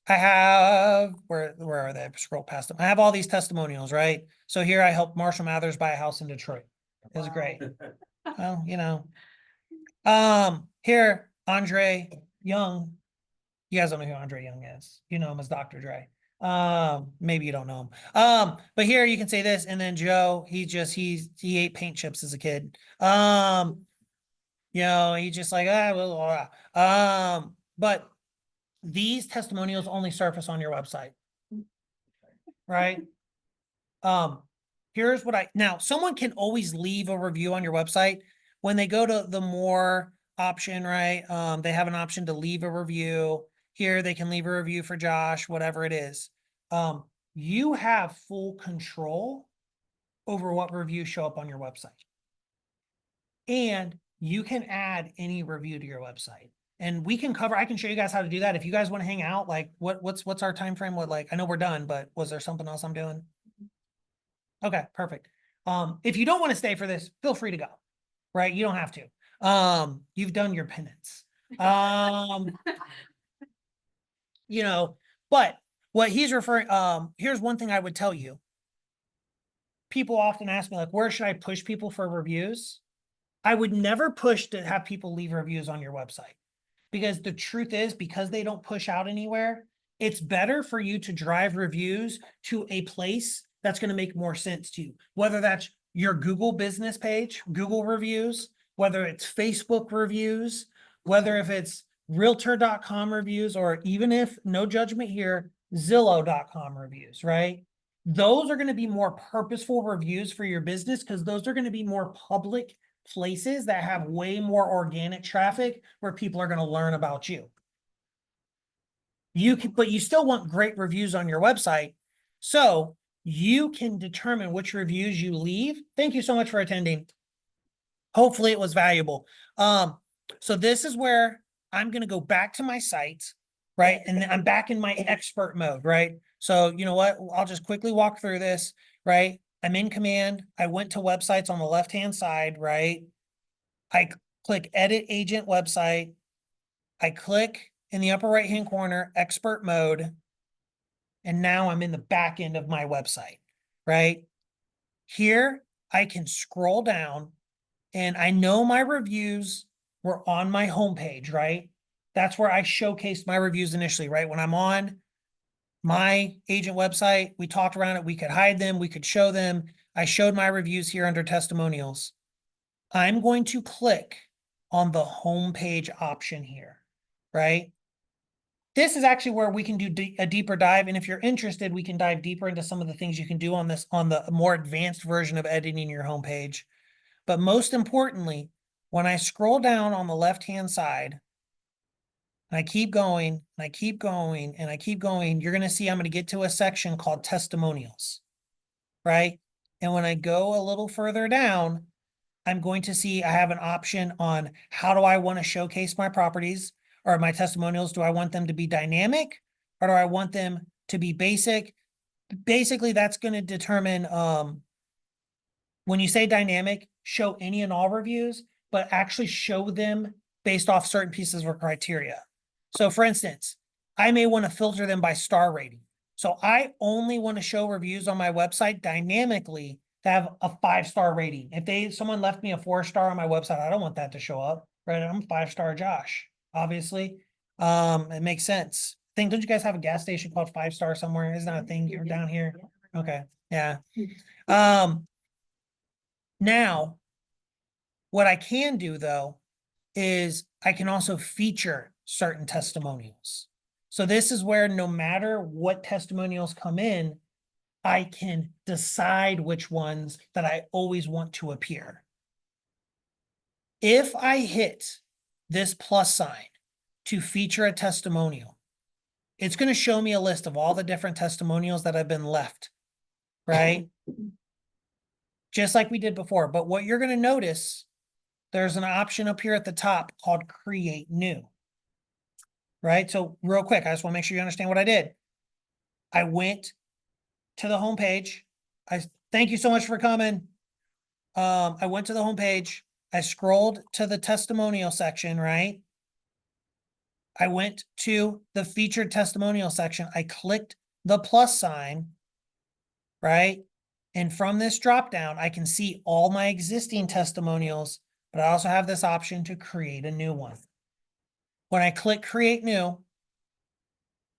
Speaker 1: I have, where are they? Scroll past them. I have all these testimonials, right? So here I helped Marshall Mathers buy a house in Detroit. It was great. Well, here, Andre Young. You guys don't know who Andre Young is. You know him as Dr. Dre. Maybe you don't know him. But here you can say this, and then Joe, he ate paint chips as a kid. He just like, but these testimonials only surface on your website, right? here's what now, someone can always leave a review on your website. When they go to the more option, right? They have an option to leave a review. Here, they can leave a review for Josh, whatever it is. You have full control over what reviews show up on your website. And you can add any review to your website. And we can cover, I can show you guys how to do that. If you guys want to hang out, like what's our time frame? What, like, I know we're done, but was there something else I'm doing? Okay, perfect. If you don't want to stay for this, feel free to go, right? You don't have to. You've done your penance. You know, but what he's referring, here's one thing I would tell you. People often ask me, like, where should I push people for reviews? I would never push to have people leave reviews on your website. Because the truth is, because they don't push out anywhere, it's better for you to drive reviews to a place that's going to make more sense to you. Whether that's your Google business page, Google reviews, whether it's Facebook reviews, whether if it's realtor.com reviews, or even if, no judgment here, Zillow.com reviews, right? Those are going to be more purposeful reviews for your business because those are going to be more public places that have way more organic traffic where people are going to learn about you. You can, but you still want great reviews on your website. So you can determine which reviews you leave. Thank you so much for attending. Hopefully it was valuable. So this is where I'm going to go back to my site, right? And then I'm back in my expert mode, right? So you know what? I'll just quickly walk through this, right? I'm in command. I went to websites on the left-hand side, right? I click edit agent website. I click in the upper right-hand corner, expert mode. And now I'm in the back end of my website, right? Here, I can scroll down and I know my reviews were on my homepage, right? That's where I showcased my reviews initially, right? When I'm on my agent website, we talked around it. We could hide them. We could show them. I showed my reviews here under testimonials. I'm going to click on the homepage option here, right? This is actually where we can do a deeper dive. And if you're interested, we can dive deeper into some of the things you can do on this, on the more advanced version of editing your homepage. But most importantly, when I scroll down on the left-hand side, and I keep going, and I keep going, and I keep going, you're going to see I'm going to get to a section called testimonials, right? And when I go a little further down, I'm going to see I have an option on how do I want to showcase my properties or my testimonials. Do I want them to be dynamic or do I want them to be basic? Basically, that's going to determine, when you say dynamic, show any and all reviews, but actually show them based off certain pieces of criteria. So for instance, I may want to filter them by star rating. So I only want to show reviews on my website dynamically to have a 5-star rating. If someone left me a 4-star on my website, I don't want that to show up, right? I'm 5-star Josh, obviously. It makes sense. Don't you guys have a gas station called 5-star somewhere? Isn't that a thing? You're down here. Okay. Yeah. Now, what I can do though, is I can also feature certain testimonials. So this is where no matter what testimonials come in, I can decide which ones that I always want to appear. If I hit this plus sign to feature a testimonial, it's going to show me a list of all the different testimonials that have been left, right? Just like we did before. But what you're going to notice, there's an option up here at the top called Create New, right? So real quick, I just want to make sure you understand what I did. I went to the homepage. Thank you so much for coming. I went to the homepage. I scrolled to the testimonial section, right? I went to the featured testimonial section. I clicked the plus sign, right? And from this drop down, I can see all my existing testimonials, but I also have this option to create a new one. When I click create new,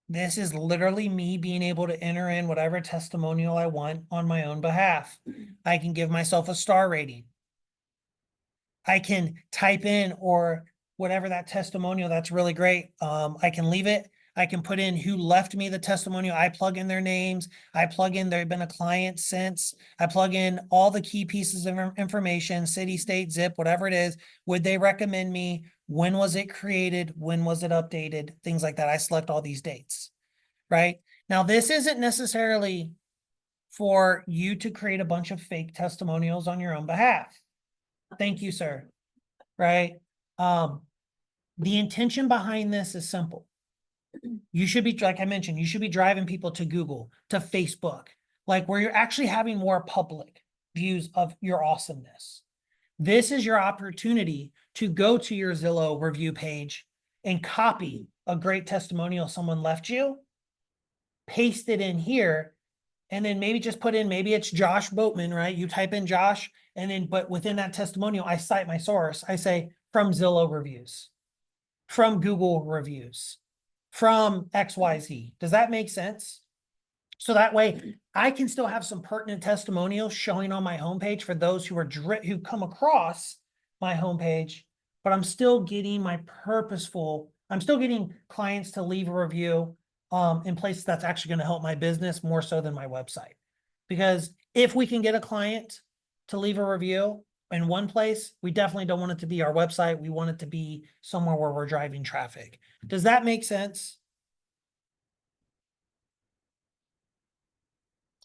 Speaker 1: this is literally me being able to enter in whatever testimonial I want on my own behalf. I can give myself a star rating. I can type in or whatever that testimonial, that's really great. I can leave it. I can put in who left me the testimonial. I plug in their names. I plug in they've been a client since. I plug in all the key pieces of information, city, state, zip, whatever it is. Would they recommend me? When was it created? When was it updated? Things like that. I select all these dates, right? Now, this isn't necessarily for you to create a bunch of fake testimonials on your own behalf. Thank you, sir. Right? The intention behind this is simple. You should be, like I mentioned, you should be driving people to Google, to Facebook, like where you're actually having more public views of your awesomeness. This is your opportunity to go to your Zillow review page and copy a great testimonial someone left you, paste it in here, and then maybe just put in, maybe it's Josh Boatman, right? You type in Josh, and then, but within that testimonial, I cite my source. I say from Zillow reviews, from Google reviews, from XYZ. Does that make sense? So that way I can still have some pertinent testimonials showing on my homepage for those who are who come across my homepage, but I'm still getting I'm still getting clients to leave a review in places that's actually going to help my business more so than my website. Because if we can get a client to leave a review in one place, we definitely don't want it to be our website. We want it to be somewhere where we're driving traffic. Does that make sense?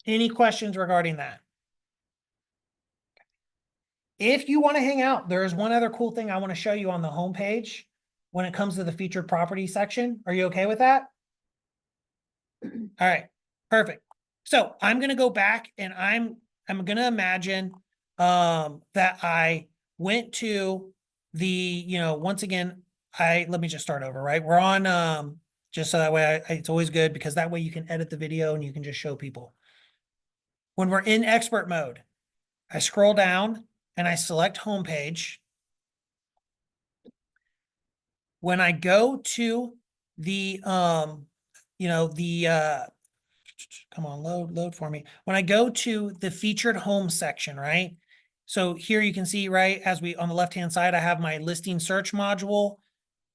Speaker 1: Any questions regarding that? If you want to hang out, there's one other cool thing I want to show you on the homepage when it comes to the featured property section. Are you okay with that? All right, perfect. So I'm going to go back and I'm going to imagine that I went to the, once again, let me just start over, right? We're on, just so that way it's always good because that way you can edit the video and you can just show people. When we're in expert mode, I scroll down and I select homepage. When I go to the, come on, load for me. When I go to the featured home section, right? So here you can see, right, on the left-hand side, I have my listing search module.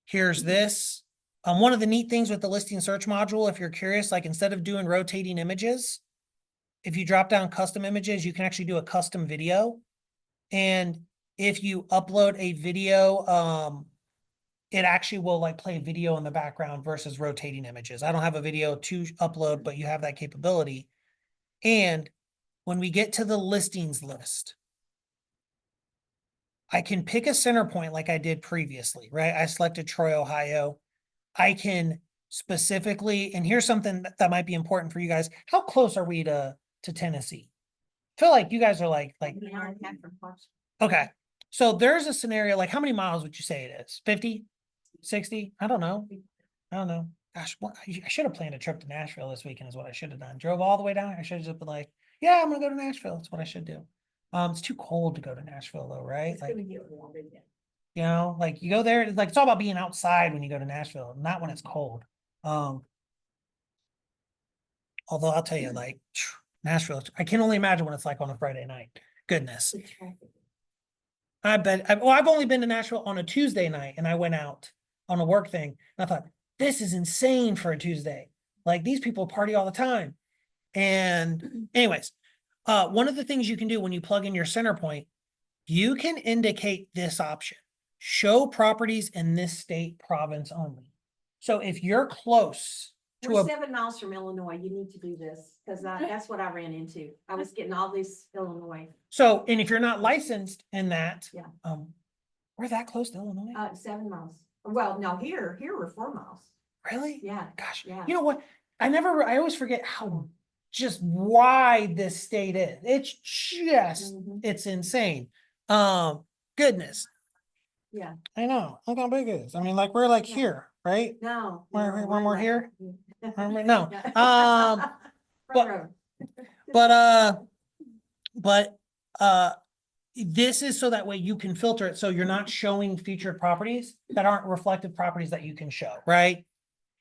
Speaker 1: Here's this. One of the neat things with the listing search module, if you're curious, like instead of doing rotating images, if you drop down custom images, you can actually do a custom video. And if you upload a video, it actually will like play video in the background versus rotating images. I don't have a video to upload, but you have that capability. And when we get to the listings list, I can pick a center point like I did previously, right? I selected Troy, Ohio. I can specifically, and here's something that might be important for you guys. How close are we to Tennessee? I feel like you guys are like, okay. So there's a scenario, like how many miles would you say it is? 50, 60? I don't know. Gosh, I should have planned a trip to Nashville this weekend is what I should have done. Drove all the way down. I should have just been like, yeah, I'm going to go to Nashville. That's what I should do. It's too cold to go to Nashville though, right?
Speaker 5: It's
Speaker 1: Like,
Speaker 5: gonna get warm again.
Speaker 1: like you go there, like it's all about being outside when you go to Nashville, not when it's cold. Although I'll tell you, like Nashville, I can only imagine what it's like on a Friday night. Goodness.
Speaker 5: The traffic.
Speaker 1: I bet. I've only been to Nashville on a Tuesday night and I went out on a work thing. And I thought, this is insane for a Tuesday. Like these people party all the time. And anyways, one of the things you can do when you plug in your center point, you can indicate this option, show properties in this state province only. So if you're close to
Speaker 8: We're
Speaker 1: a,
Speaker 8: 7 miles from Illinois. You need to do this because that's what I ran into. I was getting all this Illinois,
Speaker 1: so, and if you're not licensed in that,
Speaker 8: Yeah.
Speaker 1: we're that close to Illinois?
Speaker 8: 7 miles. Well, no, here we're 4 miles.
Speaker 1: Really?
Speaker 8: Yeah.
Speaker 1: Gosh,
Speaker 8: Yeah.
Speaker 1: you know what? I always forget how just wide this state is. It's just,
Speaker 8: Mhm.
Speaker 1: it's insane. Goodness.
Speaker 8: Yeah.
Speaker 1: I know. Look how big it is. I mean, like we're like
Speaker 8: Yeah.
Speaker 1: here, right?
Speaker 8: No.
Speaker 1: Where-
Speaker 8: no,
Speaker 1: when we're
Speaker 8: like-
Speaker 1: here?
Speaker 8: Yeah.
Speaker 1: No.
Speaker 8: Front
Speaker 1: but-
Speaker 8: row.
Speaker 1: But this is so that way you can filter it so you're not showing featured properties that aren't reflective properties that you can show, right?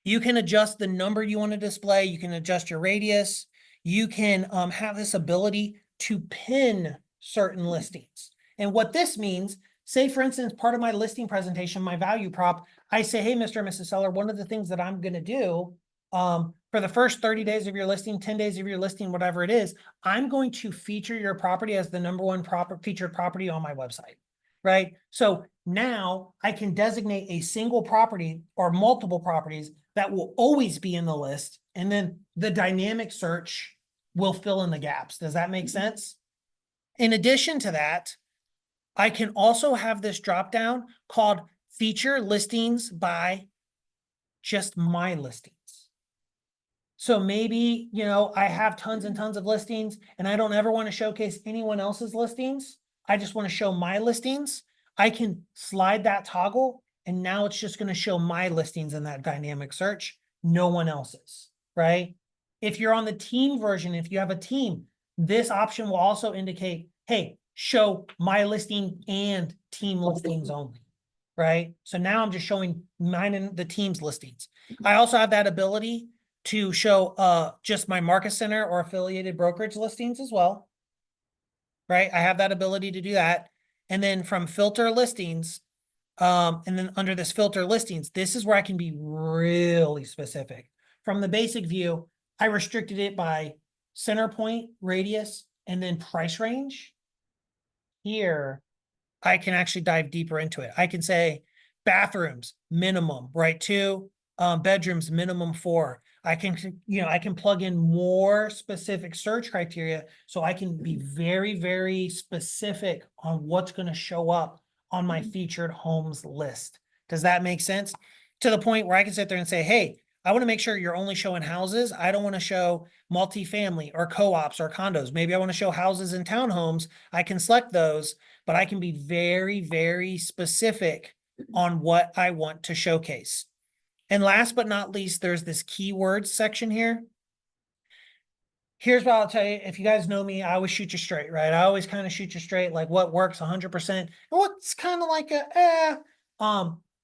Speaker 1: You can adjust the number you want to display. You can adjust your radius. You can have this ability to pin certain listings. And what this means, say for instance, part of my listing presentation, my value prop, I say, hey, Mr. and Mrs. Seller, one of the things that I'm gonna do, for the first 30 days of your listing, 10 days of your listing, whatever it is, I'm going to feature your property as the number one featured property on my website, right? So now I can designate a single property or multiple properties that will always be in the list. And then the dynamic search will fill in the gaps. Does that make sense? In addition to that, I can also have this drop down called feature listings by just my listings. So maybe, I have tons and tons of listings and I don't ever want to showcase anyone else's listings. I just want to show my listings. I can slide that toggle and now it's just going to show my listings in that dynamic search, no one else's, right? If you're on the team version, if you have a team, this option will also indicate, hey, show my listing and team listings only, right? So now I'm just showing mine and the team's listings. I also have that ability to show just my market center or affiliated brokerage listings as well, right? I have that ability to do that. And then from filter listings, and then under this filter listings, this is where I can be really specific. From the basic view, I restricted it by center point, radius, and then price range. Here, I can actually dive deeper into it. I can say bathrooms, minimum, right? 2, bedrooms, minimum 4. I can plug in more specific search criteria so I can be very, very specific on what's going to show up on my featured homes list. Does that make sense? To the point where I can sit there and say, hey, I want to make sure you're only showing houses. I don't want to show multifamily or co-ops or condos. Maybe I want to show houses and townhomes. I can select those, but I can be very, very specific on what I want to showcase. And last but not least, there's this keywords section here. Here's what I'll tell you. If you guys know me, I always shoot you straight, right? I always kind of shoot you straight, like what works 100%. And what's kind of like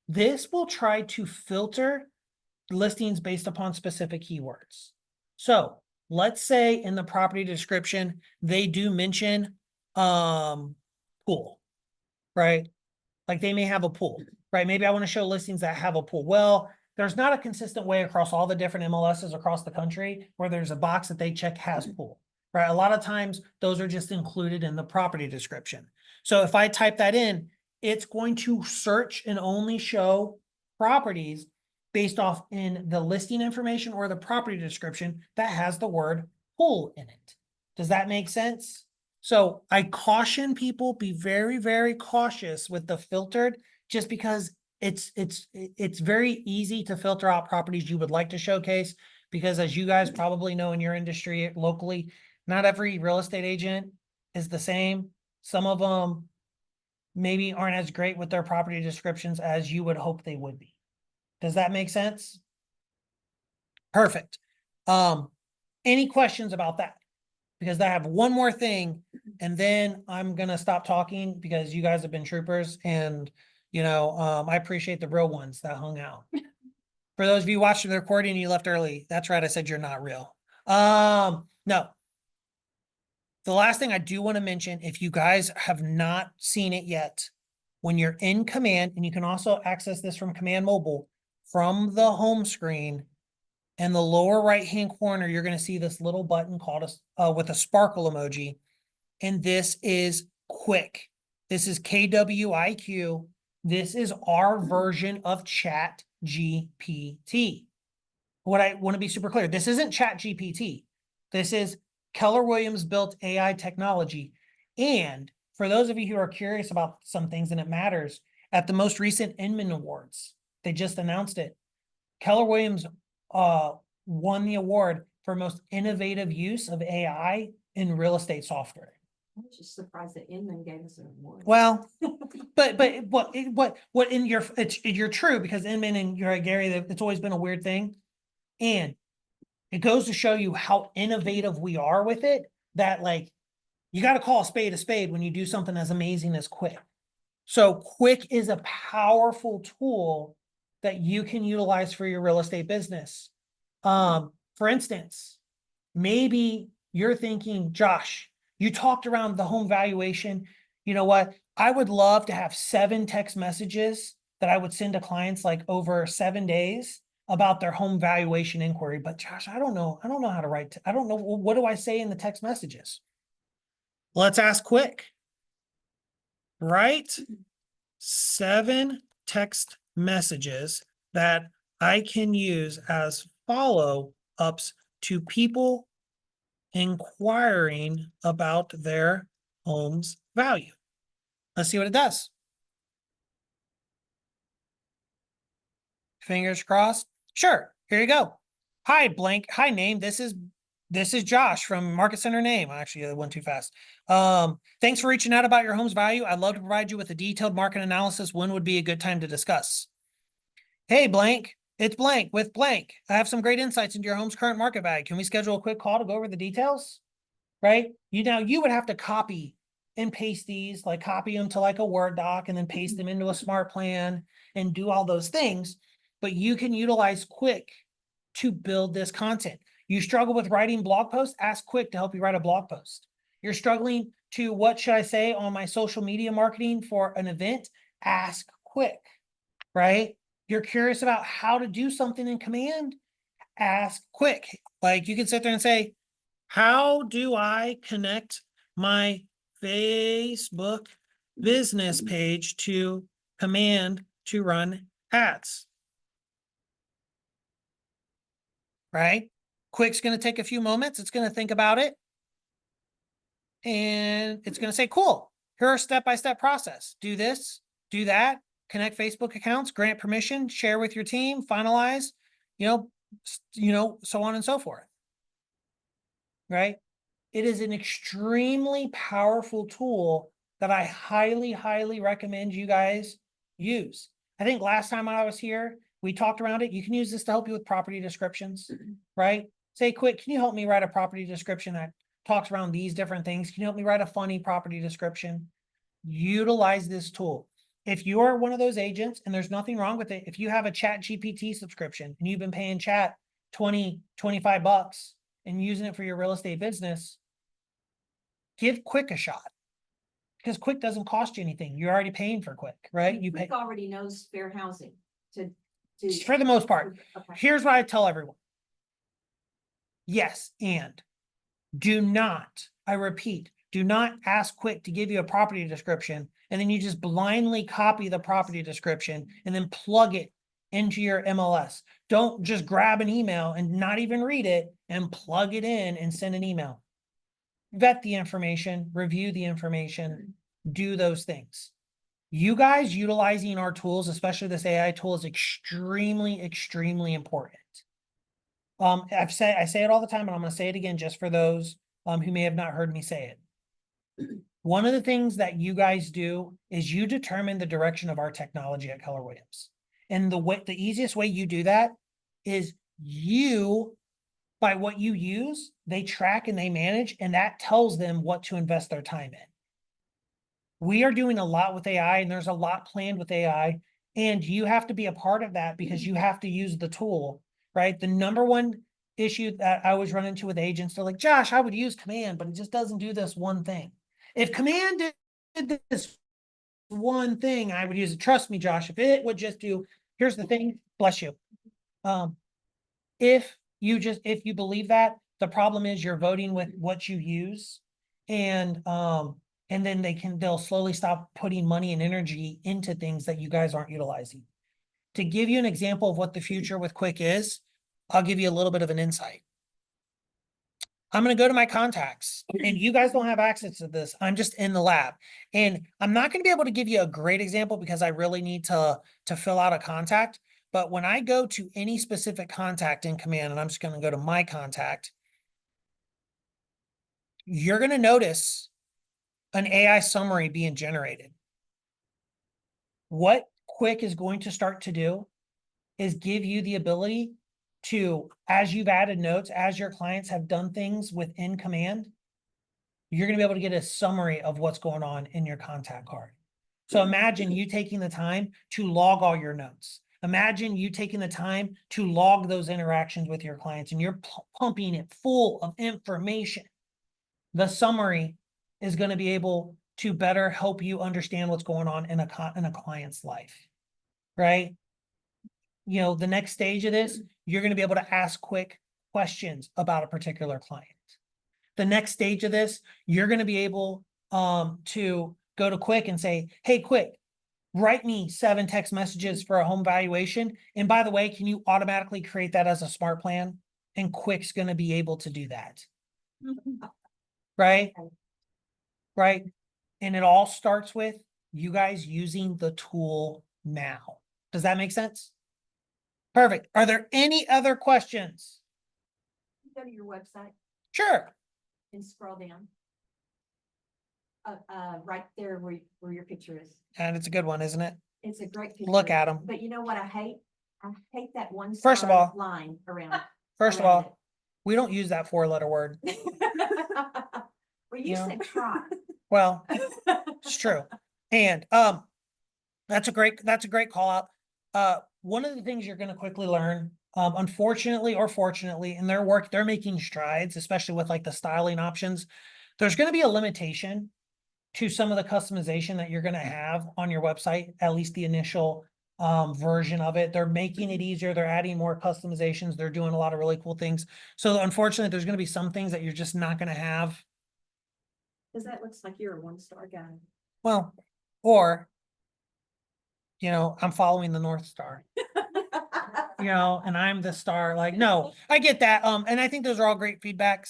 Speaker 1: this will try to filter listings based upon specific keywords. So let's say in the property description, they do mention pool, right? Like they may have a pool, right? Maybe I want to show listings that have a pool. Well, there's not a consistent way across all the different MLSs across the country where there's a box that they check has pool, right? A lot of times those are just included in the property description. So if I type that in, it's going to search and only show properties based off in the listing information or the property description that has the word pool in it. Does that make sense? So I caution people, be very, very cautious with the filtered, just because it's very easy to filter out properties you would like to showcase, because as you guys probably know in your industry locally, not every real estate agent is the same. Some of them maybe aren't as great with their property descriptions as you would hope they would be. Does that make sense? Perfect. Any questions about that? Because I have one more thing and then I'm gonna stop talking because you guys have been troopers and I appreciate the real ones that hung out. For those of you watching the recording and you left early, that's right, I said you're not real. No. The last thing I do want to mention, if you guys have not seen it yet, when you're in Command, and you can also access this from Command Mobile, from the home screen, in the lower right-hand corner, you're going to see this little button called with a sparkle emoji. And this is Quick. This is KWIQ. This is our version of Chat GPT. What I want to be super clear, this isn't Chat GPT. This is Keller Williams built AI technology. And for those of you who are curious about some things and it matters, at the most recent Inman Awards, they just announced it. Keller Williams won the award for most innovative use of AI in real estate software.
Speaker 8: I'm just surprised that Inman gave us an award.
Speaker 1: Well, but what in your you're true, because Inman and you're right, Gary, it's always been a weird thing. And it goes to show you how innovative we are with it, that like you got to call a spade when you do something as amazing as Quick. So Quick is a powerful tool that you can utilize for your real estate business. For instance, maybe you're thinking, Josh, you talked around the home valuation. You know what? I would love to have 7 text messages that I would send to clients like over 7 days about their home valuation inquiry. But Josh, I don't know. I don't know how to write. I don't know. What do I say in the text messages? Let's ask quick. Write 7 text messages that I can use as follow-ups to people inquiring about their home's value. Let's see what it does. Fingers crossed. Sure. Here you go. Hi, blank. Hi, name. This is Josh from Market Center Name. Actually, I went too fast. Thanks for reaching out about your home's value. I'd love to provide you with a detailed market analysis. When would be a good time to discuss? Hey, blank. It's blank with blank. I have some great insights into your home's current market value. Can we schedule a quick call to go over the details? Right? You would have to copy and paste these, like copy them to like a Word doc and then paste them into a smart plan and do all those things. But you can utilize Quick to build this content. You struggle with writing blog posts, ask Quick to help you write a blog post. You're struggling to, what should I say on my social media marketing for an event? Ask Quick, right? You're curious about how to do something in Command? Ask Quick. Like you can sit there and say, how do I connect my Facebook business page to Command to run ads? Right? Quick's going to take a few moments. It's going to think about it. And it's going to say, cool, here's a step-by-step process. Do this, do that, connect Facebook accounts, grant permission, share with your team, finalize, so on and so forth. Right? It is an extremely powerful tool that I highly, highly recommend you guys use. I think last time I was here, we talked around it. You can use this to help you with property descriptions, right? Say, Quick, can you help me write a property description that talks around these different things? Can you help me write a funny property description? Utilize this tool. If you are one of those agents, and there's nothing wrong with it, if you have a Chat GPT subscription and you've been paying Chat 20, 25 bucks and using it for your real estate business, give Quick a shot. Because Quick doesn't cost you anything. You're already paying for Quick, right? You pay
Speaker 8: Quick already knows fair housing to.
Speaker 1: for the most part.
Speaker 8: Okay.
Speaker 1: Here's what I tell everyone. Yes, and do not, I repeat, do not ask Quick to give you a property description and then you just blindly copy the property description and then plug it into your MLS. Don't just grab an email and not even read it and plug it in and send an email. Vet the information, review the information, do those things. You guys utilizing our tools, especially this AI tool, is extremely, extremely important. I say it all the time, and I'm going to say it again just for those who may have not heard me say it. One of the things that you guys do is you determine the direction of our technology at Keller Williams. And the easiest way you do that is by what you use, they track and they manage, and that tells them what to invest their time in. We are doing a lot with AI, and there's a lot planned with AI, and you have to be a part of that because you have to use the tool, right? The number one issue that I always run into with agents, they're like, Josh, I would use Command, but it just doesn't do this one thing. If Command did this one thing, I would use it. Trust me, Josh, if it would just do, here's the thing, bless you. If you believe that, the problem is you're voting with what you use, and then they'll slowly stop putting money and energy into things that you guys aren't utilizing. To give you an example of what the future with Quick is, I'll give you a little bit of an insight. I'm going to go to my contacts, and you guys don't have access to this. I'm just in the lab, and I'm not going to be able to give you a great example because I really need to fill out a contact. But when I go to any specific contact in Command, and I'm just going to go to my contact, you're going to notice an AI summary being generated. What Quick is going to start to do is give you the ability to, as you've added notes, as your clients have done things within Command, you're going to be able to get a summary of what's going on in your contact card. So imagine you taking the time to log all your notes. Imagine you taking the time to log those interactions with your clients, and you're pumping it full of information. The summary is going to be able to better help you understand what's going on in a client's life, right? You know, the next stage of this, you're going to be able to ask quick questions about a particular client. The next stage of this, you're going to be able to go to Quick and say, hey, Quick, write me 7 text messages for a home valuation. And by the way, can you automatically create that as a smart plan? And Quick's going to be able to do that. Right? Right. And it all starts with you guys using the tool now. Does that make sense? Perfect. Are there any other questions?
Speaker 8: Go to your website
Speaker 1: Sure.
Speaker 8: and scroll down. Right there where your picture is.
Speaker 1: And it's a good one, isn't it?
Speaker 8: It's a great picture.
Speaker 1: Look at them.
Speaker 8: But you know what I hate? I hate that one
Speaker 1: First of
Speaker 8: star
Speaker 1: all-
Speaker 8: line around.
Speaker 1: First of
Speaker 8: around
Speaker 1: all, we don't use that 4-letter word.
Speaker 8: it. Well, you
Speaker 1: Yeah.
Speaker 8: said try.
Speaker 1: Well, it's true. And that's a great call out. One of the things you're going to quickly learn, unfortunately or fortunately, in their work, they're making strides, especially with like the styling options. There's going to be a limitation to some of the customization that you're going to have on your website, at least the initial version of it. They're making it easier. They're adding more customizations. They're doing a lot of really cool things. So unfortunately, there's going to be some things that you're just not going to have.
Speaker 8: Cause that looks like you're a 1-star guy.
Speaker 1: Well, or, you know, I'm following the North Star, you know, and I'm the star. Like, no, I get that. And I think those are all great feedback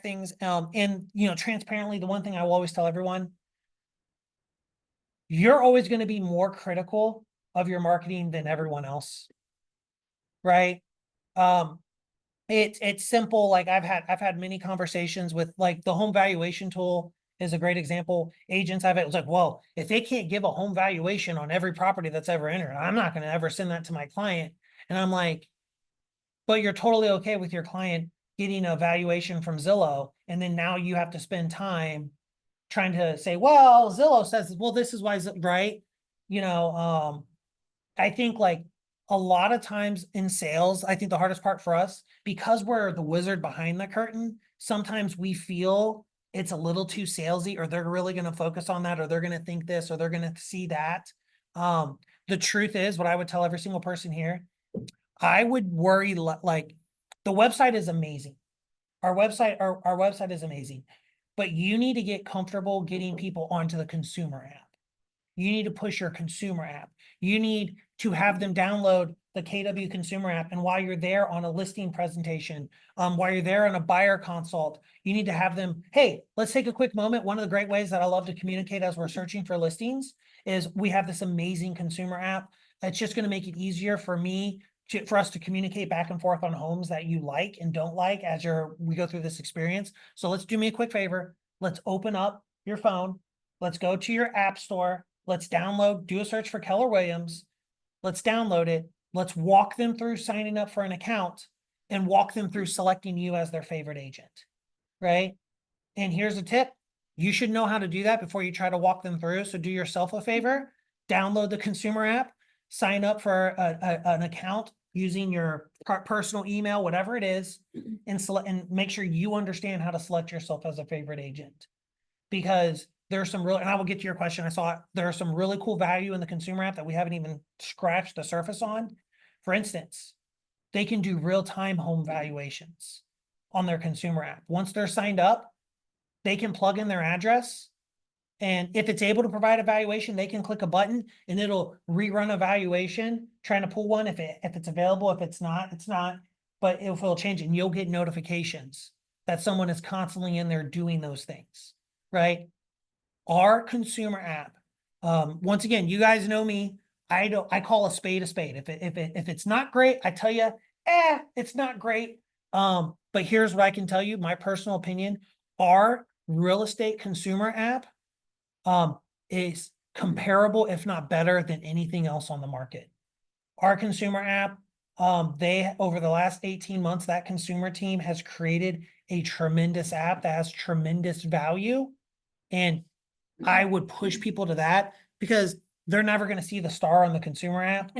Speaker 1: things. And, you know, transparently, the one thing I will always tell everyone, you're always going to be more critical of your marketing than everyone else. Right? It's simple. Like I've had many conversations with like the home valuation tool is a great example. Agents I've had, it was like, well, if they can't give a home valuation on every property that's ever entered, I'm not going to ever send that to my client. And I'm like, but you're totally okay with your client getting a valuation from Zillow. And then now you have to spend time trying to say, well, Zillow says, well, this is why, right? You know, I think like a lot of times in sales, I think the hardest part for us, because we're the wizard behind the curtain, sometimes we feel it's a little too salesy, or they're really going to focus on that, or they're going to think this, or they're going to see that. The truth is, what I would tell every single person here, I would worry like the website is amazing. Our website is amazing, but you need to get comfortable getting people onto the consumer app. You need to push your consumer app. You need to have them download the KW consumer app. And while you're there on a listing presentation, while you're there on a buyer consult, you need to have them, hey, let's take a quick moment. One of the great ways that I love to communicate as we're searching for listings is we have this amazing consumer app. It's just going to make it easier for for us to communicate back and forth on homes that you like and don't like as we go through this experience. So let's do me a quick favor. Let's open up your phone. Let's go to your app store. Let's do a search for Keller Williams. Let's download it. Let's walk them through signing up for an account and walk them through selecting you as their favorite agent, right? And here's a tip. You should know how to do that before you try to walk them through. So do yourself a favor, download the consumer app, sign up for an account using your personal email, whatever it is, and make sure you understand how to select yourself as a favorite agent. Because there's some and I will get to your question. I saw there's some really cool value in the consumer app that we haven't even scratched the surface on. For instance, they can do real-time home valuations on their consumer app. Once they're signed up, they can plug in their address. And if it's able to provide a valuation, they can click a button and it'll rerun a valuation, trying to pull one if it's available. If it's not, it's not. But it'll change it and you'll get notifications that someone is constantly in there doing those things, right? Our consumer app, once again, you guys know me. I call a spade a spade. If it's not great, I tell you, it's not great. But here's what I can tell you, my personal opinion. Our real estate consumer app is comparable, if not better than anything else on the market. Our consumer app, over the last 18 months, that consumer team has created a tremendous app that has tremendous value. And I would push people to that because they're never going to see the star on the consumer app,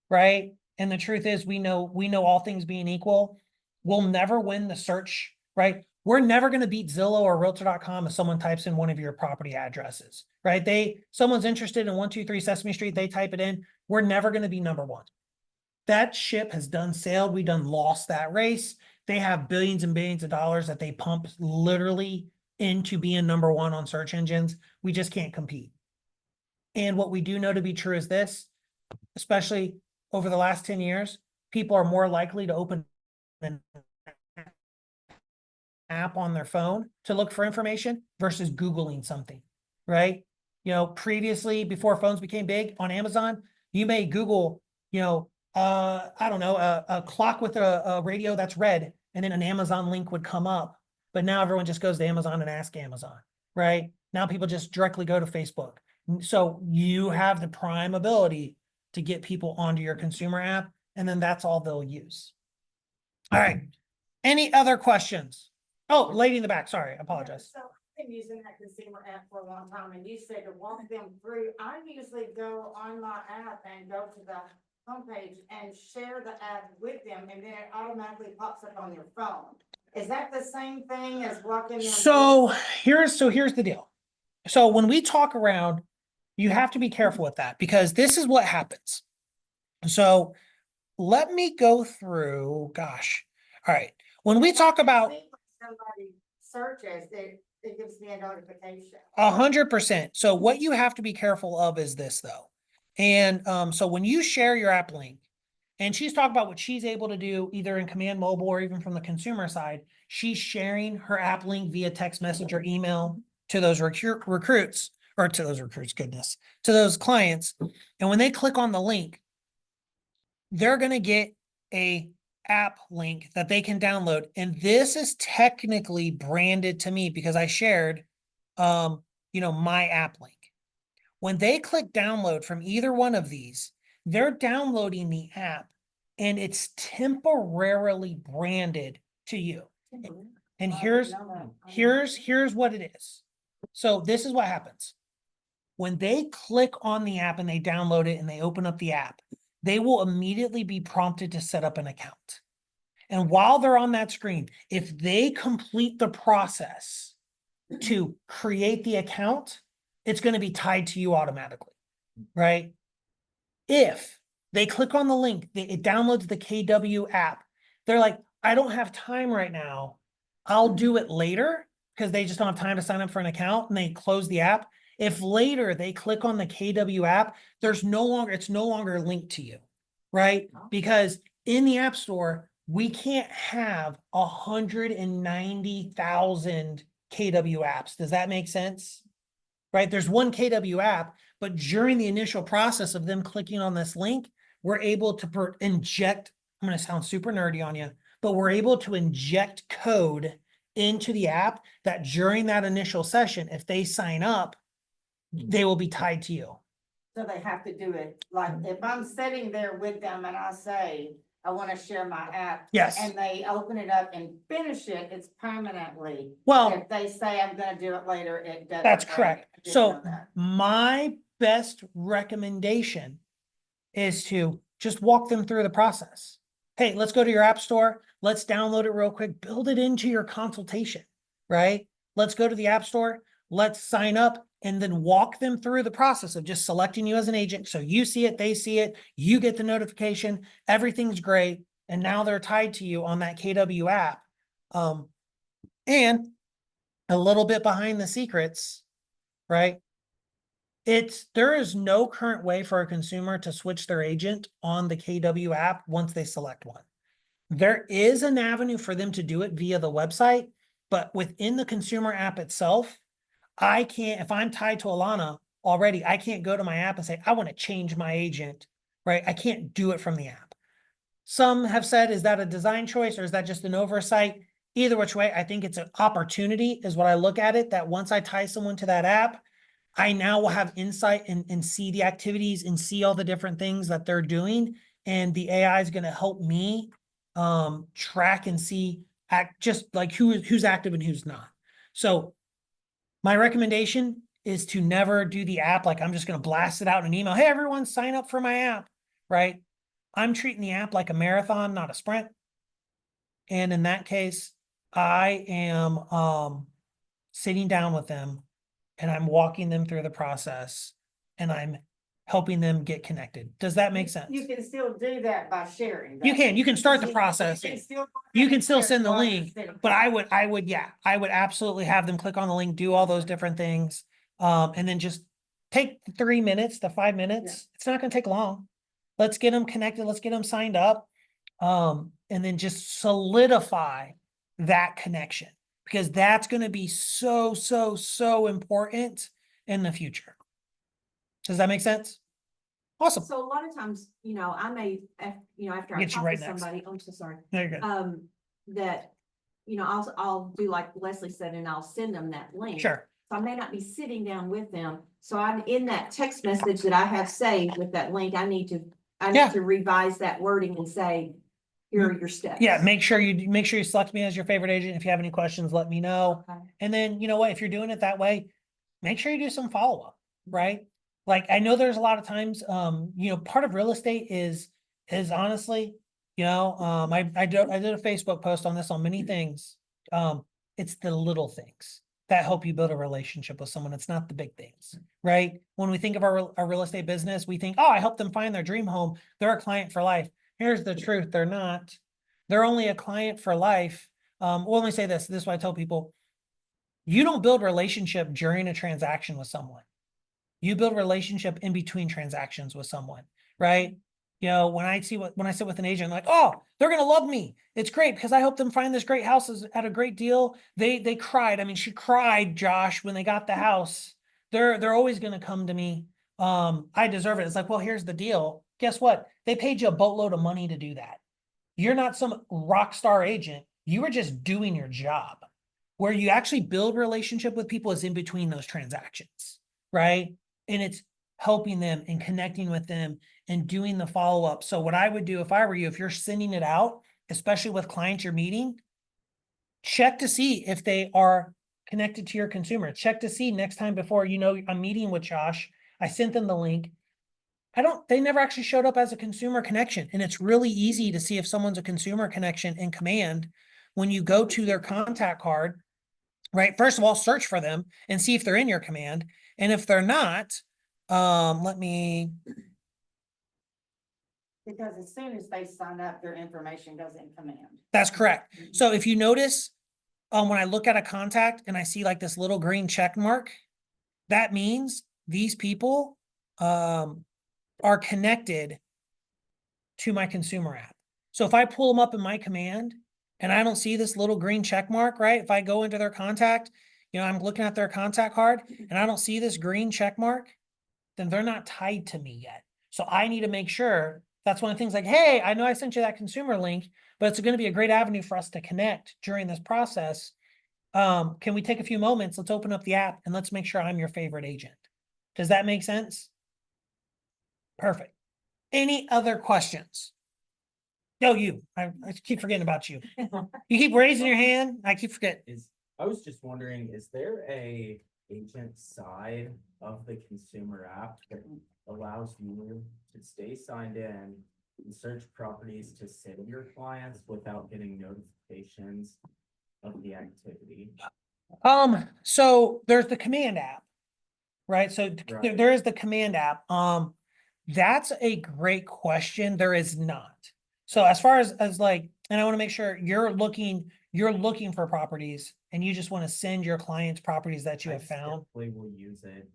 Speaker 1: right? And the truth is, we know all things being equal, we'll never win the search, right? we're never going to beat Zillow or Realtor.com if someone types in one of your property addresses, right? Someone's interested in 123 Sesame Street, they type it in. We're never going to be number one. That ship has done sailed. We done lost that race. They have billions and billions of dollars that they pump literally into being number one on search engines. We just can't compete. And what we do know to be true is this, especially over the last 10 years, people are more likely to open an app on their phone to look for information versus Googling something, right? You know, previously, before phones became big on Amazon, you may Google, you know, I don't know, a clock with a radio that's red, and then an Amazon link would come up. But now everyone just goes to Amazon and asks Amazon, right? Now people just directly go to Facebook. So you have the prime ability to get people onto your consumer app, and then that's all they'll use. All right. Any other questions? Oh, lady in the back, sorry, I apologize.
Speaker 9: So I've been using that consumer app for a long time, and you said to walk them through. I usually go on my app and go to the homepage and share the app with them, and then it automatically pops up on your phone. Is that the same thing as walking them?
Speaker 1: So here's the deal. So when we talk around, you have to be careful with that because this is what happens. So let me go through, gosh. All right. When we talk about
Speaker 9: Somebody searches, it gives me a notification.
Speaker 1: 100%. So what you have to be careful of is this though. And so when you share your app link, and she's talking about what she's able to do either in Command Mobile or even from the consumer side, she's sharing her app link via text message or email to those recruits, or to those recruits, goodness, to those clients. And when they click on the link, they're going to get a app link that they can download. And this is technically branded to me because I shared, my app link. When they click download from either one of these, they're downloading the app and it's temporarily branded to you. And here's what it is. So this is what happens. When they click on the app and they download it and they open up the app, they will immediately be prompted to set up an account. And while they're on that screen, if they complete the process to create the account, it's going to be tied to you automatically, right? If they click on the link, it downloads the KW app. They're like, I don't have time right now. I'll do it later because they just don't have time to sign up for an account, and they close the app. If later they click on the KW app, it's no longer linked to you, right? Because in the App Store, we can't have 190,000 KW apps. Does that make sense? Right? There's one KW app, but during the initial process of them clicking on this link, we're able to inject, I'm going to sound super nerdy on you, but we're able to inject code into the app that during that initial session, if they sign up, they will be tied to you.
Speaker 9: So they have to do it, like, if I'm sitting there with them and I say, I want to share my app.
Speaker 1: Yes.
Speaker 9: And they open it up and finish it, it's permanently.
Speaker 1: Well,
Speaker 9: If they say I'm gonna do it later, it doesn't.
Speaker 1: that's
Speaker 9: bring
Speaker 1: correct.
Speaker 9: it. I didn't
Speaker 1: So
Speaker 9: know that.
Speaker 1: my best recommendation is to just walk them through the process. Hey, let's go to your app store. Let's download it real quick. Build it into your consultation, right? Let's go to the app store. Let's sign up and then walk them through the process of just selecting you as an agent. So you see it, they see it, you get the notification, everything's great. And now they're tied to you on that KW app. And a little bit behind the secrets, right? There is no current way for a consumer to switch their agent on the KW app once they select one. There is an avenue for them to do it via the website, but within the consumer app itself, I can't, if I'm tied to Alana already, I can't go to my app and say, I want to change my agent, right? I can't do it from the app. Some have said, is that a design choice or is that just an oversight? Either which way, I think it's an opportunity is what I look at it, that once I tie someone to that app, I now will have insight and see the activities and see all the different things that they're doing. And the AI is going to help me track and see just like who's active and who's not. So my recommendation is to never do the app like I'm just going to blast it out in an email. Hey, everyone, sign up for my app, right? I'm treating the app like a marathon, not a sprint. And in that case, I am, sitting down with them and I'm walking them through the process and I'm helping them get connected. Does that make sense?
Speaker 9: You can still do that by sharing.
Speaker 1: You can start the process. You can still send the link, but I would, yeah, I would absolutely have them click on the link, do all those different things. And then just take 3 minutes to 5 minutes. It's not gonna take long. Let's get them connected. Let's get them signed up. And then just solidify that connection because that's gonna be so, so, so important in the future. Does that make sense? Awesome.
Speaker 8: So a lot of times, I may, after I
Speaker 1: Get you
Speaker 8: talk
Speaker 1: right
Speaker 8: to
Speaker 1: next.
Speaker 8: somebody, I'm so sorry.
Speaker 1: There you go.
Speaker 8: That, I'll do like Leslie said, and I'll send them that link.
Speaker 1: Sure.
Speaker 8: So I may not be sitting down with them. So I'm in that text message that I have saved with that link. I need
Speaker 1: Yeah.
Speaker 8: to revise that wording and say, here are your steps.
Speaker 1: Yeah, make sure you select me as your favorite agent. If you have any questions, let me know.
Speaker 8: Okay.
Speaker 1: And then, you know what, if you're doing it that way, make sure you do some follow-up, right? Like, I know there's a lot of times, part of real estate is honestly, I did a Facebook post on this on many things. It's the little things that help you build a relationship with someone. It's not the big things, right? When we think of our real estate business, we think, oh, I helped them find their dream home. They're a client for life. Here's the truth. They're not. They're only a client for life. Well, let me say this. This is what I tell people. You don't build relationship during a transaction with someone. You build relationship in between transactions with someone, right? When I sit with an agent, like, oh, they're gonna love me. It's great because I helped them find this great house at a great deal. They cried. I mean, she cried, Josh, when they got the house. They're always gonna come to me. I deserve it. It's like, well, here's the deal. Guess what? They paid you a boatload of money to do that. You're not some rock star agent. You were just doing your job. Where you actually build relationship with people is in between those transactions, right? And it's helping them and connecting with them and doing the follow-up. So what I would do if I were you, if you're sending it out, especially with clients you're meeting, check to see if they are connected to your consumer. Check to see next time before, I'm meeting with Josh. I sent them the link. They never actually showed up as a consumer connection. And it's really easy to see if someone's a consumer connection in Command when you go to their contact card, right? First of all, search for them and see if they're in your Command. And if they're not,
Speaker 9: Because as soon as they sign up, their information goes in Command.
Speaker 1: that's correct. So if you notice, when I look at a contact and I see like this little green check mark, that means these people, are connected to my consumer app. So if I pull them up in my Command and I don't see this little green check mark, right? If I go into their contact, I'm looking at their contact card and I don't see this green check mark, then they're not tied to me yet. So I need to make sure that's one of the things like, hey, I know I sent you that consumer link, but it's going to be a great avenue for us to connect during this process. Can we take a few moments? Let's open up the app and let's make sure I'm your favorite agent. Does that make sense? Perfect. Any other questions? No, you. I keep forgetting about you. You keep raising your hand. I keep forgetting.
Speaker 6: I was just wondering, is there a agent side of the consumer app that allows you to stay signed in and search properties to send your clients without getting notifications of the activity?
Speaker 1: So there's the Command app, right? So
Speaker 6: Right.
Speaker 1: there is the Command app. That's a great question. There is not. So as far as like, and I want to make sure you're looking for properties and you just want to send your clients properties that you have found.
Speaker 6: Typically will use it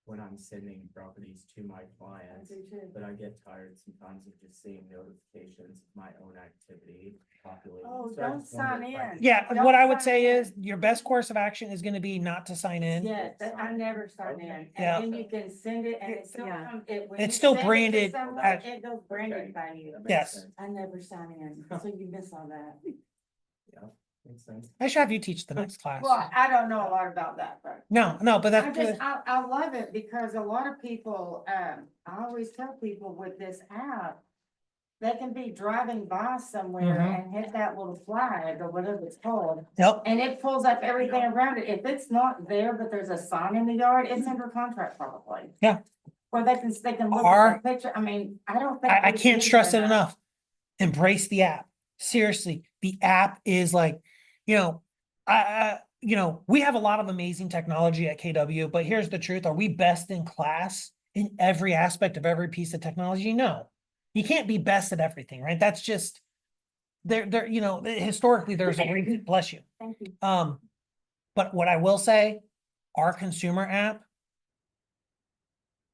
Speaker 6: when I'm sending properties to my clients, but I get tired sometimes of just seeing notifications of my own activity populating.
Speaker 9: Oh,
Speaker 6: So I
Speaker 9: don't
Speaker 6: just wondered
Speaker 9: sign
Speaker 6: if I
Speaker 9: in.
Speaker 6: could-
Speaker 1: Yeah,
Speaker 9: Don't
Speaker 1: what I would
Speaker 9: sign
Speaker 1: say
Speaker 9: in.
Speaker 1: is your best course of action is going to be not to sign in.
Speaker 9: Yes, I never sign in, and
Speaker 1: Yeah.
Speaker 9: then you can send it, and it still
Speaker 8: Yeah.
Speaker 9: comes, when
Speaker 1: It's
Speaker 9: you
Speaker 1: still
Speaker 9: send it to
Speaker 1: branded
Speaker 9: someone,
Speaker 1: as-
Speaker 9: it goes branded by you.
Speaker 6: That makes
Speaker 1: Yes.
Speaker 6: sense.
Speaker 9: I never sign in, so you miss all that.
Speaker 6: Makes sense.
Speaker 1: I should have you teach the next class.
Speaker 9: Well, I don't know a lot about that, but.
Speaker 1: No, but
Speaker 9: I love it because a lot of people, I always tell people with this app, they can be driving by somewhere
Speaker 1: Mhm.
Speaker 9: and hit that little flag or whatever it's called,
Speaker 1: yep.
Speaker 9: and it pulls up everything around it. If it's not there, but there's a sign in the yard, it's under contract probably.
Speaker 1: Yeah.
Speaker 9: Or they can look
Speaker 1: Our-
Speaker 9: at the picture. I mean, I don't think.
Speaker 1: I
Speaker 9: we
Speaker 1: can't
Speaker 9: do
Speaker 1: stress it
Speaker 9: that.
Speaker 1: enough. Embrace the app. Seriously, the app is like, you know, we have a lot of amazing technology at KW, but here's the truth. Are we best in class in every aspect of every piece of technology? No. You can't be best at everything, right? That's just historically there's a reason, bless you.
Speaker 8: Thank you.
Speaker 1: But what I will say, our consumer app,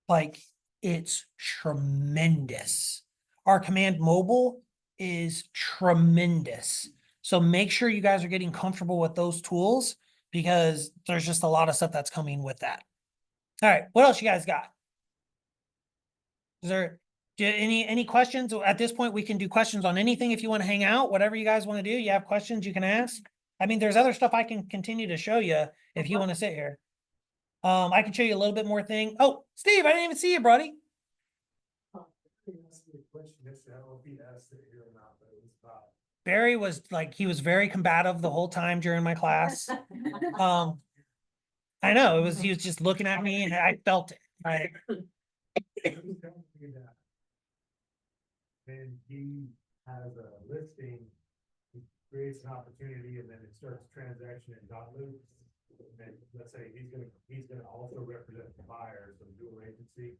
Speaker 1: like, it's tremendous. Our Command Mobile is tremendous. So make sure you guys are getting comfortable with those tools because there's just a lot of stuff that's coming with that. All right, what else you guys got? Is there any questions? At this point, we can do questions on anything if you want to hang out, whatever you guys want to do. You have questions, you can ask. I mean, there's other stuff I can continue to show you if you want to sit here. I can show you a little bit more thing. Oh, Steve, I didn't even see you, buddy. Barry was like, he was very combative the whole time during my class. I know, he was just looking at me and I felt it. Right.
Speaker 2: And he has a listing, he creates an opportunity and then it starts a transaction in dot loop. And let's say he's gonna also represent the buyer, so dual agency.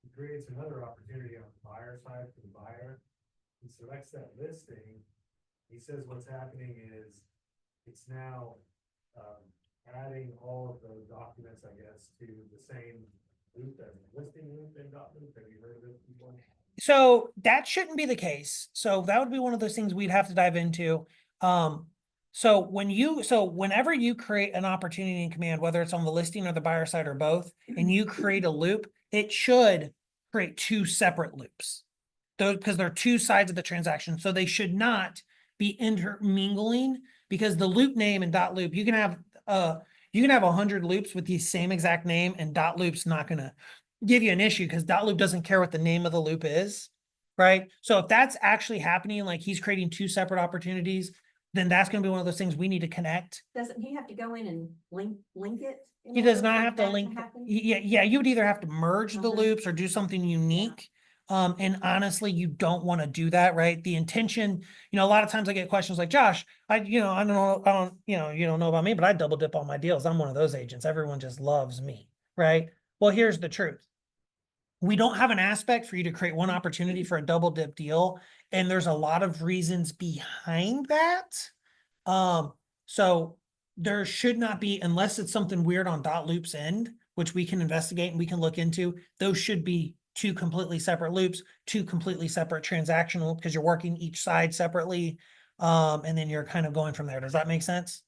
Speaker 2: He creates another opportunity on the buyer side for the buyer. He selects that listing. He says what's happening is it's now adding all of those documents, I guess, to the same loop as listing loop and dot loop. Have you heard of this before?
Speaker 1: So that shouldn't be the case. So that would be one of those things we'd have to dive into. So whenever you create an opportunity in Command, whether it's on the listing or the buyer side or both, and you create a loop, it should create two separate loops. Those, because they're two sides of the transaction. So they should not be intermingling, because the loop name and dot loop, you can have 100 loops with the same exact name, and dot loop's not gonna give you an issue because dot loop doesn't care what the name of the loop is, right? So if that's actually happening, like he's creating two separate opportunities, then that's going to be one of those things we need to connect.
Speaker 8: Doesn't he have to go in and link it? in
Speaker 1: He does
Speaker 8: order
Speaker 1: not
Speaker 8: for
Speaker 1: have to
Speaker 8: that
Speaker 1: link.
Speaker 8: happen?
Speaker 1: Yeah, you would either have to merge the
Speaker 8: Uh-huh.
Speaker 1: loops or do something unique. And honestly, you don't want to do that, right? The intention, a lot of times I get questions like, Josh, I don't know, you don't know about me, but I double dip on my deals. I'm one of those agents. Everyone just loves me, right? Well, here's the truth. We don't have an aspect for you to create one opportunity for a double dip deal. And there's a lot of reasons behind that. So there should not be, unless it's something weird on dot loop's end, which we can investigate and we can look into, those should be two completely separate loops, two completely separate transactional, because you're working each side separately. And then you're kind of going from there. Does that make sense?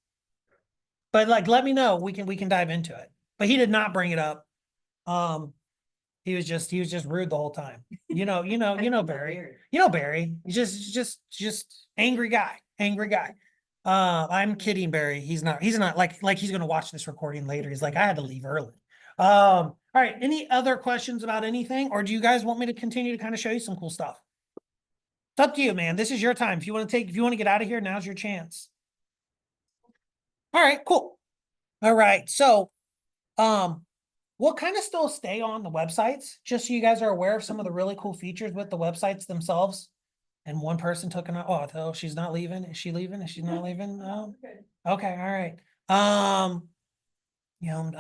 Speaker 1: But like, let me know. We can dive into it. But he did not bring it up. He was just rude the whole time. You know, Barry. Barry. He's just angry guy. I'm kidding, Barry. He's not like he's gonna watch this recording later. He's like, I had to leave early. All right. Any other questions about anything? Or do you guys want me to continue to kind of show you some cool stuff? It's up to you, man. This is your time. If you want to get out of here, now's your chance. All right, cool. All right. So, we'll kind of still stay on the websites, just so you guys are aware of some of the really cool features with the websites themselves. And one person took oh, she's not leaving. Is she leaving? Is she not leaving? Oh, okay. All right. I'm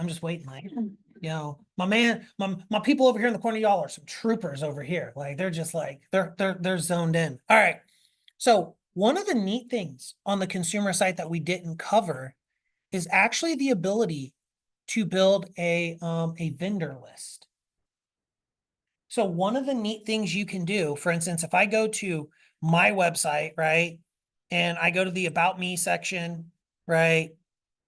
Speaker 1: just waiting, like, my man, my people over here in the corner, y'all are some troopers over here. Like, they're just like, they're zoned in. All right. So one of the neat things on the consumer site that we didn't cover is actually the ability to build a vendor list. So one of the neat things you can do, for instance, if I go to my website, right, and I go to the About Me section, right,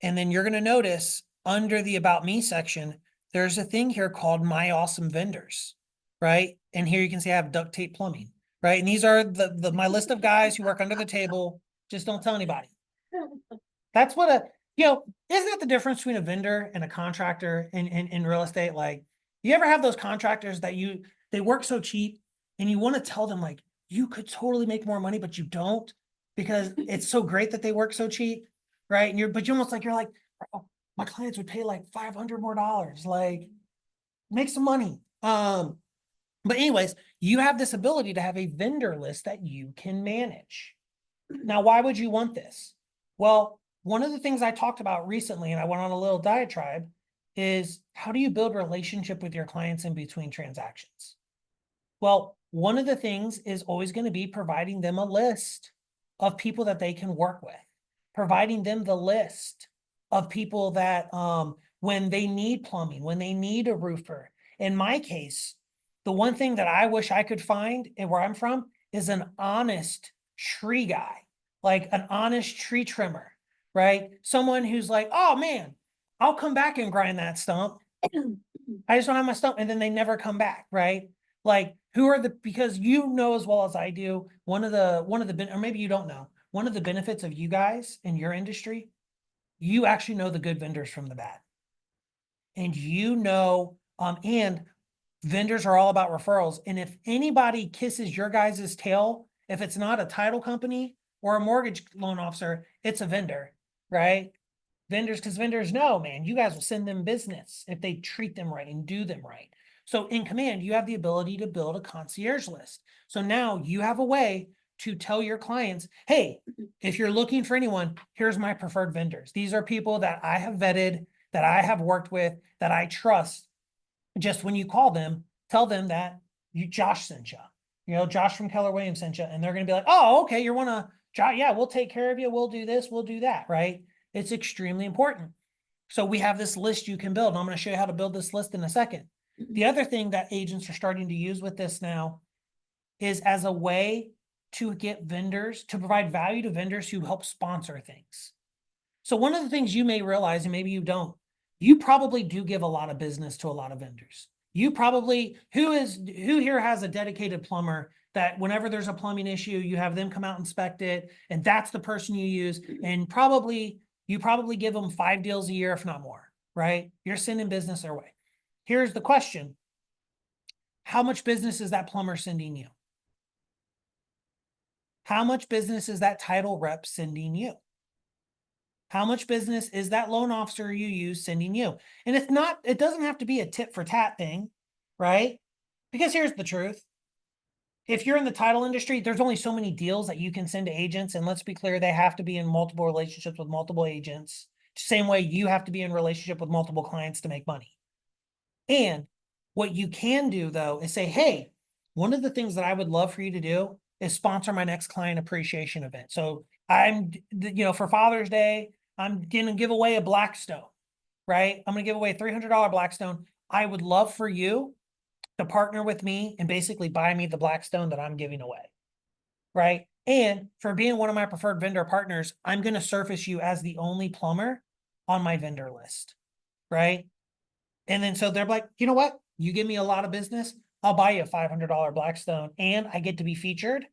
Speaker 1: and then you're going to notice under the About Me section, there's a thing here called My Awesome Vendors, right? And here you can see I have Duct Tape Plumbing, right? And these are my list of guys who work under the table. Just don't tell anybody. That's what isn't that the difference between a vendor and a contractor in real estate? Like, you ever have those contractors that they work so cheap and you want to tell them, like, you could totally make more money, but you don't, because it's so great that they work so cheap, right? And you're like, oh, my clients would pay like $500 more, like, make some money. But anyways, you have this ability to have a vendor list that you can manage. Now, why would you want this? Well, one of the things I talked about recently, and I went on a little diatribe, is how do you build relationship with your clients in between transactions? Well, one of the things is always going to be providing them a list of people that they can work with, providing them the list of people that, when they need plumbing, when they need a roofer. In my case, the one thing that I wish I could find and where I'm from is an honest tree guy, like an honest tree trimmer, right? Someone who's like, oh man, I'll come back and grind that stump. I just don't have my stump. And then they never come back, right? Like who are the, because you know as well as I do, one of the, or maybe you don't know, one of the benefits of you guys in your industry, you actually know the good vendors from the bad. And you know, and vendors are all about referrals. And if anybody kisses your guys' tail, if it's not a title company or a mortgage loan officer, it's a vendor, right? Vendors, because vendors know, man, you guys will send them business if they treat them right and do them right. So in Command, you have the ability to build a concierge list. So now you have a way to tell your clients, hey, if you're looking for anyone, here's my preferred vendors. These are people that I have vetted, that I have worked with, that I trust. Just when you call them, tell them that Josh sent you. You know, Josh from Keller Williams sent you, and they're going to be like, oh, okay, you're one of Josh. Yeah, we'll take care of you. We'll do this. We'll do that. Right. It's extremely important. So we have this list you can build. And I'm going to show you how to build this list in a second. The other thing that agents are starting to use with this now is as a way to get vendors, to provide value to vendors who help sponsor things. So one of the things you may realize, and maybe you don't, you probably do give a lot of business to a lot of vendors. You probably, who here has a dedicated plumber that whenever there's a plumbing issue, you have them come out, inspect it, and that's the person you use. And you probably give them 5 deals a year, if not more, right? You're sending business their way. Here's the question. How much business is that plumber sending you? How much business is that title rep sending you? How much business is that loan officer you use sending you? And it's not, it doesn't have to be a tit for tat thing, right? Because here's the truth. If you're in the title industry, there's only so many deals that you can send to agents. And let's be clear, they have to be in multiple relationships with multiple agents. Same way you have to be in relationship with multiple clients to make money. And what you can do though is say, hey, one of the things that I would love for you to do is sponsor my next client appreciation event. So for Father's Day, I'm going to give away a Blackstone, right? I'm going to give away a $300 Blackstone. I would love for you to partner with me and basically buy me the Blackstone that I'm giving away, right? And for being one of my preferred vendor partners, I'm going to surface you as the only plumber on my vendor list, right? And then so they're like, you know what? You give me a lot of business, I'll buy you a $500 Blackstone, and I get to be featured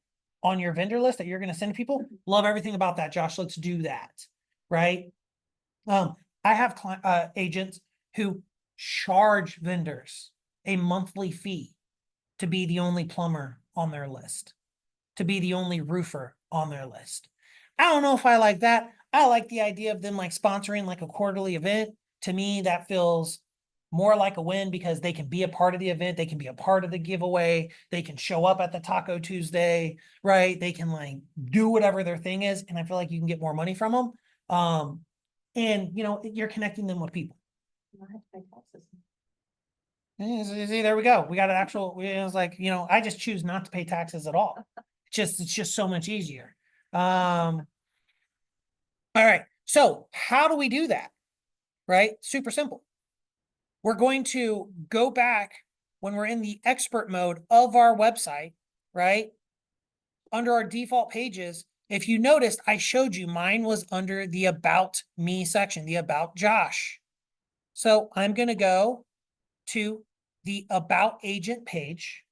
Speaker 1: on your vendor list that you're going to send people. Love everything about that, Josh. Let's do that, right? I have agents who charge vendors a monthly fee to be the only plumber on their list, to be the only roofer on their list. I don't know if I like that. I like the idea of them like sponsoring like a quarterly event. To me, that feels more like a win because they can be a part of the event. They can be a part of the giveaway. They can show up at the Taco Tuesday, right? They can like do whatever their thing is. And I feel like you can get more money from them. And you're connecting them with people. See, there we go. We got an actual, it was like, I just choose not to pay taxes at all. It's just so much easier. All right. So how do we do that? Right? Super simple. We're going to go back when we're in the expert mode of our website, right? Under our default pages, if you noticed, I showed you mine was under the About Me section, the About Josh. So I'm going to go to the About Agent page.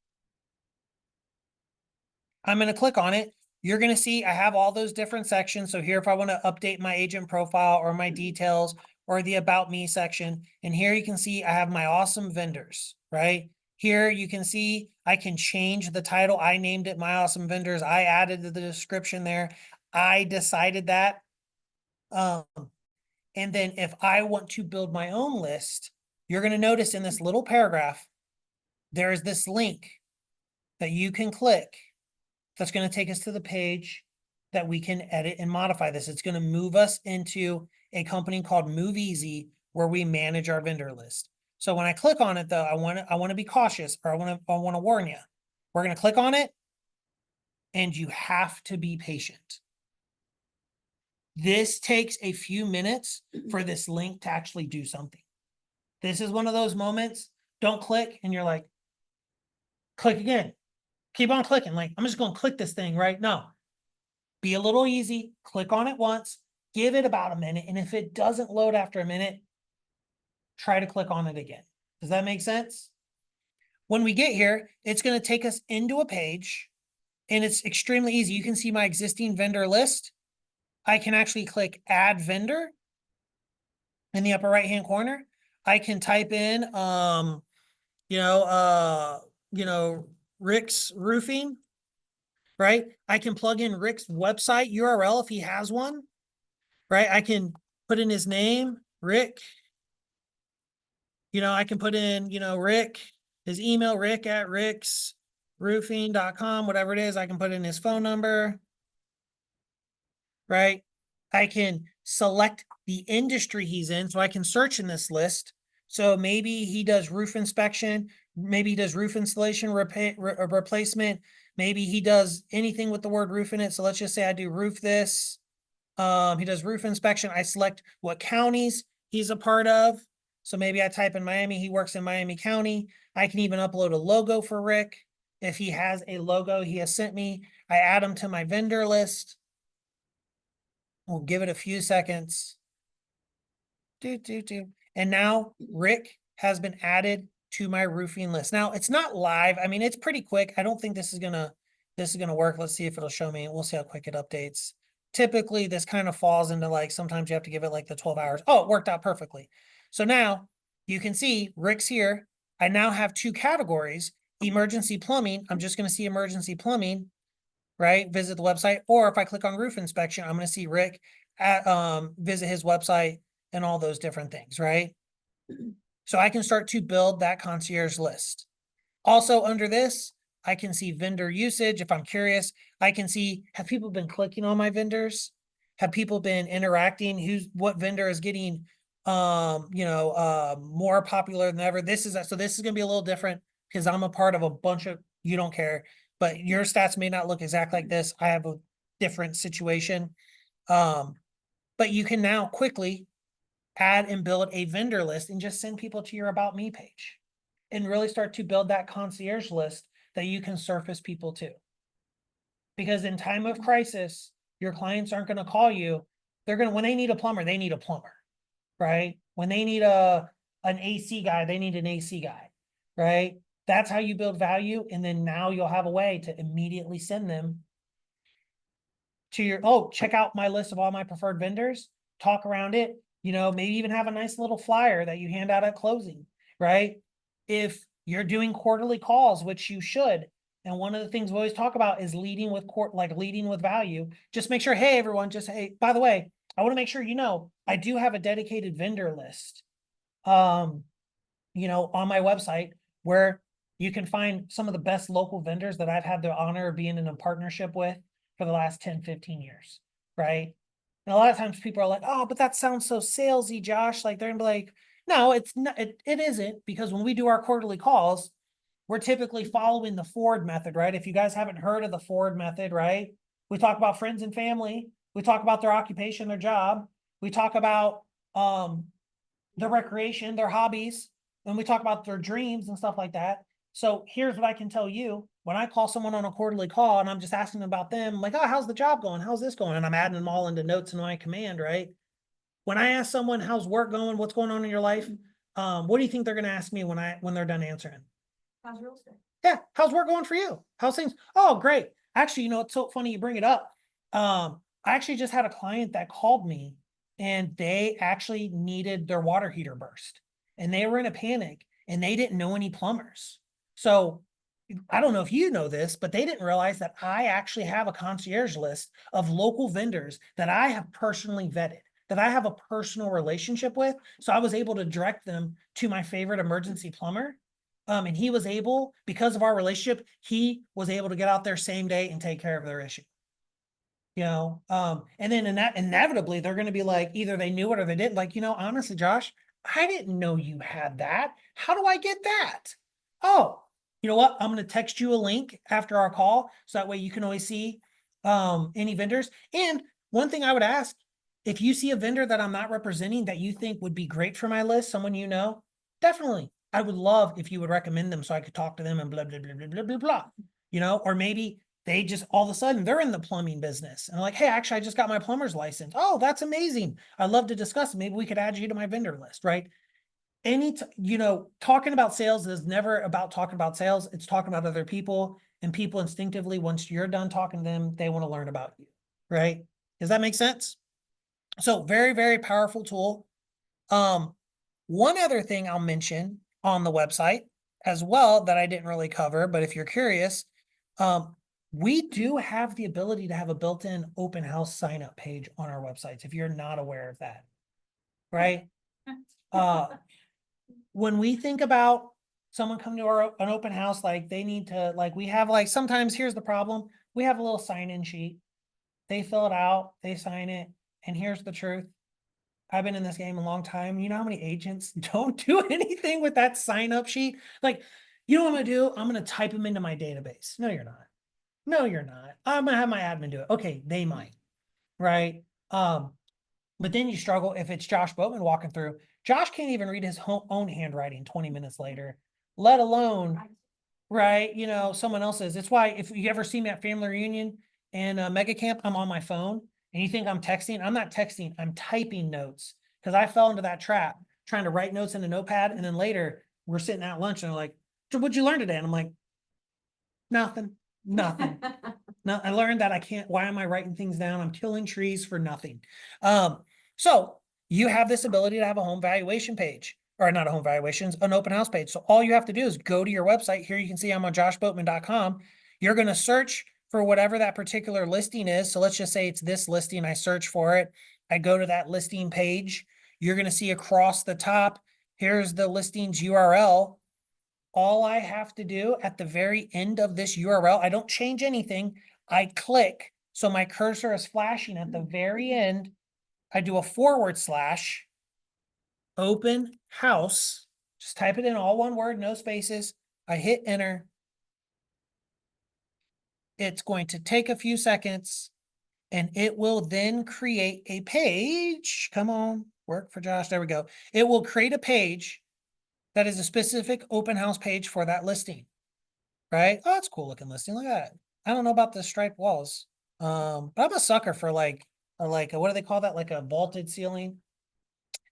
Speaker 1: I'm going to click on it. You're going to see I have all those different sections. So here, if I want to update my agent profile or my details or the About Me section, and here you can see I have my awesome vendors, right? Here you can see I can change the title. I named it My Awesome Vendors. I added the description there. I decided that. And then if I want to build my own list, you're going to notice in this little paragraph, there is this link that you can click. That's going to take us to the page that we can edit and modify this. It's gonna move us into a company called Move Easy where we manage our vendor list. So when I click on it though, I wanna be cautious, or I wanna warn you. We're gonna click on it and you have to be patient. This takes a few minutes for this link to actually do something. This is one of those moments, don't click and you're like, click again. Keep on clicking. Like, I'm just going to click this thing, right? No. Be a little easy. Click on it once. Give it about a minute. And if it doesn't load after a minute, try to click on it again. Does that make sense? When we get here, it's going to take us into a page and it's extremely easy. You can see my existing vendor list. I can actually click add vendor in the upper right-hand corner. I can type in, Rick's Roofing, right? I can plug in Rick's website URL if he has one, right? I can put in his name, Rick. I can put in, Rick, his email, rick@ricksroofing.com, whatever it is. I can put in his phone number, right? I can select the industry he's in, so I can search in this list. So maybe he does roof inspection, maybe he does roof installation, replacement, maybe he does anything with the word roof in it. So let's just say I do roof this. He does roof inspection. I select what counties he's a part of. So maybe I type in Miami, he works in Miami County. I can even upload a logo for Rick. If he has a logo he has sent me, I add him to my vendor list. We'll give it a few seconds. And now Rick has been added to my roofing list. Now it's not live. I mean, it's pretty quick. I don't think this is gonna work. Let's see if it'll show me. We'll see how quick it updates. Typically this kind of falls into like, sometimes you have to give it like the 12 hours. Oh, it worked out perfectly. So now you can see Rick's here. I now have two categories: emergency plumbing. I'm just going to see emergency plumbing, right? Visit the website. Or if I click on roof inspection, I'm going to see Rick at, visit his website and all those different things, right? So I can start to build that concierge list. Also under this, I can see vendor usage. If I'm curious, I can see, have people been clicking on my vendors? Have people been interacting? What vendor is getting, more popular than ever? This is going to be a little different because I'm a part of a bunch of, you don't care, but your stats may not look exactly like this. I have a different situation. But you can now quickly add and build a vendor list and just send people to your About Me page and really start to build that concierge list that you can surface people to. Because in time of crisis, your clients aren't going to call you. When they need a plumber, they need a plumber, right? When they need an AC guy, they need an AC guy, right? That's how you build value. And then now you'll have a way to immediately send them to check out my list of all my preferred vendors, talk around it, maybe even have a nice little flyer that you hand out at closing, right? If you're doing quarterly calls, which you should, and one of the things we always talk about is leading with value. Just make sure, hey, everyone, hey, by the way, I want to make sure I do have a dedicated vendor list, on my website where you can find some of the best local vendors that I've had the honor of being in a partnership with for the last 10, 15 years, right? And a lot of times people are like, oh, but that sounds so salesy, Josh. Like, they're gonna be like, no, it's not, it isn't, because when we do our quarterly calls, we're typically following the Ford method, right? If you guys haven't heard of the Ford method, right? We talk about friends and family. We talk about their occupation, their job. We talk about their recreation, their hobbies, and we talk about their dreams and stuff like that. So here's what I can tell you. When I call someone on a quarterly call and I'm just asking them about them, I'm like, oh, how's the job going? How's this going? And I'm adding them all into notes in my command, right? When I ask someone, how's work going? What's going on in your life? What do you think they're going to ask me when they're done answering?
Speaker 7: How's real estate?
Speaker 1: Yeah. How's work going for you? How's things? Oh, great. Actually, it's so funny you bring it up. I actually just had a client that called me and they actually needed their water heater burst and they were in a panic and they didn't know any plumbers. So I don't know if you know this, but they didn't realize that I actually have a concierge list of local vendors that I have personally vetted, that I have a personal relationship with. So I was able to direct them to my favorite emergency plumber. And he was able, because of our relationship, he was able to get out there same day and take care of their issue. And then inevitably they're gonna be like, either they knew it or they didn't, like, honestly, Josh, I didn't know you had that. How do I get that? Oh, you know what? I'm gonna text you a link after our call, so that way you can always see any vendors. And one thing I would ask, if you see a vendor that I'm not representing that you think would be great for my list, someone definitely. I would love if you would recommend them so I could talk to them and blah, blah, blah, blah, blah, blah, blah. Or maybe they just all of a sudden they're in the plumbing business and like, hey, actually, I just got my plumber's license. Oh, that's amazing. I'd love to discuss it. Maybe we could add you to my vendor list, right? Talking about sales is never about talking about sales. It's talking about other people, and people instinctively, once you're done talking to them, they want to learn about you, right? Does that make sense? So very, very powerful tool. One other thing I'll mention on the website as well that I didn't really cover, but if you're curious, we do have the ability to have a built-in open house sign up page on our websites if you're not aware of that, right? When we think about someone coming to an open house, like they need to, like we have like, sometimes here's the problem. We have a little sign-in sheet. They fill it out, they sign it, and here's the truth. I've been in this game a long time. You know how many agents don't do anything with that sign-up sheet? Like, you know what I'm gonna do? I'm gonna type them into my database. No, you're not. No, you're not. I'm gonna have my admin do it. Okay, they might, right? But then you struggle if it's Josh Boatman walking through. Josh can't even read his own handwriting 20 minutes later, let alone, right? Someone else's. It's why if you ever see me at family reunion and mega camp, I'm on my phone and you think I'm texting, I'm not texting, I'm typing notes because I fell into that trap trying to write notes in a notepad. And then later we're sitting at lunch and they're like, so what'd you learn today? And I'm like, nothing. No, I learned that I can't, why am I writing things down? I'm killing trees for nothing. So you have this ability to have a home valuation page, or not a home valuations, an open house page. So all you have to do is go to your website. Here you can see I'm on joshboatman.com. You're going to search for whatever that particular listing is. So let's just say it's this listing. I search for it. I go to that listing page. You're going to see across the top, here's the listing's URL. All I have to do at the very end of this URL, I don't change anything. I click. So my cursor is flashing at the very end. I do a / open house. Just type it in all one word, no spaces. I hit enter. It's going to take a few seconds and it will then create a page. Come on, work for Josh. There we go. It will create a page that is a specific open house page for that listing. Right? Oh, it's a cool looking listing. Look at that. I don't know about the striped walls. But I'm a sucker for what do they call that? Like a vaulted ceiling.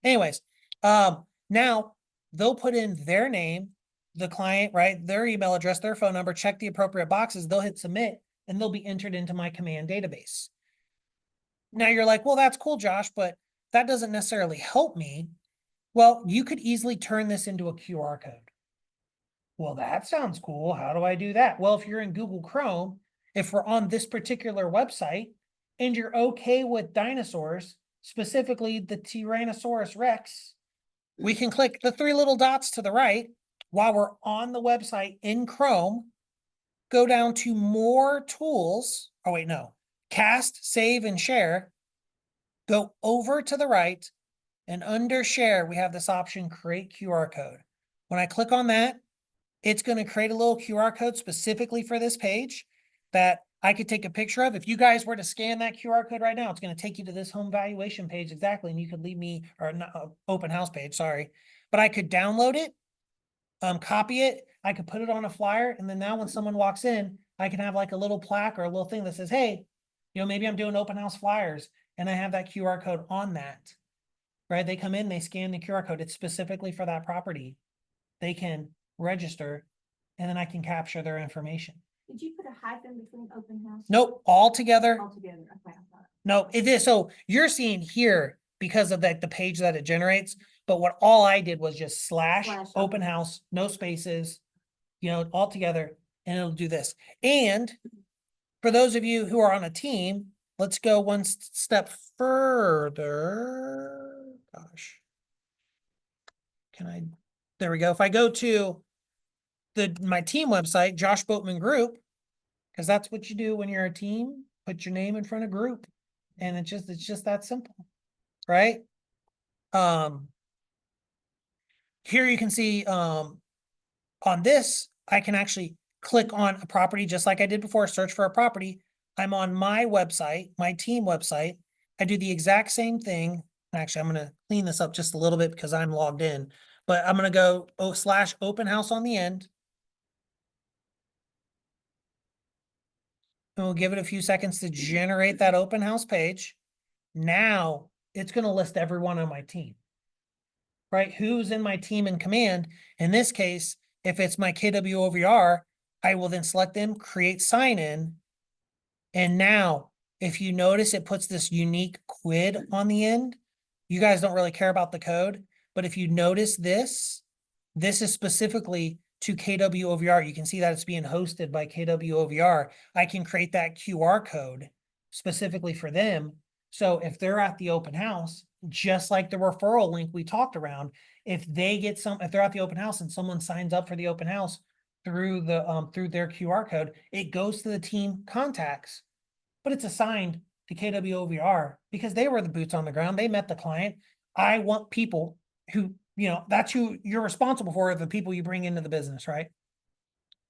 Speaker 1: Anyways, now they'll put in their name, the client, right? Their email address, their phone number, check the appropriate boxes. They'll hit submit and they'll be entered into my command database. Now you're like, well, that's cool, Josh, but that doesn't necessarily help me. Well, you could easily turn this into a QR code. Well, that sounds cool. How do I do that? Well, if you're in Google Chrome, if we're on this particular website and you're okay with dinosaurs, specifically the Tyrannosaurus Rex, we can click the 3 little dots to the right while we're on the website in Chrome, go down to more tools. Oh, wait, no. Cast, save, and share. Go over to the right and under share, we have this option, create QR code. When I click on that, it's going to create a little QR code specifically for this page that I could take a picture of. If you guys were to scan that QR code right now, it's going to take you to this home valuation page exactly. And you could leave me, or not, open house page, sorry. But I could download it, copy it. I could put it on a flyer. And then now when someone walks in, I can have like a little plaque or a little thing that says, hey, maybe I'm doing open house flyers and I have that QR code on that, right? They come in, they scan the QR code. It's specifically for that property. They can register and then I can capture their information.
Speaker 8: Did you put a hyphen between open house?
Speaker 1: Nope, all together.
Speaker 8: All together, okay, I thought.
Speaker 1: No, it is. So you're seeing here because of the page that it generates. But what all I did was just slash open house, no spaces, all together, and it'll do this. And for those of you who are on a team, let's go one step further. Gosh. There we go. If I go to my team website, Josh Boatman Group, because that's what you do when you're a team. put your name in front of group. And it's just that simple, right? Here you can see, on this, I can actually click on a property just like I did before, search for a property. I'm on my website, my team website. I do the exact same thing. Actually, I'm gonna clean this up just a little bit because I'm logged in, but I'm gonna go / open house on the end. And we'll give it a few seconds to generate that open house page. Now it's gonna list everyone on my team. Right? Who's in my team in command? In this case, if it's my KWOVR, I will then select them, create sign in. And now, if you notice, it puts this unique quid on the end. You guys don't really care about the code, but if you notice this, this is specifically to KWOVR. You can see that it's being hosted by KWOVR. I can create that QR code specifically for them. So if they're at the open house, just like the referral link we talked around, if they're at the open house and someone signs up for the open house through through their QR code, it goes to the team contacts, but it's assigned to KWOVR because they were the boots on the ground. They met the client. I want people who, that's who you're responsible for, the people you bring into the business, right?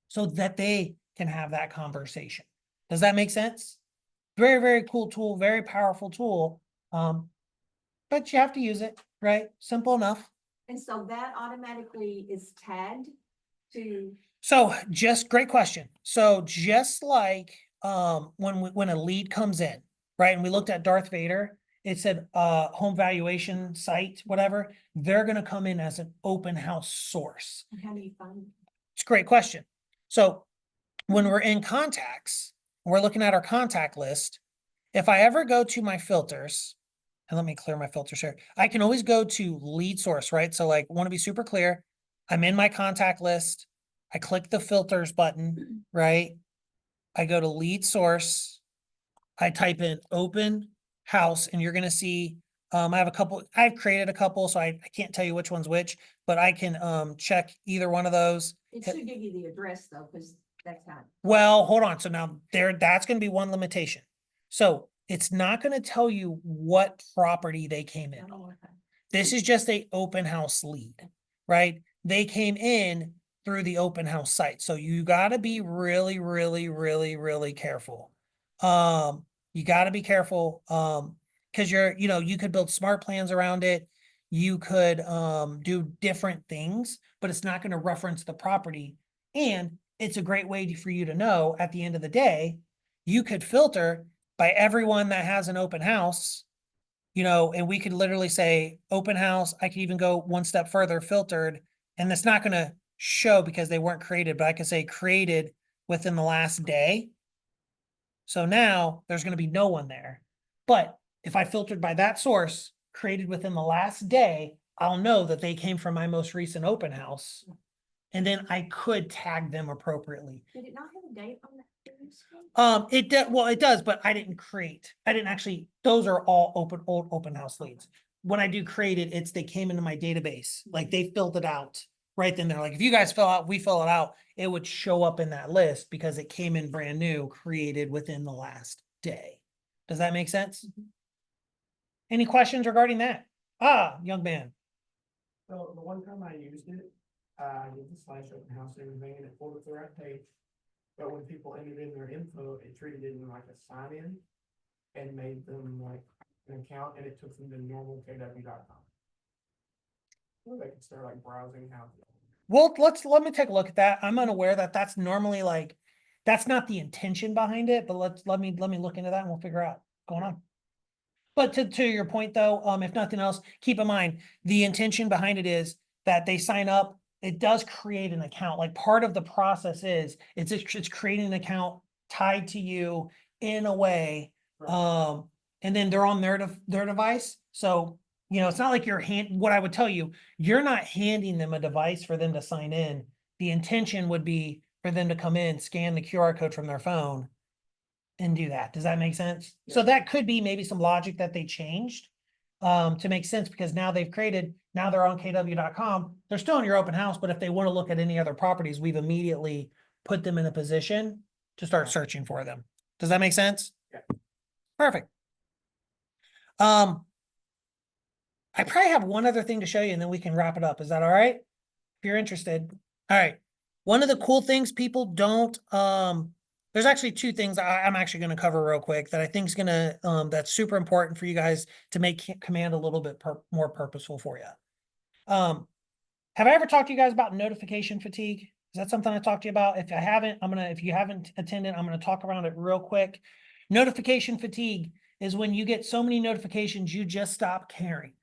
Speaker 1: So that they can have that conversation. Does that make sense? Very, very cool tool, very powerful tool. But you have to use it, right? Simple enough.
Speaker 8: And so that automatically is tagged to,
Speaker 1: So great question. So just like when a lead comes in, right? And we looked at Darth Vader, it said home valuation site, whatever, they're gonna come in as an open house source.
Speaker 8: how do you find it?
Speaker 1: It's a great question. So when we're in contacts, we're looking at our contact list. If I ever go to my filters, and let me clear my filters here, I can always go to lead source, right? So like, want to be super clear, I'm in my contact list. I click the filters button, right? I go to lead source. I type in open house, and you're going to see, I've created a couple, so I can't tell you which one's which, but I can check either one of those.
Speaker 8: It should give you the address though, because that's how.
Speaker 1: Well, hold on. So now that's going to be one limitation. So it's not going to tell you what property they came in on. This is just a open house lead, right? They came in through the open house site. So you got to be really, really, really, really careful. You got to be careful. Because you could build smart plans around it. You could do different things, but it's not going to reference the property. And it's a great way for you to know at the end of the day, you could filter by everyone that has an open house, and we could literally say open house. I could even go one step further, filtered, and it's not going to show because they weren't created, but I could say created within the last day. So now there's going to be no one there. But if I filtered by that source, created within the last day, I'll know that they came from my most recent open house. And then I could tag them appropriately.
Speaker 8: Did it not have a date on that?
Speaker 1: It does, but I didn't actually, those are all old open house leads. When I do created, they came into my database, like they filled it out right then. They're like, if you guys we fill it out, it would show up in that list because it came in brand new, created within the last day. Does that make sense? Any questions regarding that? Young man.
Speaker 3: So the one time I used it, I did the / open house and everything, and it pulled up the right page. But when people entered in their info, it treated it like a sign in and made them like an account, and it took them to normal KW.com. Or they could start like browsing houses.
Speaker 1: Well, let me take a look at that. I'm unaware that that's normally that's not the intention behind it, but let me look into that and we'll figure out what's going on. But to your point though, if nothing else, keep in mind, the intention behind it is that they sign up. It does create an account. Like part of the process is it's creating an account tied to you in a way.
Speaker 3: Right.
Speaker 1: And then they're on their device. So, it's not like what I would tell you, you're not handing them a device for them to sign in. The intention would be for them to come in, scan the QR code from their phone and do that. Does that make sense?
Speaker 3: Yeah.
Speaker 1: So that could be maybe some logic that they changed to make sense, because now they're on KW.com. They're still in your open house, but if they want to look at any other properties, we've immediately put them in a position to start searching for them. Does that make sense? Perfect. I probably have one other thing to show you and then we can wrap it up. Is that all right? If you're interested. All right. One of the cool things people don't, there's actually two things I'm actually going to cover real quick that I think is going to, that's super important for you guys to make command a little bit more purposeful for you. Have I ever talked to you guys about notification fatigue? Is that something I talked to you about? If I haven't, if you haven't attended, I'm going to talk around it real quick. Notification fatigue is when you get so many notifications, you just stop caring,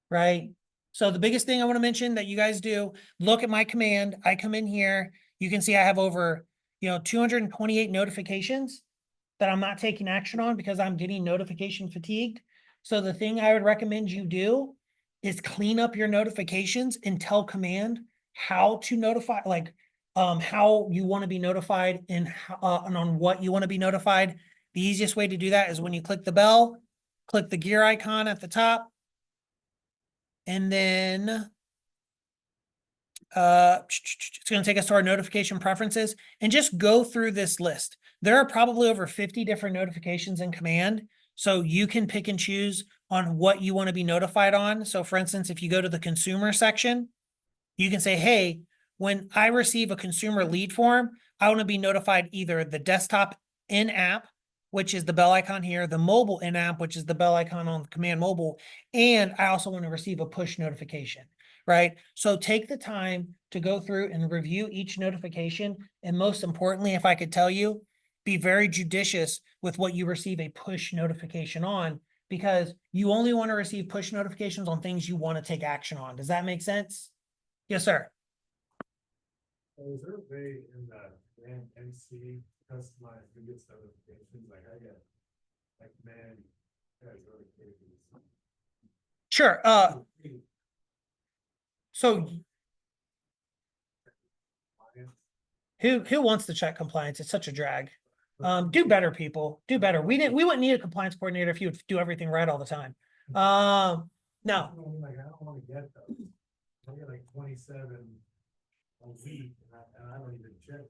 Speaker 1: right? So the biggest thing I want to mention that you guys do, look at my command. I come in here, you can see I have over, 228 notifications that I'm not taking action on because I'm getting notification fatigued. So the thing I would recommend you do is clean up your notifications and tell command how to notify, like, how you want to be notified and on what you want to be notified. The easiest way to do that is when you click the bell, click the gear icon at the top, and then it's going to take us to our notification preferences and just go through this list. There are probably over 50 different notifications in command. So you can pick and choose on what you want to be notified on. So for instance, if you go to the consumer section, you can say, hey, when I receive a consumer lead form, I want to be notified either the desktop in-app, which is the bell icon here, the mobile in-app, which is the bell icon on command mobile, and I also want to receive a push notification, right? So take the time to go through and review each notification. And most importantly, if I could tell you, be very judicious with what you receive a push notification on, because you only want to receive push notifications on things you want to take action on. Does that make sense? Yes, sir.
Speaker 2: Is there a way in the command MC customize who gets notifications? Like I get, like, man, has notifications.
Speaker 1: Sure. So who wants to check compliance? It's such a drag. Do better, people. Do better. We wouldn't need a compliance coordinator if you would do everything right all the time. No.
Speaker 2: Like, I don't want to get those. I get like 27 a week and I don't even check.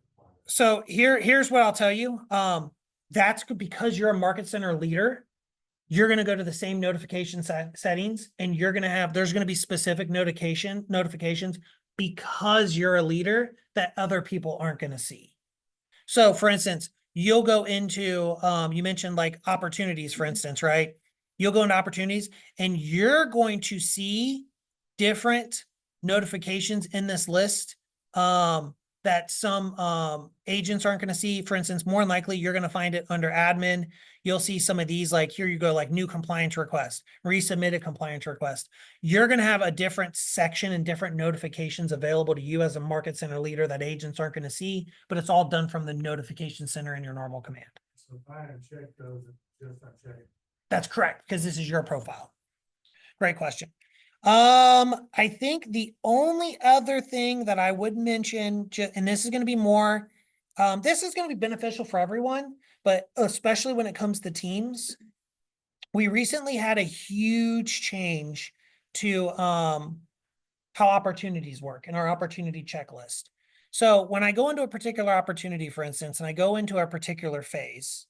Speaker 1: So here's what I'll tell you. That's because you're a market center leader. You're going to go to the same notification settings and there's going to be specific notifications because you're a leader that other people aren't going to see. So for instance, you'll go into, you mentioned like opportunities, for instance, right? You'll go into opportunities and you're going to see different notifications in this list that some agents aren't going to see. For instance, more than likely, you're going to find it under admin. You'll see some of these, like here you go, like new compliance request, resubmitted compliance request. You're going to have a different section and different notifications available to you as a market center leader that agents aren't going to see, but it's all done from the notification center in your normal command.
Speaker 2: So if I uncheck those, it's just uncheck.
Speaker 1: That's correct, because this is your profile. Great question. I think the only other thing that I would mention, and this is going to be more, this is going to be beneficial for everyone, but especially when it comes to teams. We recently had a huge change to how opportunities work in our opportunity checklist. So when I go into a particular opportunity, for instance, and I go into a particular phase,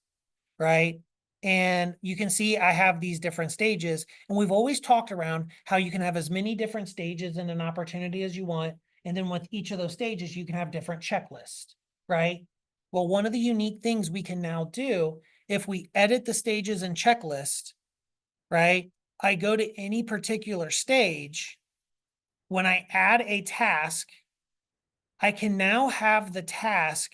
Speaker 1: right? And you can see I have these different stages, and we've always talked around how you can have as many different stages in an opportunity as you want. And then with each of those stages, you can have different checklists, right? Well, one of the unique things we can now do, if we edit the stages and checklist, right? I go to any particular stage. When I add a task, I can now have the task,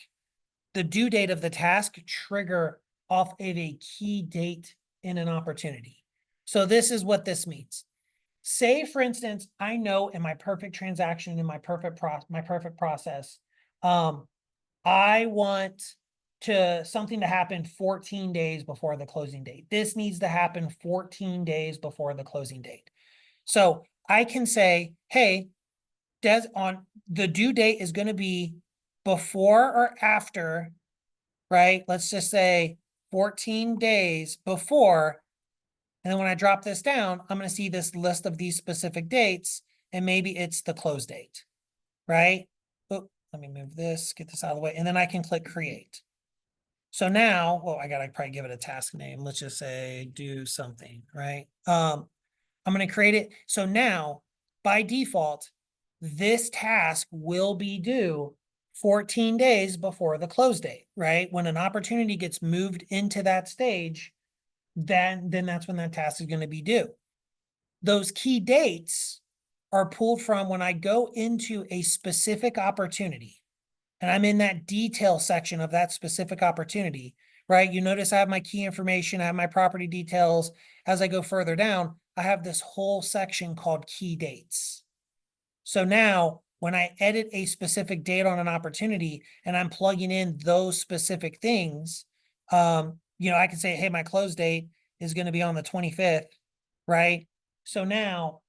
Speaker 1: the due date of the task trigger off of a key date in an opportunity. So this is what this means. Say, for instance, I know in my perfect transaction, in my perfect process, I want something to happen 14 days before the closing date. This needs to happen 14 days before the closing date. So I can say, hey, on the due date is going to be before or after, right? Let's just say 14 days before. And then when I drop this down, I'm going to see this list of these specific dates, and maybe it's the close date, right? Oh, let me move this, get this out of the way, and then I can click create. So now, well, I gotta probably give it a task name. Let's just say do something, right? I'm gonna create it. So now, by default, this task will be due 14 days before the close date, right? When an opportunity gets moved into that stage, then that's when that task is gonna be due. Those key dates are pulled from when I go into a specific opportunity. And I'm in that detail section of that specific opportunity, right? You notice I have my key information, I have my property details. As I go further down, I have this whole section called key dates. So now when I edit a specific date on an opportunity and I'm plugging in those specific things, I can say, hey, my close date is going to be on the 25th, right? So now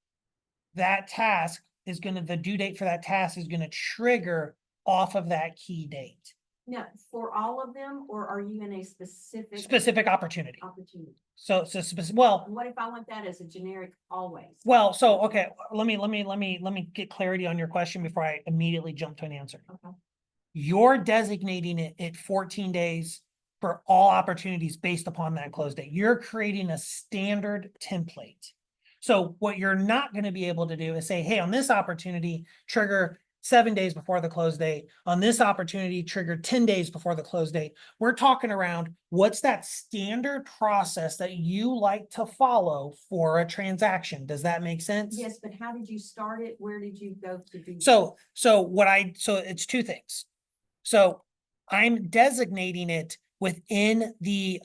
Speaker 1: that task is the due date for that task is going to trigger off of that key date,
Speaker 8: Now, for all of them, or are you in a
Speaker 1: specific opportunity.
Speaker 8: opportunity?
Speaker 1: So specific, well,
Speaker 8: What if I want that as a generic always?
Speaker 1: so, okay, let me get clarity on your question before I immediately jump to an answer.
Speaker 8: Okay.
Speaker 1: You're designating it at 14 days for all opportunities based upon that close date. You're creating a standard template. So what you're not going to be able to do is say, hey, on this opportunity, trigger 7 days before the close date. On this opportunity, trigger 10 days before the close date. We're talking around what's that standard process that you like to follow for a transaction. Does that make sense?
Speaker 8: Yes, but how did you start it? Where did you go to do?
Speaker 1: So it's two things. So I'm designating it within the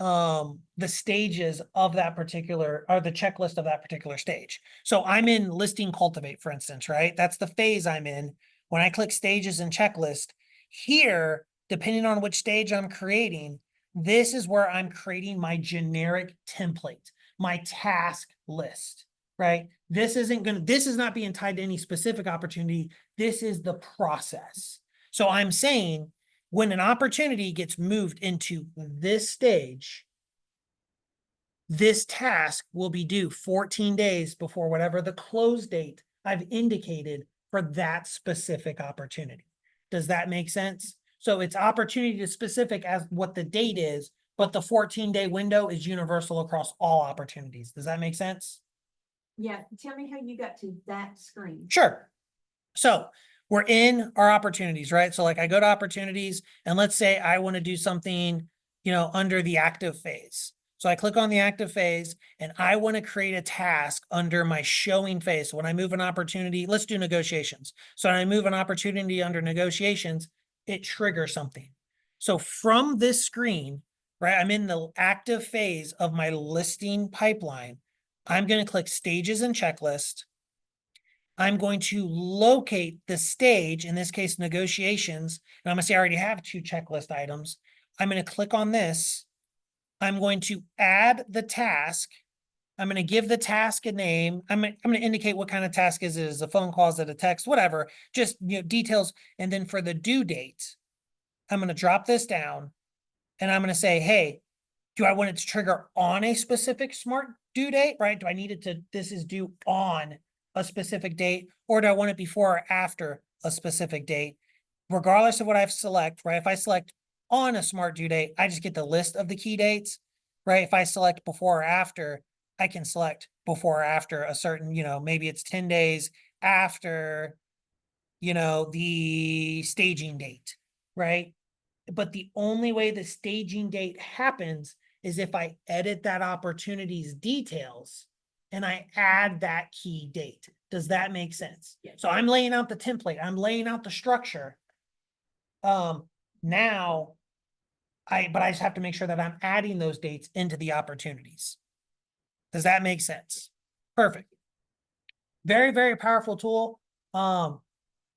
Speaker 1: stages of that particular, or the checklist of that particular stage. So I'm in listing cultivate, for instance, right? That's the phase I'm in. When I click stages and checklist here, depending on which stage I'm creating, this is where I'm creating my generic template, my task list, right? This is not being tied to any specific opportunity. This is the process. So I'm saying when an opportunity gets moved into this stage, this task will be due 14 days before whatever the close date I've indicated for that specific opportunity. Does that make sense? So it's opportunity to specific as what the date is, but the 14-day window is universal across all opportunities. Does that make sense?
Speaker 8: Yeah, tell me how you got to that screen.
Speaker 1: Sure. So we're in our opportunities, right? So like I go to opportunities and let's say I want to do something, under the active phase. So I click on the active phase and I want to create a task under my showing phase. So when I move an opportunity, let's do negotiations. So when I move an opportunity under negotiations, it triggers something. So from this screen, right, I'm in the active phase of my listing pipeline. I'm going to click stages and checklist. I'm going to locate the stage, in this case, negotiations, and I'm gonna say I already have 2 checklist items. I'm gonna click on this. I'm going to add the task. I'm gonna give the task a name. I'm gonna indicate what kind of task is it? Is it a phone call? Is it a text? Whatever, just details. And then for the due date, I'm gonna drop this down and I'm gonna say, hey, do I want it to trigger on a specific smart due date, right? Do I need it to, this is due on a specific date, or do I want it before or after a specific date? Regardless of what I select, right? If I select on a smart due date, I just get the list of the key dates, right? If I select before or after, I can select before or after a certain, maybe it's 10 days after, the staging date, right? But the only way the staging date happens is if I edit that opportunity's details and I add that key date. Does that make sense?
Speaker 8: Yes.
Speaker 1: So I'm laying out the template, I'm laying out the structure. Now but I just have to make sure that I'm adding those dates into the opportunities. Does that make sense? Perfect. Very, very powerful tool.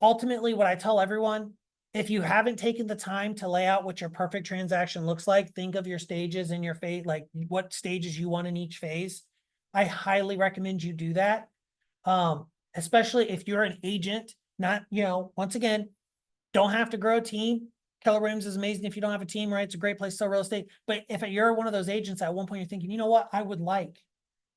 Speaker 1: Ultimately, what I tell everyone, if you haven't taken the time to lay out what your perfect transaction looks like, think of your stages in your phase, like what stages you want in each phase. I highly recommend you do that. Especially if you're an agent, not, once again, don't have to grow a team. Keller Williams is amazing if you don't have a team, right? It's a great place to sell real estate. But if you're one of those agents at one point you're thinking, you know what, I would like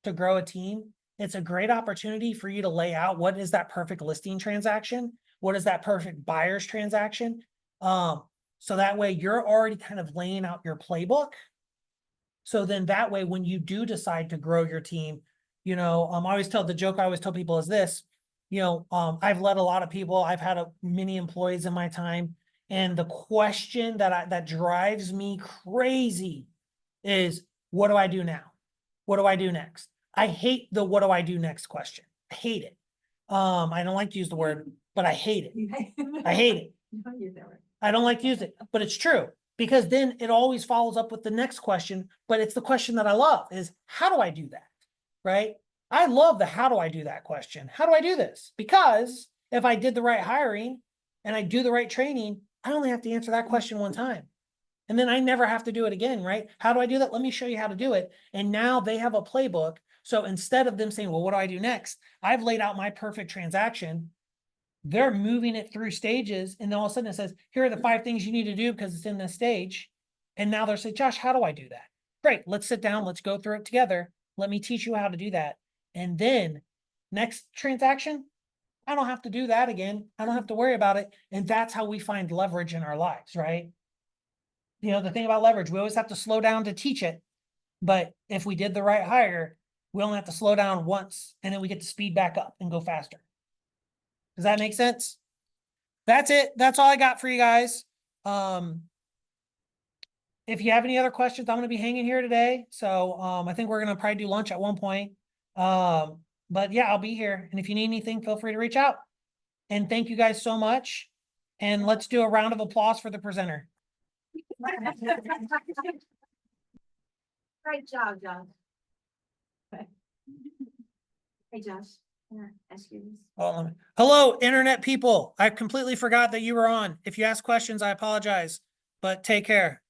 Speaker 1: to grow a team. It's a great opportunity for you to lay out what is that perfect listing transaction? What is that perfect buyer's transaction? So that way you're already kind of laying out your playbook. So then that way, when you do decide to grow your team, I always tell the joke I always tell people is this, I've led a lot of people. I've had many employees in my time. And the question that drives me crazy is, what do I do now? What do I do next? I hate the what do I do next question. I hate it. I don't like to use the word, but I hate it. I hate it. I don't like to use it, but it's true, because then it always follows up with the next question, but it's the question that I love is, how do I do that? Right? I love the how do I do that question. How do I do this? Because if I did the right hiring and I do the right training, I only have to answer that question one time. And then I never have to do it again, right? How do I do that? Let me show you how to do it. And now they have a playbook. So instead of them saying, well, what do I do next? I've laid out my perfect transaction. They're moving it through stages. And then all of a sudden it says, here are the 5 things you need to do because it's in this stage. And now they're saying, Josh, how do I do that? Great. Let's sit down. Let's go through it together. Let me teach you how to do that. And then next transaction, I don't have to do that again. I don't have to worry about it. And that's how we find leverage in our lives, right? The thing about leverage, we always have to slow down to teach it. But if we did the right hire, we only have to slow down once and then we get to speed back up and go faster. Does that make sense? That's it. That's all I got for you guys. If you have any other questions, I'm going to be hanging here today. So I think we're going to probably do lunch at one point. But yeah, I'll be here. And if you need anything, feel free to reach out. And thank you guys so much. And let's do a round of applause for the presenter.
Speaker 8: Great job, Josh. Hey, Josh, can I ask you this?
Speaker 1: Oh, hello, internet people. I completely forgot that you were on. If you ask questions, I apologize, but take care.